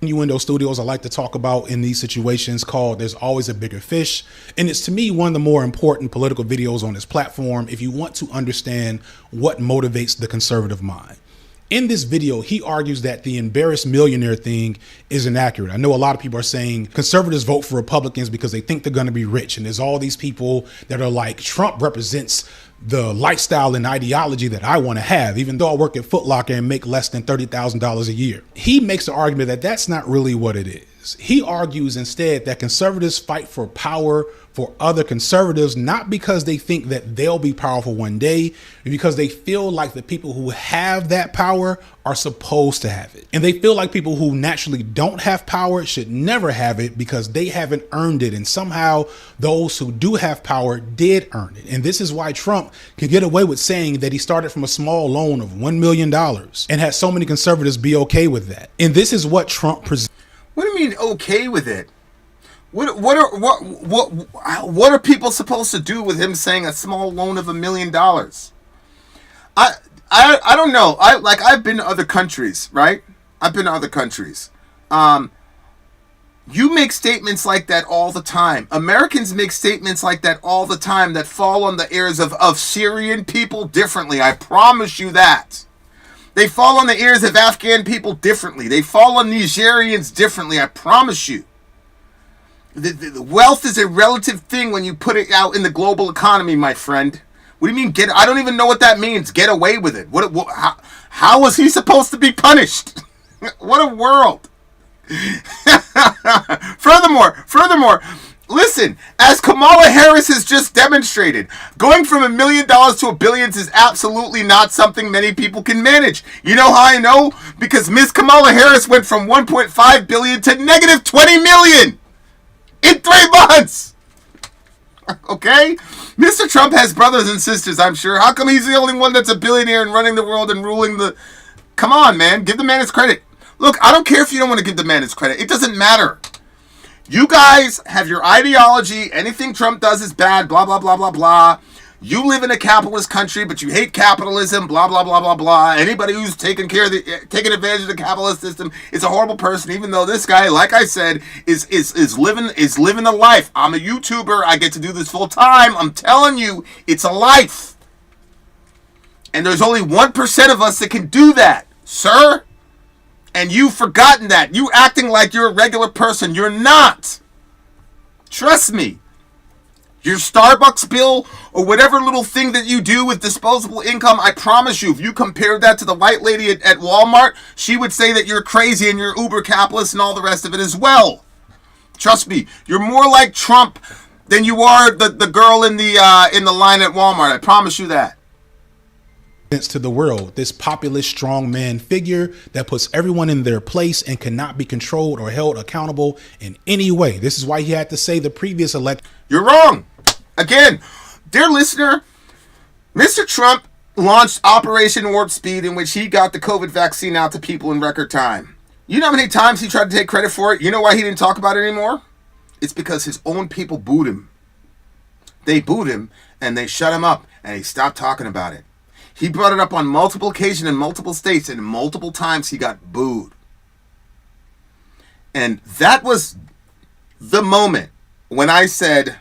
Innuendo Studios, I like to talk about in these situations called There's Always a Bigger Fish. And it's, to me, one of the more important political videos on this platform if you want to understand what motivates the conservative mind. In this video, he argues that the embarrassed millionaire thing is inaccurate. I know a lot of people are saying conservatives vote for Republicans because they think they're going to be rich. And there's all these people that are like, Trump represents the lifestyle and ideology that I want to have, even though I work at Foot Locker and make less than $30,000 a year. He makes the argument that that's not really what it is. He argues instead that conservatives fight for power for other conservatives, not because they think that they'll be powerful one day, but because they feel like the people who have that power are supposed to have it. And they feel like people who naturally don't have power should never have it because they haven't earned it. And somehow those who do have power did earn it. And this is why Trump could get away with saying that he started from a small loan of $1 million and had so many conservatives be okay with that. And this is what Trump presents. What do you mean okay with it? What are people supposed to do with him saying a small loan of $1 million? I don't know. I've been to other countries, right? I've been to other countries. You make statements like that all the time. Americans make statements like that all the time that fall on the ears of Syrian people differently. I promise you that. They fall on the ears of Afghan people differently. They fall on Nigerians differently. I promise you. The wealth is a relative thing when you put it out in the global economy, my friend. What do you mean I don't even know what that means. Get away with it. How was he supposed to be punished? What a world. Furthermore, listen, as Kamala Harris has just demonstrated, going from $1 million to $1 billion is absolutely not something many people can manage. You know how I know? Because Ms. Kamala Harris went from $1.5 billion to negative $20 million. In 3 months! Okay? Mr. Trump has brothers and sisters, I'm sure. How come he's the only one that's a billionaire and running the world and ruling the... Come on, man. Give the man his credit. Look, I don't care if you don't want to give the man his credit. It doesn't matter. You guys have your ideology. Anything Trump does is bad, blah, blah, blah, blah, blah. You live in a capitalist country, but you hate capitalism, blah, blah, blah, blah, blah. Anybody who's taking advantage of the capitalist system is a horrible person, even though this guy, like I said, is living the life. I'm a YouTuber. I get to do this full time. I'm telling you, it's a life. And there's only 1% of us that can do that, sir. And you've forgotten that. You acting like you're a regular person. You're not. Trust me. Your Starbucks bill or whatever little thing that you do with disposable income, I promise you, if you compared that to the white lady at Walmart, she would say that you're crazy and you're uber capitalist and all the rest of it as well. Trust me, you're more like Trump than you are the girl in the line at Walmart. I promise you that. To the world, this populist strongman figure that puts everyone in their place and cannot be controlled or held accountable in any way. This is why he had to say the previous election. You're wrong. Again, dear listener, Mr. Trump launched Operation Warp Speed, in which he got the COVID vaccine out to people in record time. You know how many times he tried to take credit for it? You know why he didn't talk about it anymore? It's because his own people booed him. They booed him and they shut him up and he stopped talking about it. He brought it up on multiple occasions in multiple states, and multiple times he got booed. And that was the moment when I said,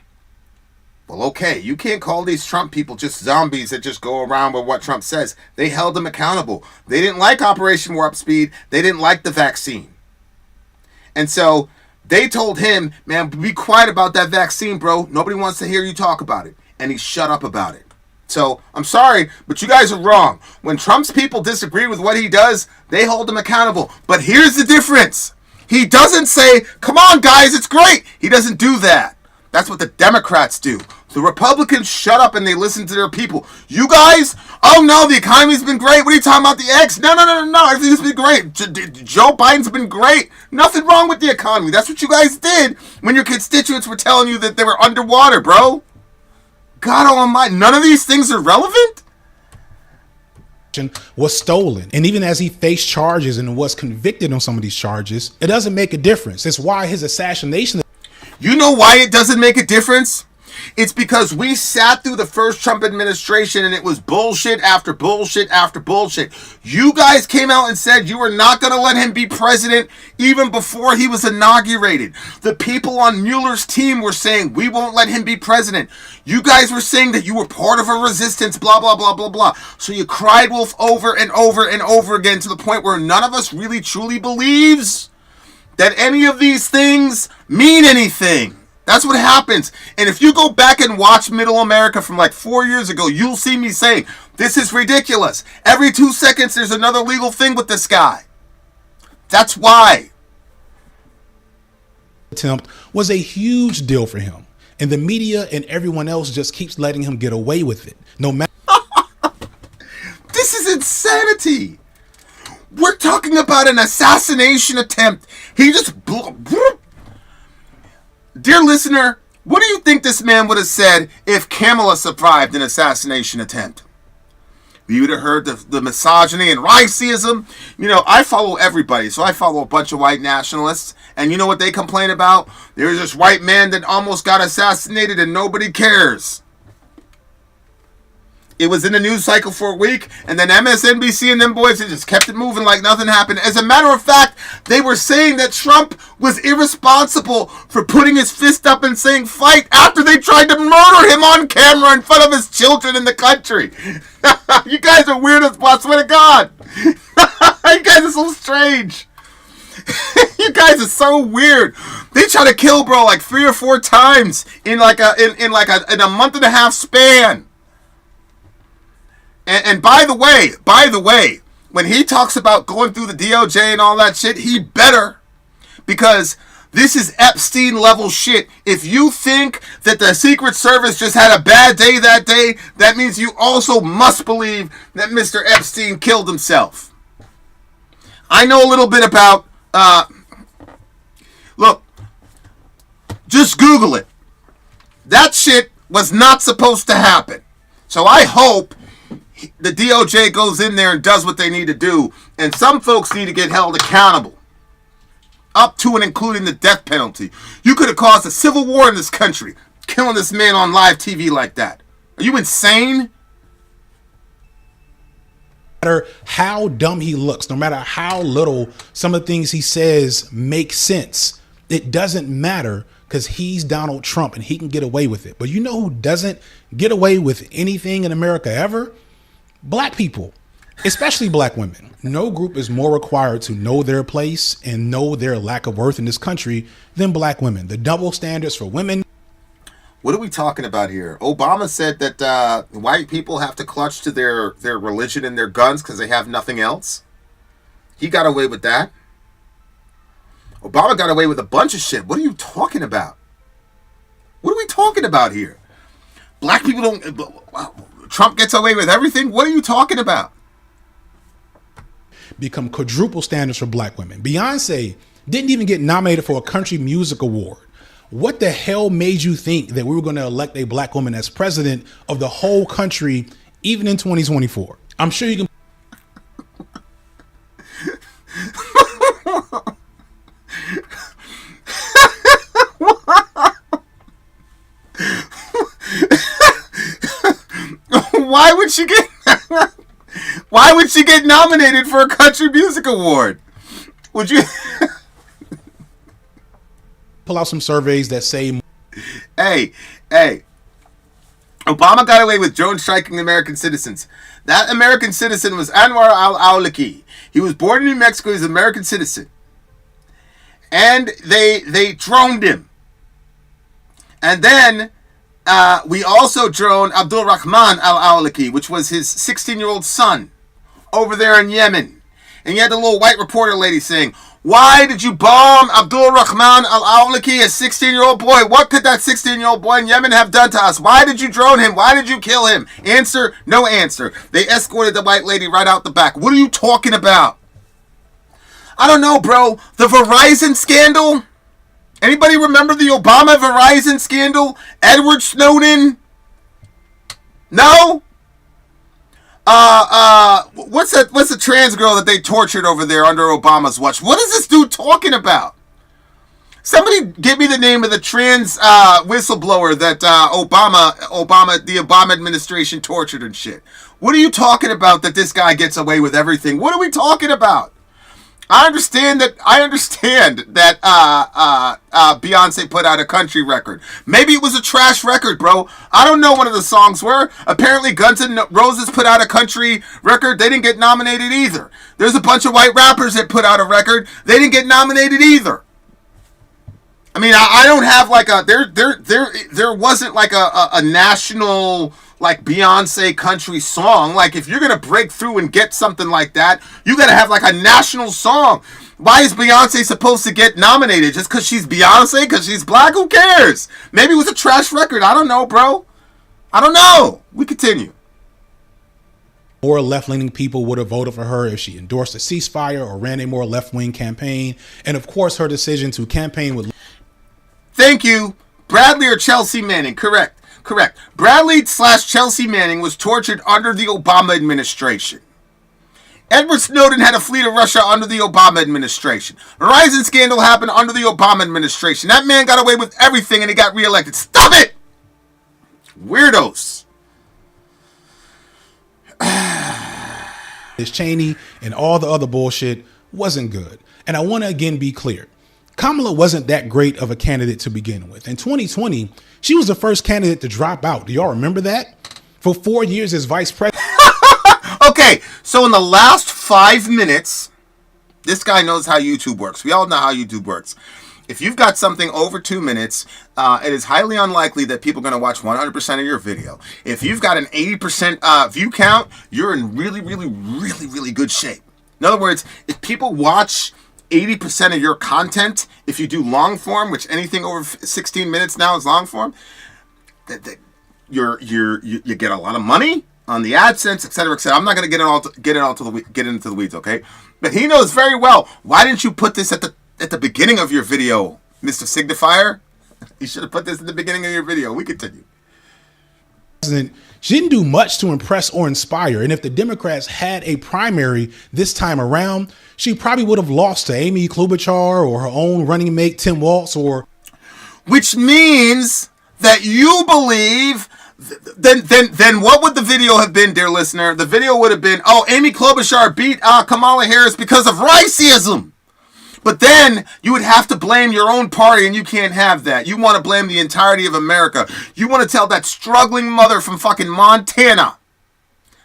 well, okay, you can't call these Trump people just zombies that just go around with what Trump says. They held him accountable. They didn't like Operation Warp Speed. They didn't like the vaccine. And so they told him, man, be quiet about that vaccine, bro. Nobody wants to hear you talk about it. And he shut up about it. So I'm sorry, but you guys are wrong. When Trump's people disagree with what he does, they hold him accountable. But here's the difference. He doesn't say, come on, guys, it's great. He doesn't do that. That's what the Democrats do. The Republicans shut up and they listen to their people. You guys, oh no, the economy's been great. What are you talking about, the X? No, everything's been great. Joe Biden's been great. Nothing wrong with the economy. That's what you guys did when your constituents were telling you that they were underwater, bro. God almighty, none of these things are relevant? Was stolen. And even as he faced charges and was convicted on some of these charges, it doesn't make a difference. It's why his assassination. You know why it doesn't make a difference? It's because we sat through the first Trump administration and it was bullshit after bullshit after bullshit. You guys came out and said you were not going to let him be president even before he was inaugurated. The people on Mueller's team were saying we won't let him be president. You guys were saying that you were part of a resistance, blah, blah, blah, blah, blah. So you cried wolf over and over and over again to the point where none of us really truly believes that any of these things mean anything. That's what happens. And if you go back and watch Middle America from like 4 years ago, you'll see me saying, this is ridiculous. Every 2 seconds, there's another legal thing with this guy. That's why. Attempt was a huge deal for him. And the media and everyone else just keeps letting him get away with it. No matter. This is insanity. We're talking about an assassination attempt. He just... Dear listener, what do you think this man would have said if Kamala survived an assassination attempt? You would have heard the misogyny and racism. You know, I follow everybody, so I follow a bunch of white nationalists. And you know what they complain about? There's this white man that almost got assassinated and nobody cares. It was in the news cycle for a week, and then MSNBC and them boys, they just kept it moving like nothing happened. As a matter of fact, they were saying that Trump was irresponsible for putting his fist up and saying fight after they tried to murder him on camera in front of his children in the country. You guys are weird as I swear to God. You guys are so strange. You guys are so weird. They try to kill bro like 3 or 4 times in like a month and a half span. And by the way, when he talks about going through the DOJ and all that shit, he better, because this is Epstein level shit. If you think that the Secret Service just had a bad day that day, that means you also must believe that Mr. Epstein killed himself. I know a little bit about, look, just Google it. That shit was not supposed to happen. So I hope the DOJ goes in there and does what they need to do, and some folks need to get held accountable, up to and including the death penalty. You could have caused a civil war in this country, killing this man on live TV like that. Are you insane? No matter how dumb he looks, no matter how little some of the things he says make sense, it doesn't matter, because he's Donald Trump and he can get away with it. But you know who doesn't get away with anything in America ever? Black people, especially black women. No group is more required to know their place and know their lack of worth in this country than black women. The double standards for women. What are we talking about here? Obama said that white people have to clutch to their religion and their guns because they have nothing else. He got away with that. Obama got away with a bunch of shit. What are you talking about? What are we talking about here? Black people don't... Trump gets away with everything? What are you talking about? Become quadruple standards for black women. Beyonce didn't even get nominated for a country music award. What the hell made you think that we were going to elect a black woman as president of the whole country, even in 2024? I'm sure you can. Why would she get nominated for a country music award? Would you pull out some surveys that say, hey, Obama got away with drone striking American citizens. That American citizen was Anwar al-Awlaki. He was born in New Mexico. He's an American citizen. And they droned him. And then We also drone Abdul Rahman al-Awlaki, which was his 16-year-old son, over there in Yemen. And you had the little white reporter lady saying, why did you bomb Abdul Rahman al-Awlaki, a 16-year-old boy? What could that 16-year-old boy in Yemen have done to us? Why did you drone him? Why did you kill him? Answer, no answer. They escorted the white lady right out the back. What are you talking about? I don't know, bro. The Verizon scandal? Anybody remember the Obama Verizon scandal? Edward Snowden? No? What's the trans girl that they tortured over there under Obama's watch? What is this dude talking about? Somebody give me the name of the trans whistleblower that the Obama administration tortured and shit. What are you talking about that this guy gets away with everything? What are we talking about? I understand that Beyonce put out a country record. Maybe it was a trash record, bro. I don't know what the songs were. Apparently Guns N' Roses put out a country record. They didn't get nominated either. There's a bunch of white rappers that put out a record. They didn't get nominated either. I mean, I don't have like there wasn't like a national like Beyonce country song. Like if you're gonna break through and get something like that, you gotta have like a national song. Why is Beyonce supposed to get nominated? Just because she's Beyonce? Because she's black? Who cares? Maybe it was a trash record. I don't know, bro. I don't know. We continue. More left-leaning people would have voted for her if she endorsed a ceasefire or ran a more left-wing campaign. And of course, her decision to campaign with... Thank you. Bradley or Chelsea Manning. Correct. Bradley/Chelsea Manning was tortured under the Obama administration. Edward Snowden had to flee to Russia under the Obama administration. Verizon scandal happened under the Obama administration. That man got away with everything and he got reelected. Stop it! Weirdos. Liz Cheney and all the other bullshit wasn't good. And I want to again be clear. Kamala wasn't that great of a candidate to begin with. In 2020, she was the first candidate to drop out. Do y'all remember that? For 4 years as vice president. Okay, so in the last 5 minutes, this guy knows how YouTube works. We all know how YouTube works. If you've got something over 2 minutes, it is highly unlikely that people are going to watch 100% of your video. If you've got an 80% view count, you're in really, really, really, really good shape. In other words, if people watch 80% of your content, if you do long form, which anything over 16 minutes now is long form, you get a lot of money on the AdSense, etc., etc. I'm not going to get into the weeds, okay? But he knows very well. Why didn't you put this at the beginning of your video, Mr. Signifier? You should have put this at the beginning of your video. We continue. She didn't do much to impress or inspire. And if the Democrats had a primary this time around, she probably would have lost to Amy Klobuchar or her own running mate, Tim Walz, or... Which means that you believe... Then what would the video have been, dear listener? The video would have been, oh, Amy Klobuchar beat Kamala Harris because of racism. But then you would have to blame your own party, and you can't have that. You want to blame the entirety of America. You want to tell that struggling mother from fucking Montana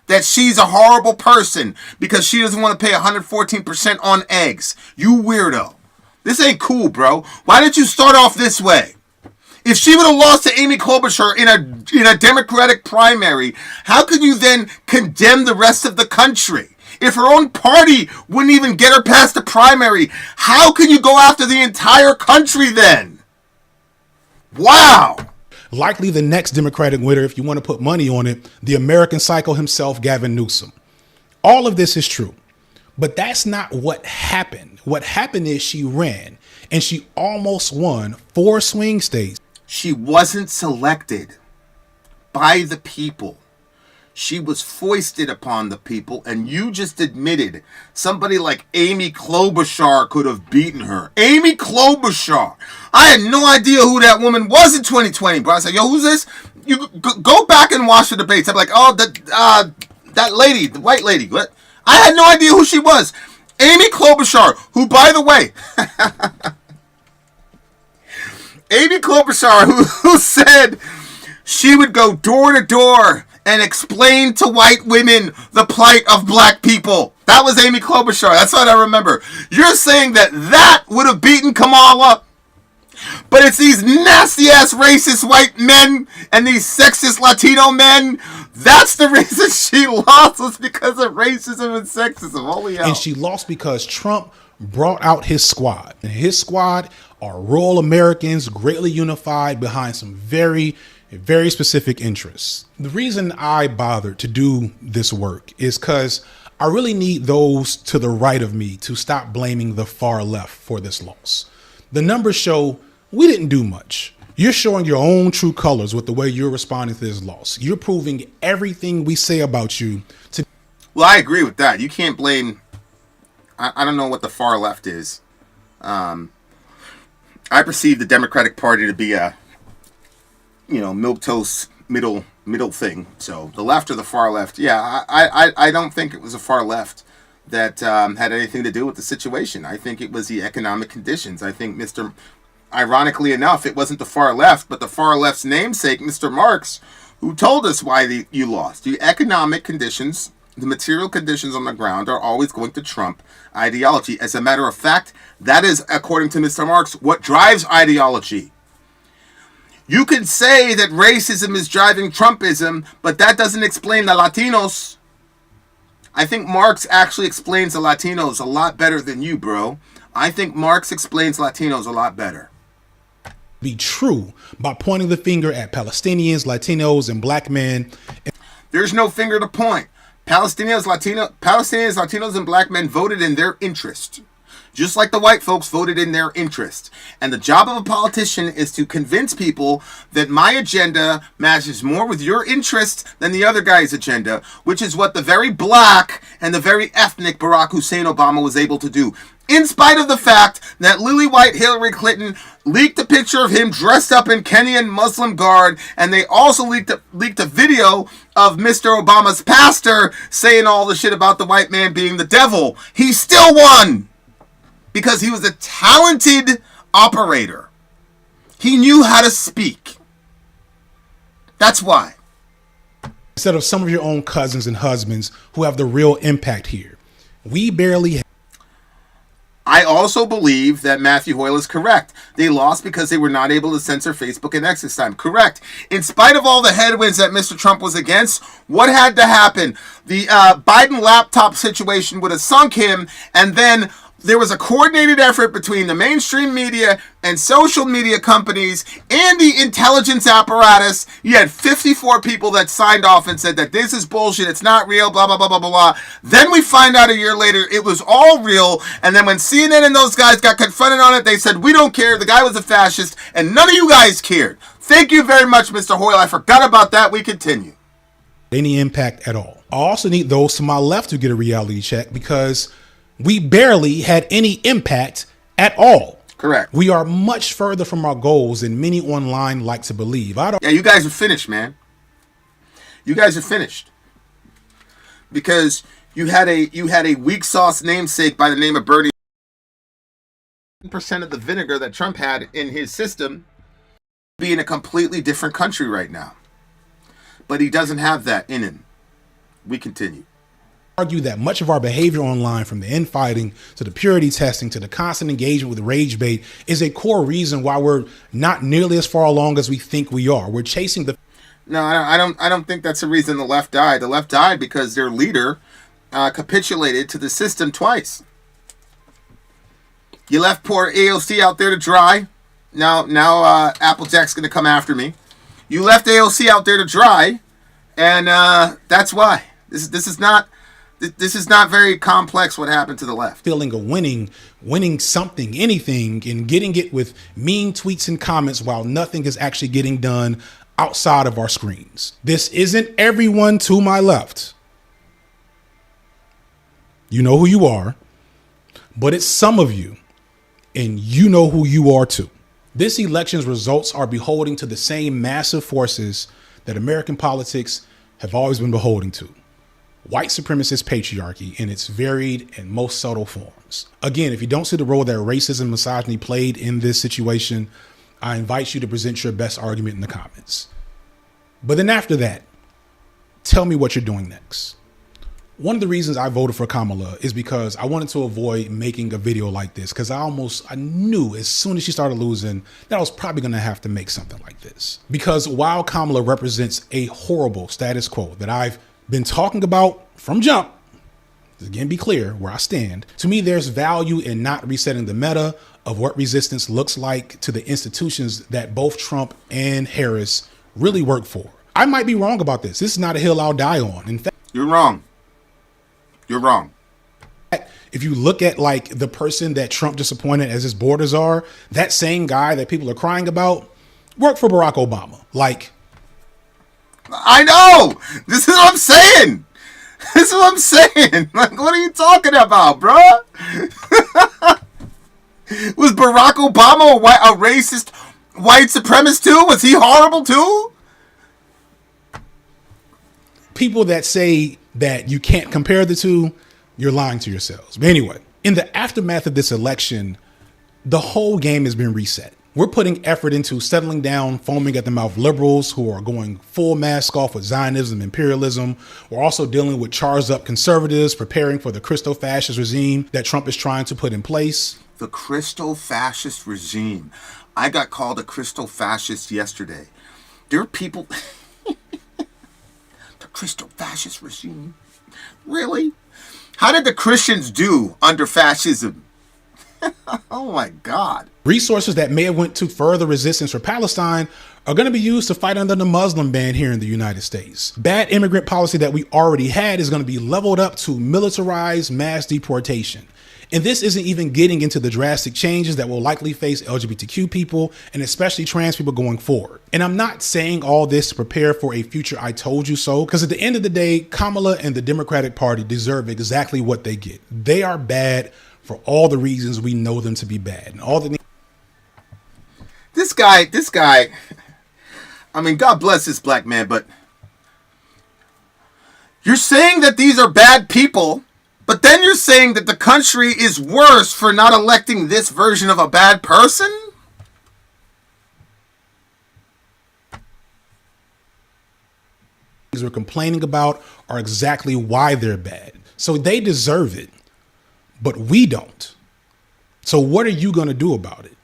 that she's a horrible person because she doesn't want to pay 114% on eggs. You weirdo. This ain't cool, bro. Why didn't you start off this way? If she would have lost to Amy Klobuchar in a Democratic primary, how could you then condemn the rest of the country? If her own party wouldn't even get her past the primary, how can you go after the entire country then? Wow. Likely the next Democratic winner, if you want to put money on it, the American Psycho himself, Gavin Newsom. All of this is true, but that's not what happened. What happened is she ran and she almost won 4 swing states. She wasn't selected by the people. She was foisted upon the people, and you just admitted somebody like Amy Klobuchar could have beaten her. Amy Klobuchar. I had no idea who that woman was in 2020, bro. I said, yo, who's this? You go back and watch the debates. I'm like, oh, that lady, the white lady. What? I had no idea who she was. Amy Klobuchar, who, by the way, Amy Klobuchar, who said she would go door to door and explain to white women the plight of black people. That was Amy Klobuchar. That's what I remember. You're saying that would have beaten Kamala? But it's these nasty ass racist white men and these sexist Latino men. That's the reason she lost, was because of racism and sexism. Holy hell. And she lost because Trump brought out his squad. And his squad are rural Americans, greatly unified behind some very, very specific interests. The reason I bothered to do this work is because I really need those to the right of me to stop blaming the far left for this loss. The numbers show we didn't do much. You're showing your own true colors with the way you're responding to this loss. You're proving everything we say about you to. Well, I agree with that. You can't blame. I don't know what the far left is. I perceive the Democratic Party to be a, milquetoast middle thing. So the left or the far left, yeah, I don't think it was a far left that had anything to do with the situation. I think it was the economic conditions. I think ironically enough, it wasn't the far left, but the far left's namesake, Mr. Marx, who told us why you lost. The economic conditions, the material conditions on the ground are always going to trump ideology. As a matter of fact, that is, according to Mr. Marx, what drives ideology. You can say that racism is driving Trumpism, but that doesn't explain the Latinos. I think Marx actually explains the Latinos a lot better than you, bro. I think Marx explains Latinos a lot better. Be true by pointing the finger at Palestinians, Latinos, and black men. There's no finger to point. Palestinians, Latinos, and black men voted in their interest, just like the white folks voted in their interest. And the job of a politician is to convince people that my agenda matches more with your interest than the other guy's agenda, which is what the very black and the very ethnic Barack Hussein Obama was able to do. In spite of the fact that Lily White Hillary Clinton leaked a picture of him dressed up in Kenyan Muslim garb, and they also leaked a video of Mr. Obama's pastor saying all the shit about the white man being the devil, he still won because he was a talented operator. He knew how to speak. That's why. Instead of some of your own cousins and husbands who have the real impact here. We barely have. I also believe that Matthew Hoyle is correct. They lost because they were not able to censor Facebook and X this time. Correct. In spite of all the headwinds that Mr. Trump was against, what had to happen? The Biden laptop situation would have sunk him, and then there was a coordinated effort between the mainstream media and social media companies and the intelligence apparatus. You had 54 people that signed off and said that this is bullshit, it's not real, blah, blah, blah, blah, blah, blah. Then we find out a year later it was all real, and then when CNN and those guys got confronted on it, they said, we don't care, the guy was a fascist, and none of you guys cared. Thank you very much, Mr. Hoyle. I forgot about that. We continue. Any impact at all. I also need those to my left to get a reality check because we barely had any impact at all. Correct. We are much further from our goals than many online like to believe. Yeah, you guys are finished, man. You guys are finished. Because you had a weak sauce namesake by the name of Bernie. 10% of the vinegar that Trump had in his system be in a completely different country right now. But he doesn't have that in him. We continue. Argue that much of our behavior online, from the infighting to the purity testing to the constant engagement with rage bait, is a core reason why we're not nearly as far along as we think we are. We're chasing the. No, I don't think that's the reason the left died. The left died because their leader capitulated to the system twice. You left poor AOC out there to dry. Now Applejack's going to come after me. You left AOC out there to dry, and that's why. This is not very complex what happened to the left. Feeling of winning something, anything, and getting it with mean tweets and comments while nothing is actually getting done outside of our screens. This isn't everyone to my left. You know who you are, but it's some of you, and you know who you are too. This election's results are beholding to the same massive forces that American politics have always been beholden to. White supremacist patriarchy in its varied and most subtle forms. Again, if you don't see the role that racism and misogyny played in this situation, I invite you to present your best argument in the comments. But then after that, tell me what you're doing next. One of the reasons I voted for Kamala is because I wanted to avoid making a video like this, because I knew as soon as she started losing that I was probably going to have to make something like this. Because while Kamala represents a horrible status quo that I've been talking about from jump, again, be clear where I stand, to me, there's value in not resetting the meta of what resistance looks like to the institutions that both Trump and Harris really work for. I might be wrong about this. This is not a hill I'll die on. In fact, You're wrong. You're wrong. If you look at like the person that Trump just appointed as his board czar, that same guy that people are crying about worked for Barack Obama. Like, I know. This is what I'm saying. This is what I'm saying. Like, what are you talking about, bro? Was Barack Obama a racist white supremacist too? Was he horrible too? People that say that you can't compare the two, you're lying to yourselves. But anyway, in the aftermath of this election, the whole game has been reset. We're putting effort into settling down foaming at the mouth liberals who are going full mask off with Zionism, imperialism. We're also dealing with charged up conservatives preparing for the Christo-fascist regime that Trump is trying to put in place. The Christo-fascist regime. I got called a Christo-fascist yesterday. There are people... The Christo-fascist regime? Really? How did the Christians do under fascism? Oh my God. Resources that may have went to further resistance for Palestine are going to be used to fight under the Muslim ban here in the United States. Bad immigrant policy that we already had is going to be leveled up to militarized mass deportation. And this isn't even getting into the drastic changes that will likely face LGBTQ people and especially trans people going forward. And I'm not saying all this to prepare for a future I told you so, because at the end of the day, Kamala and the Democratic Party deserve exactly what they get. They are bad for all the reasons we know them to be bad. And all the This guy, I mean, God bless this black man, but you're saying that these are bad people, but then you're saying that the country is worse for not electing this version of a bad person? We're complaining about are exactly why they're bad. So they deserve it, but we don't. So what are you going to do about it?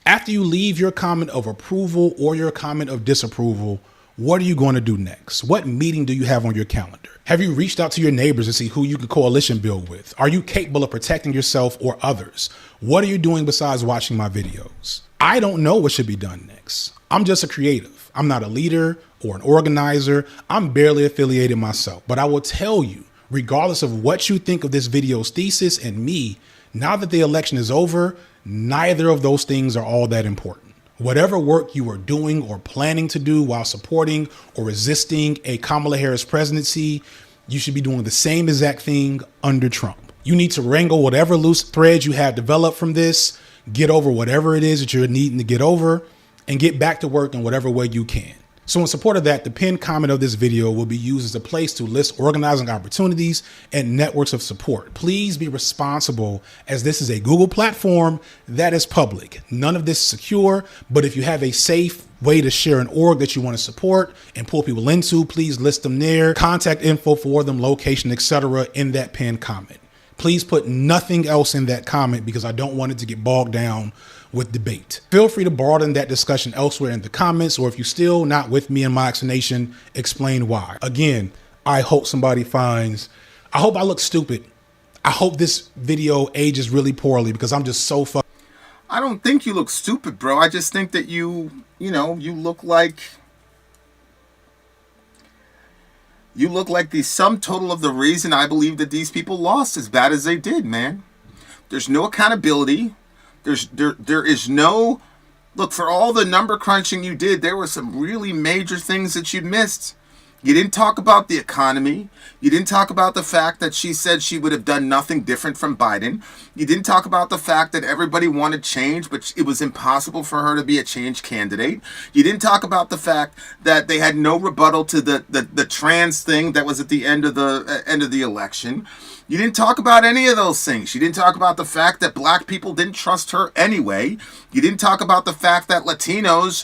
After you leave your comment of approval or your comment of disapproval, what are you going to do next? What meeting do you have on your calendar? Have you reached out to your neighbors to see who you can coalition build with? Are you capable of protecting yourself or others? What are you doing besides watching my videos? I don't know what should be done next. I'm just a creative. I'm not a leader or an organizer. I'm barely affiliated myself. But I will tell you, regardless of what you think of this video's thesis and me, now that the election is over, neither of those things are all that important. Whatever work you are doing or planning to do while supporting or resisting a Kamala Harris presidency, you should be doing the same exact thing under Trump. You need to wrangle whatever loose threads you have developed from this, get over whatever it is that you're needing to get over, and get back to work in whatever way you can. So in support of that, the pinned comment of this video will be used as a place to list organizing opportunities and networks of support. Please be responsible, as this is a Google platform that is public. None of this is secure, but if you have a safe way to share an org that you want to support and pull people into, please list them there. Contact info for them, location, etc. in that pinned comment. Please put nothing else in that comment because I don't want it to get bogged down with debate. Feel free to broaden that discussion elsewhere in the comments, or if you're still not with me in my explanation, explain why. Again, I hope somebody finds, I hope I look stupid. I hope this video ages really poorly because I'm just so fucked. I don't think you look stupid, bro. I just think that you look like the sum total of the reason I believe that these people lost as bad as they did, man. There's no accountability. There is no, look, for all the number crunching you did, there were some really major things that you missed. You didn't talk about the economy. You didn't talk about the fact that she said she would have done nothing different from Biden. You didn't talk about the fact that everybody wanted change, but it was impossible for her to be a change candidate. You didn't talk about the fact that they had no rebuttal to the trans thing that was at the end of the election. You didn't talk about any of those things. You didn't talk about the fact that black people didn't trust her anyway. You didn't talk about the fact that Latinos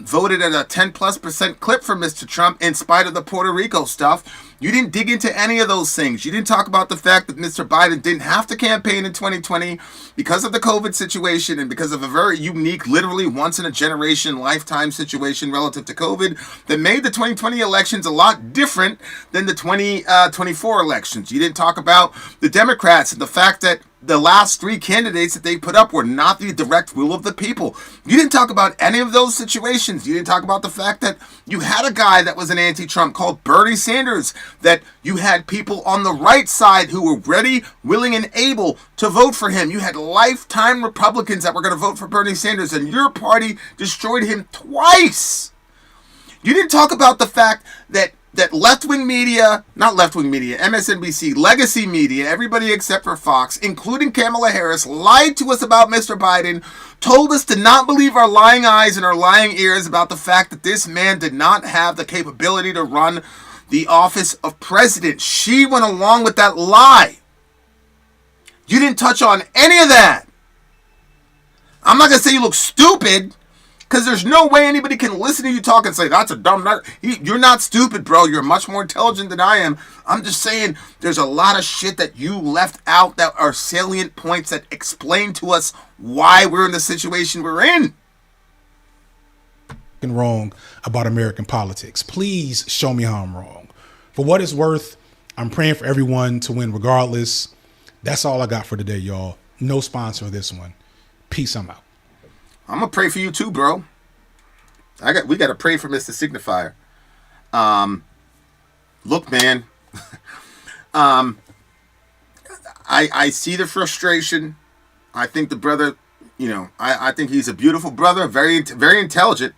voted at a 10+% clip for Mr. Trump in spite of the Puerto Rico stuff. You didn't dig into any of those things. You didn't talk about the fact that Mr. Biden didn't have to campaign in 2020 because of the COVID situation and because of a very unique, literally once-in-a-generation lifetime situation relative to COVID that made the 2020 elections a lot different than the 2024 elections. You didn't talk about the Democrats and the fact that the last three candidates that they put up were not the direct will of the people. You didn't talk about any of those situations. You didn't talk about the fact that you had a guy that was an anti-Trump called Bernie Sanders, that you had people on the right side who were ready, willing, and able to vote for him. You had lifetime Republicans that were going to vote for Bernie Sanders, and your party destroyed him twice. You didn't talk about the fact that left-wing media, not left-wing media, MSNBC, legacy media, everybody except for Fox, including Kamala Harris, lied to us about Mr. Biden, told us to not believe our lying eyes and our lying ears about the fact that this man did not have the capability to run the office of president. She went along with that lie. You didn't touch on any of that. I'm not going to say you look stupid, because there's no way anybody can listen to you talk and say, that's a dumb nut. You're not stupid, bro. You're much more intelligent than I am. I'm just saying there's a lot of shit that you left out that are salient points that explain to us why we're in the situation we're in. Wrong about American politics. Please show me how I'm wrong. For what it's worth, I'm praying for everyone to win regardless. That's all I got for today, y'all. No sponsor of this one. Peace, I'm out. I'm going to pray for you too, bro. We got to pray for Mr. Signifier. Look, man. I see the frustration. I think the brother, I think he's a beautiful brother, very intelligent.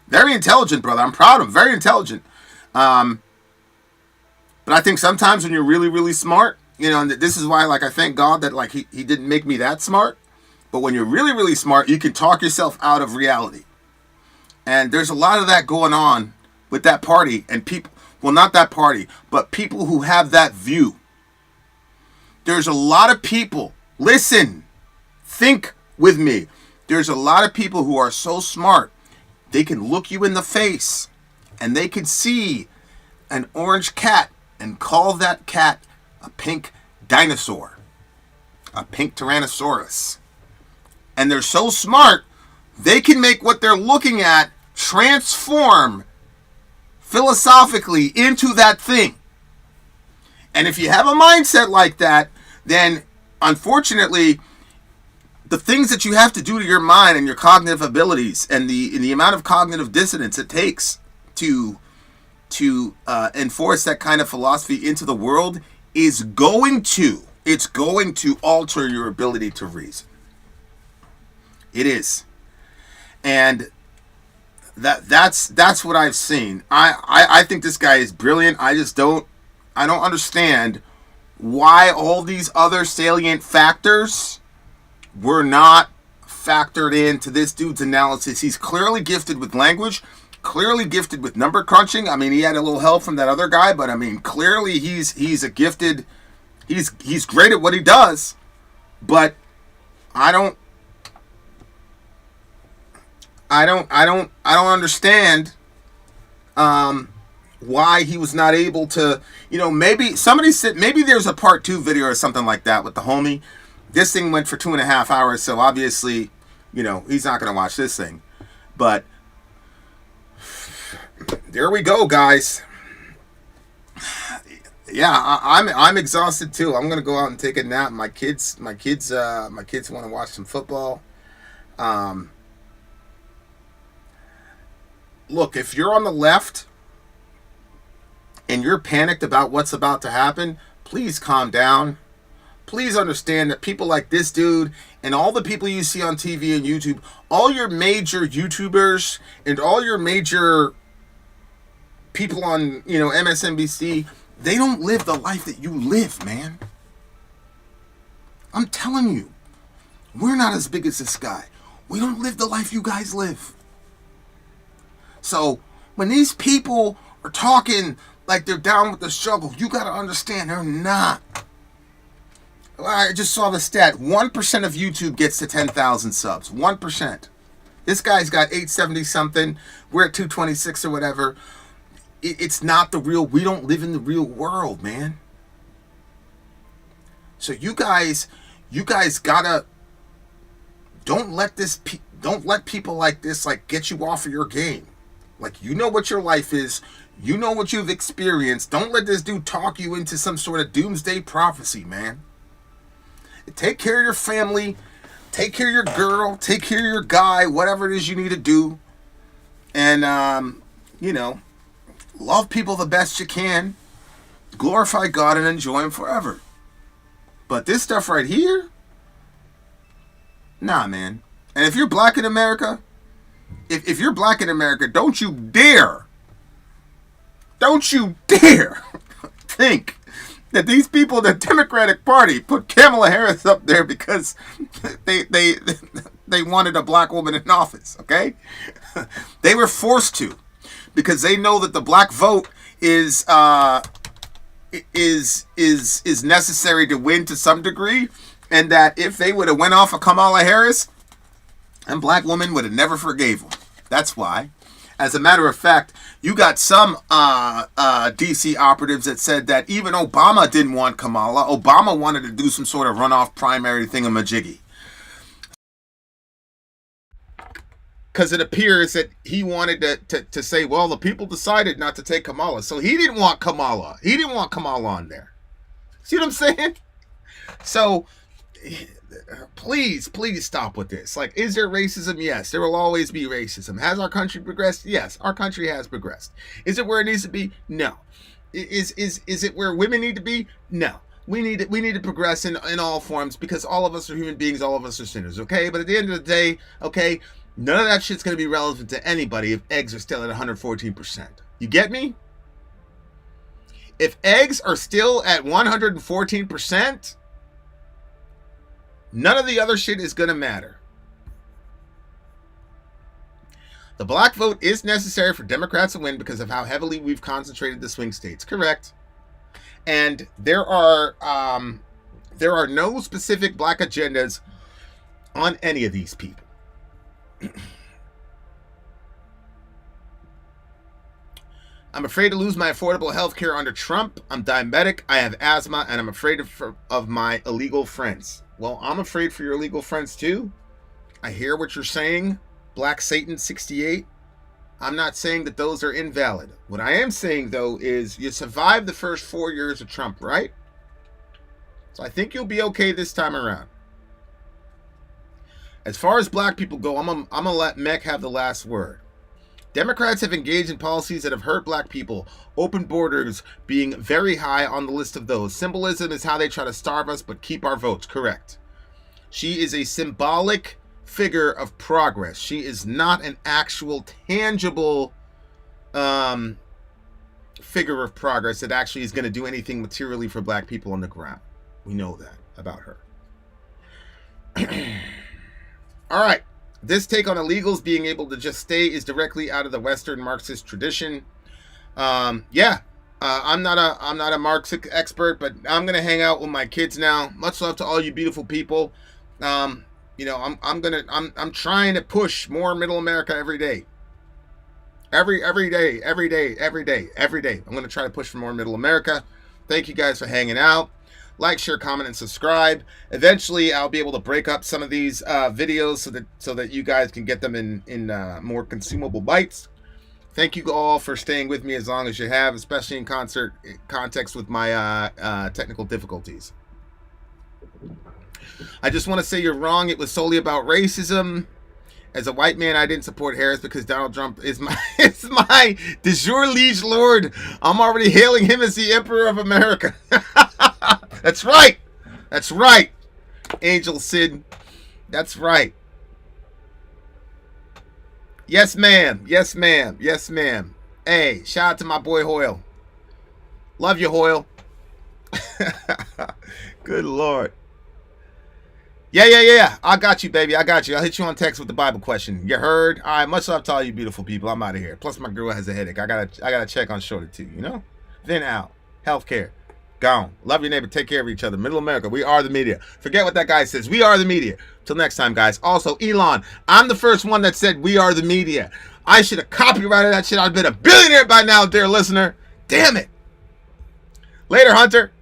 Very intelligent brother. I'm proud of him. Very intelligent. But I think sometimes when you're really, really smart, and this is why, I thank God that, he didn't make me that smart. But when you're really, really smart, you can talk yourself out of reality. And there's a lot of that going on with that party and people, well, not that party, but people who have that view. There's a lot of people, listen, think with me. There's a lot of people who are so smart, they can look you in the face and they can see an orange cat and call that cat a pink dinosaur, a pink Tyrannosaurus. And they're so smart, they can make what they're looking at transform philosophically into that thing. And if you have a mindset like that, then unfortunately, the things that you have to do to your mind and your cognitive abilities and the amount of cognitive dissonance it takes to enforce that kind of philosophy into the world is going to alter your ability to reason. It is. And that's what I've seen. I think this guy is brilliant. I don't understand why all these other salient factors were not factored into this dude's analysis. He's clearly gifted with language, clearly gifted with number crunching. I mean, he had a little help from that other guy, but I mean, clearly he's a gifted, he's great at what he does. But I don't understand why he was not able to, maybe somebody said, maybe there's a part 2 video or something like that with the homie. This thing went for 2.5 hours, so obviously, he's not going to watch this thing. But there we go, guys. Yeah, I'm exhausted too. I'm going to go out and take a nap. My kids want to watch some football. Look, if you're on the left and you're panicked about what's about to happen, please calm down. Please understand that people like this dude and all the people you see on TV and YouTube, all your major YouTubers and all your major people on, MSNBC, they don't live the life that you live, man. I'm telling you, we're not as big as this guy. We don't live the life you guys live. So when these people are talking like they're down with the struggle, you got to understand they're not. I just saw the stat. 1% of YouTube gets to 10,000 subs. 1%. This guy's got 870 something. We're at 226 or whatever. it's not the real. We don't live in the real world, man. So you guys gotta don't let people like this like get you off of your game. Like, you know what your life is, you know what you've experienced. Don't let this dude talk you into some sort of doomsday prophecy, man. Take care of your family, take care of your girl, take care of your guy, whatever it is you need to do, and you know, love people the best you can, glorify God, and enjoy Him forever. But this stuff right here, nah, man. And if you're black in America, if you're black in America, don't you dare think that these people in the Democratic Party put Kamala Harris up there because they wanted a black woman in office, okay? They were forced to, because they know that the black vote is necessary to win to some degree, and that if they would have went off of Kamala Harris, and black woman would have never forgave them. That's why. As a matter of fact, you got some DC operatives that said that even Obama didn't want Kamala. Obama wanted to do some sort of runoff primary thingamajiggy. Because it appears that he wanted to say, well, the people decided not to take Kamala. So he didn't want Kamala. He didn't want Kamala on there. See what I'm saying? So please stop with this. Like, is there racism? Yes, there will always be racism. Has our country progressed? Yes, our country has progressed. Is it where it needs to be? No. Is it where women need to be? No. We need to progress in all forms, because all of us are human beings, all of us are sinners, okay? But at the end of the day, okay, none of that shit's going to be relevant to anybody if eggs are still at 114%. You get me? If eggs are still at 114%, none of the other shit is going to matter. The black vote is necessary for Democrats to win because of how heavily we've concentrated the swing states. Correct. And there are no specific black agendas on any of these people. I'm afraid to lose my affordable health care under Trump. I'm diabetic, I have asthma, and I'm afraid of my illegal friends. Well, I'm afraid for your illegal friends too. I hear what you're saying, Black Satan 68. I'm not saying that those are invalid. What I am saying, though, is you survived the first 4 years of Trump, right? So I think you'll be okay this time around. As far as black people go, I'm gonna let Mech have the last word. Democrats have engaged in policies that have hurt black people, open borders being very high on the list of those. Symbolism is how they try to starve us but keep our votes. Correct. She is a symbolic figure of progress. She is not an actual tangible figure of progress that actually is going to do anything materially for black people on the ground. We know that about her. All right. This take on illegals being able to just stay is directly out of the Western Marxist tradition. I'm not a Marxist expert, but I'm gonna hang out with my kids now. Much love to all you beautiful people. I'm trying to push more middle America every day. Every day. I'm gonna try to push for more middle America. Thank you guys for hanging out. Like, share, comment, and subscribe. Eventually, I'll be able to break up some of these videos so that you guys can get them in more consumable bites. Thank you all for staying with me as long as you have, especially in context with my technical difficulties. I just want to say you're wrong. It was solely about racism. As a white man, I didn't support Harris because Donald Trump is my de jure liege lord. I'm already hailing him as the Emperor of America. That's right. That's right. Angel Sid. That's right. Yes, ma'am. Yes, ma'am. Yes, ma'am. Hey, shout out to my boy Hoyle. Love you, Hoyle. Good Lord. Yeah. I got you, baby. I got you. I'll hit you on text with the Bible question. You heard? All right. Much love to all you beautiful people. I'm out of here. Plus, my girl has a headache. I gotta check on Shorty too. You know. Then out. Healthcare. Gone. Love your neighbor. Take care of each other. Middle America. We are the media. Forget what that guy says. We are the media. Till next time, guys. Also, Elon. I'm the first one that said we are the media. I should have copyrighted that shit. I'd been a billionaire by now, dear listener. Damn it. Later, Hunter.